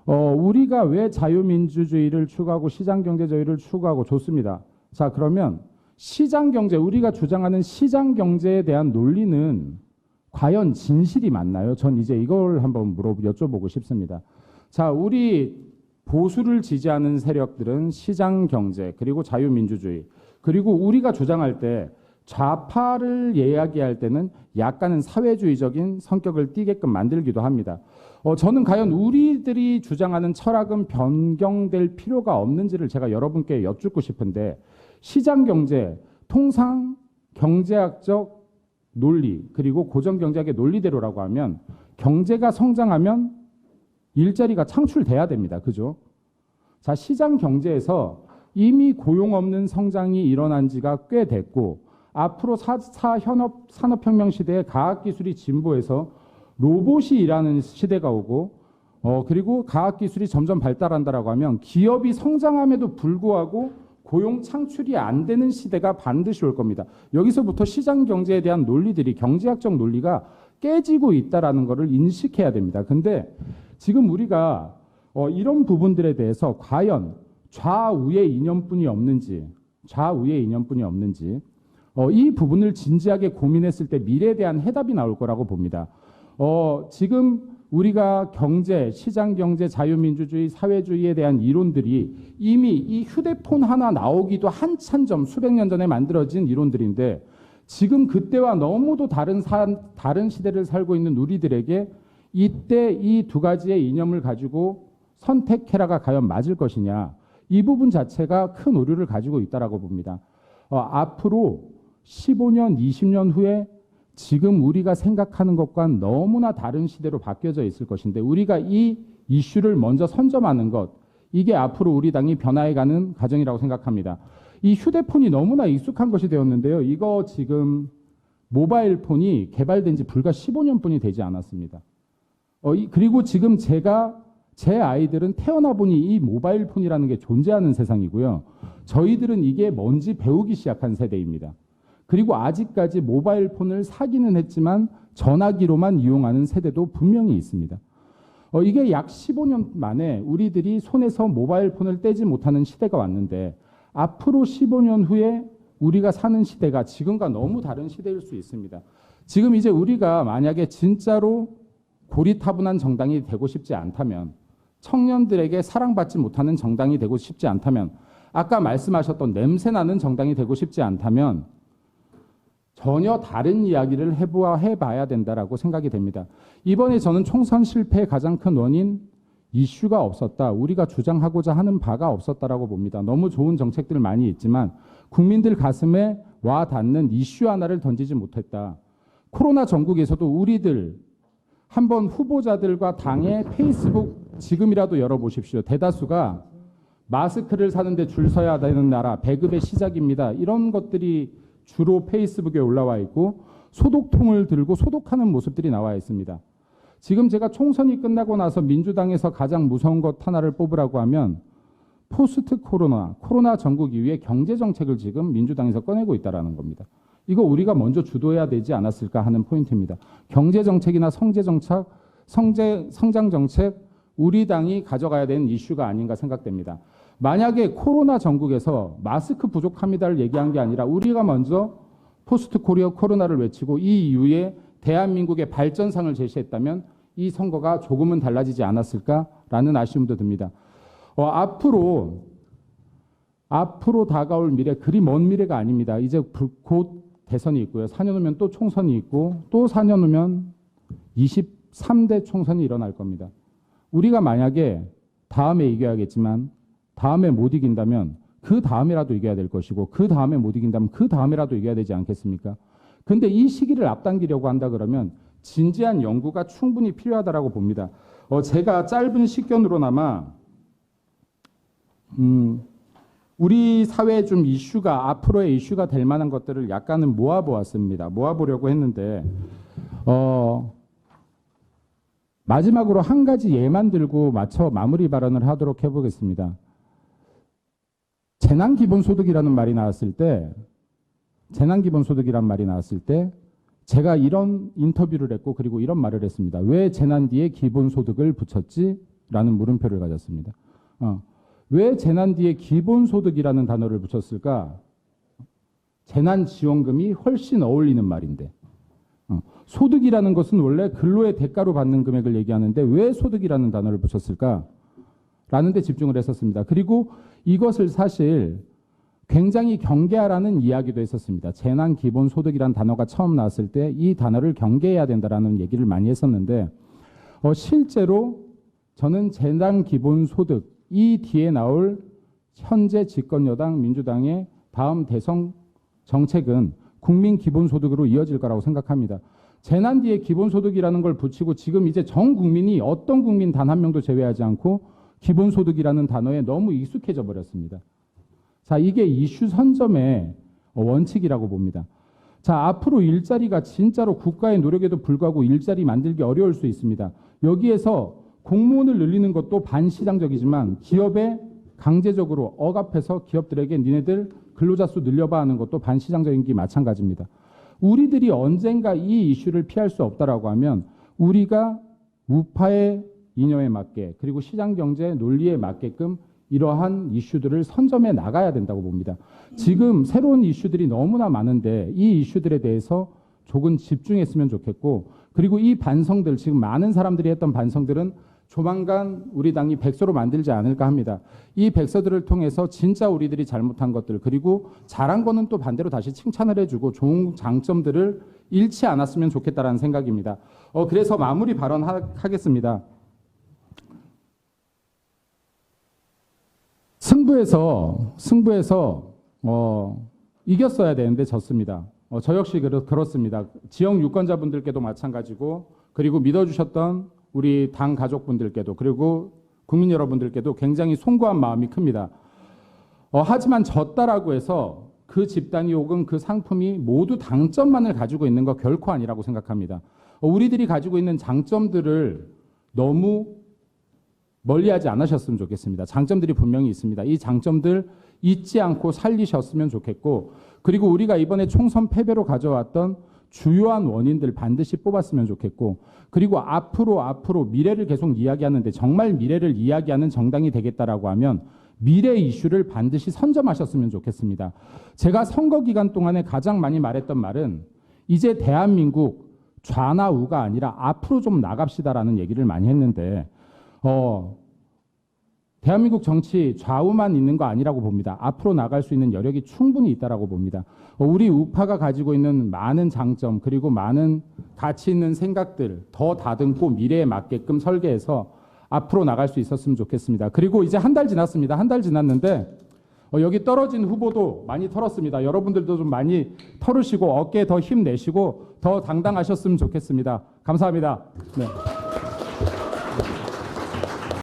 우리가 왜 자유민주주의를 추구하고 시장경제주의를 추구하고 좋습니다. 자, 그러면 시장경제, 우리가 주장하는 시장경제에 대한 논리는 과연 진실이 맞나요? 전 이제 이걸 한번 여쭤보고 싶습니다. 자, 우리 보수를 지지하는 세력들은 시장경제 그리고 자유민주주의 그리고 우리가 주장할 때 좌파를 이야기할 때는 약간은 사회주의적인 성격을 띠게끔 만들기도 합니다. 저는 과연 우리들이 주장하는 철학은 변경될 필요가 없는지를 제가 여러분께 여쭙고 싶은데 시장경제, 통상 경제학적 논리 그리고 고정경제학의 논리대로라고 하면 경제가 성장하면 일자리가 창출돼야 됩니다. 그죠? 자, 시장경제에서 이미 고용 없는 성장이 일어난 지가 꽤 됐고 앞으로 4차 산업혁명 시대에 과학기술이 진보해서 로봇이 일하는 시대가 오고 그리고 과학기술이 점점 발달한다라고 하면 기업이 성장함에도 불구하고 고용 창출이 안 되는 시대가 반드시 올 겁니다. 여기서부터 시장 경제에 대한 논리들이 경제학적 논리가 깨지고 있다라는 것을 인식해야 됩니다. 근데 지금 우리가 이런 부분들에 대해서 과연 좌우의 이념뿐이 없는지 이 부분을 진지하게 고민했을 때 미래에 대한 해답이 나올 거라고 봅니다. 지금 우리가 경제, 시장 경제, 자유민주주의, 사회주의에 대한 이론들이 이미 이 휴대폰 하나 나오기도 한참 전, 수백 년 전에 만들어진 이론들인데 지금 그때와 너무도 다른 시대를 살고 있는 우리들에게 이때 이 두 가지의 이념을 가지고 선택해라가 과연 맞을 것이냐, 이 부분 자체가 큰 오류를 가지고 있다라고 봅니다. 앞으로 15년, 20년 후에 지금 우리가 생각하는 것과 너무나 다른 시대로 바뀌어져 있을 것인데 우리가 이 이슈를 먼저 선점하는 것, 이게 앞으로 우리 당이 변화해가는 과정이라고 생각합니다. 이 휴대폰이 너무나 익숙한 것이 되었는데요. 이거 지금 모바일 폰이 개발된 지 불과 15년뿐이 되지 않았습니다. 그리고 지금 제 아이들은 태어나 보니 이 모바일 폰이라는 게 존재하는 세상이고요. 저희들은 이게 뭔지 배우기 시작한 세대입니다. 그리고 아직까지 모바일 폰을 사기는 했지만 전화기로만 이용하는 세대도 분명히 있습니다. 이게 약 15년 만에 우리들이 손에서 모바일 폰을 떼지 못하는 시대가 왔는데 앞으로 15년 후에 우리가 사는 시대가 지금과 너무 다른 시대일 수 있습니다. 지금 이제 우리가 만약에 진짜로 고리타분한 정당이 되고 싶지 않다면, 청년들에게 사랑받지 못하는 정당이 되고 싶지 않다면, 아까 말씀하셨던 냄새나는 정당이 되고 싶지 않다면 전혀 다른 이야기를 해봐야 된다라고 생각이 됩니다. 이번에 저는 총선 실패의 가장 큰 원인, 이슈가 없었다, 우리가 주장하고자 하는 바가 없었다라고 봅니다. 너무 좋은 정책들 많이 있지만 국민들 가슴에 와 닿는 이슈 하나를 던지지 못했다. 코로나 전국에서도 우리들 한번 후보자들과 당의 페이스북 지금이라도 열어보십시오. 대다수가 마스크를 사는데 줄 서야 되는 나라, 배급의 시작입니다, 이런 것들이 주로 페이스북에 올라와 있고 소독통을 들고 소독하는 모습들이 나와 있습니다. 지금 제가 총선이 끝나고 나서 민주당에서 가장 무서운 것 하나를 뽑으라고 하면 포스트 코로나 전국 이후에 경제정책을 지금 민주당에서 꺼내고 있다는 겁니다. 이거 우리가 먼저 주도해야 되지 않았을까 하는 포인트입니다. 경제정책이나 성장정책, 우리 당이 가져가야 되는 이슈가 아닌가 생각됩니다. 만약에 코로나 전국에서 마스크 부족합니다를 얘기한 게 아니라 우리가 먼저 포스트 코로나를 외치고 이 이후에 대한민국의 발전상을 제시했다면 이 선거가 조금은 달라지지 않았을까라는 아쉬움도 듭니다. 앞으로 다가올 미래, 그리 먼 미래가 아닙니다. 이제 곧 대선이 있고요. 4년 후면 또 총선이 있고 또 4년 후면 23대 총선이 일어날 겁니다. 우리가 만약에 다음에 이겨야겠지만 다음에 못 이긴다면 그 다음에라도 이겨야 될 것이고 그 다음에 못 이긴다면 그 다음에라도 이겨야 되지 않겠습니까? 근데 이 시기를 앞당기려고 한다 그러면 진지한 연구가 충분히 필요하다라고 봅니다. 제가 짧은 식견으로나마 우리 사회의 좀 이슈가, 앞으로의 이슈가 될 만한 것들을 약간은 모아보았습니다. 모아보려고 했는데 마지막으로 한 가지 예만 들고 마무리 발언을 하도록 해보겠습니다. 재난기본소득이라는 말이 나왔을 때, 제가 이런 인터뷰를 했고 그리고 이런 말을 했습니다. 왜 재난 뒤에 기본소득을 붙였지? 라는 물음표를 가졌습니다. 왜 재난 뒤에 기본소득이라는 단어를 붙였을까? 재난지원금이 훨씬 어울리는 말인데, 소득이라는 것은 원래 근로의 대가로 받는 금액을 얘기하는데 왜 소득이라는 단어를 붙였을까? 라는 데 집중을 했었습니다. 그리고 이것을 사실 굉장히 경계하라는 이야기도 했었습니다. 재난기본소득이라는 단어가 처음 나왔을 때 이 단어를 경계해야 된다라는 얘기를 많이 했었는데 실제로 저는 재난기본소득, 이 뒤에 나올 현재 집권여당 민주당의 다음 대선 정책은 국민기본소득으로 이어질 거라고 생각합니다. 재난 뒤에 기본소득이라는 걸 붙이고 지금 이제 전 국민이 어떤 국민 단 한 명도 제외하지 않고 기본소득이라는 단어에 너무 익숙해져 버렸습니다. 자, 이게 이슈 선점의 원칙이라고 봅니다. 자, 앞으로 일자리가 진짜로 국가의 노력에도 불구하고 일자리 만들기 어려울 수 있습니다. 여기에서 공무원을 늘리는 것도 반시장적이지만 기업의 강제적으로 억압해서 기업들에게 니네들 근로자 수 늘려봐 하는 것도 반시장적인 게 마찬가지입니다. 우리들이 언젠가 이 이슈를 피할 수 없다라고 하면 우리가 우파의 이념에 맞게 그리고 시장경제 논리에 맞게끔 이러한 이슈들을 선점해 나가야 된다고 봅니다. 지금 새로운 이슈들이 너무나 많은데 이 이슈들에 대해서 조금 집중했으면 좋겠고, 그리고 이 반성들, 지금 많은 사람들이 했던 반성들은 조만간 우리 당이 백서로 만들지 않을까 합니다. 이 백서들을 통해서 진짜 우리들이 잘못한 것들, 그리고 잘한 거는 또 반대로 다시 칭찬을 해주고 좋은 장점들을 잃지 않았으면 좋겠다라는 생각입니다. 그래서 마무리 발언하겠습니다. 승부에서 이겼어야 되는데 졌습니다. 저 역시 그렇습니다. 지역 유권자분들께도 마찬가지고, 그리고 믿어주셨던 우리 당 가족분들께도, 그리고 국민 여러분들께도 굉장히 송구한 마음이 큽니다. 하지만 졌다라고 해서 그 집단이 혹은 그 상품이 모두 당점만을 가지고 있는 거 결코 아니라고 생각합니다. 우리들이 가지고 있는 장점들을 너무 멀리하지 않으셨으면 좋겠습니다. 장점들이 분명히 있습니다. 이 장점들 잊지 않고 살리셨으면 좋겠고, 그리고 우리가 이번에 총선 패배로 가져왔던 주요한 원인들 반드시 뽑았으면 좋겠고, 그리고 앞으로 미래를 계속 이야기하는데 정말 미래를 이야기하는 정당이 되겠다라고 하면 미래 이슈를 반드시 선점하셨으면 좋겠습니다. 제가 선거 기간 동안에 가장 많이 말했던 말은 이제 대한민국 좌나 우가 아니라 앞으로 좀 나갑시다라는 얘기를 많이 했는데, 대한민국 정치 좌우만 있는 거 아니라고 봅니다. 앞으로 나갈 수 있는 여력이 충분히 있다라고 봅니다. 우리 우파가 가지고 있는 많은 장점, 그리고 많은 가치 있는 생각들 더 다듬고 미래에 맞게끔 설계해서 앞으로 나갈 수 있었으면 좋겠습니다. 그리고 이제 한 달 지났습니다. 한 달 지났는데 여기 떨어진 후보도 많이 털었습니다. 여러분들도 좀 많이 털으시고 어깨에 더 힘내시고 더 당당하셨으면 좋겠습니다. 감사합니다. 네.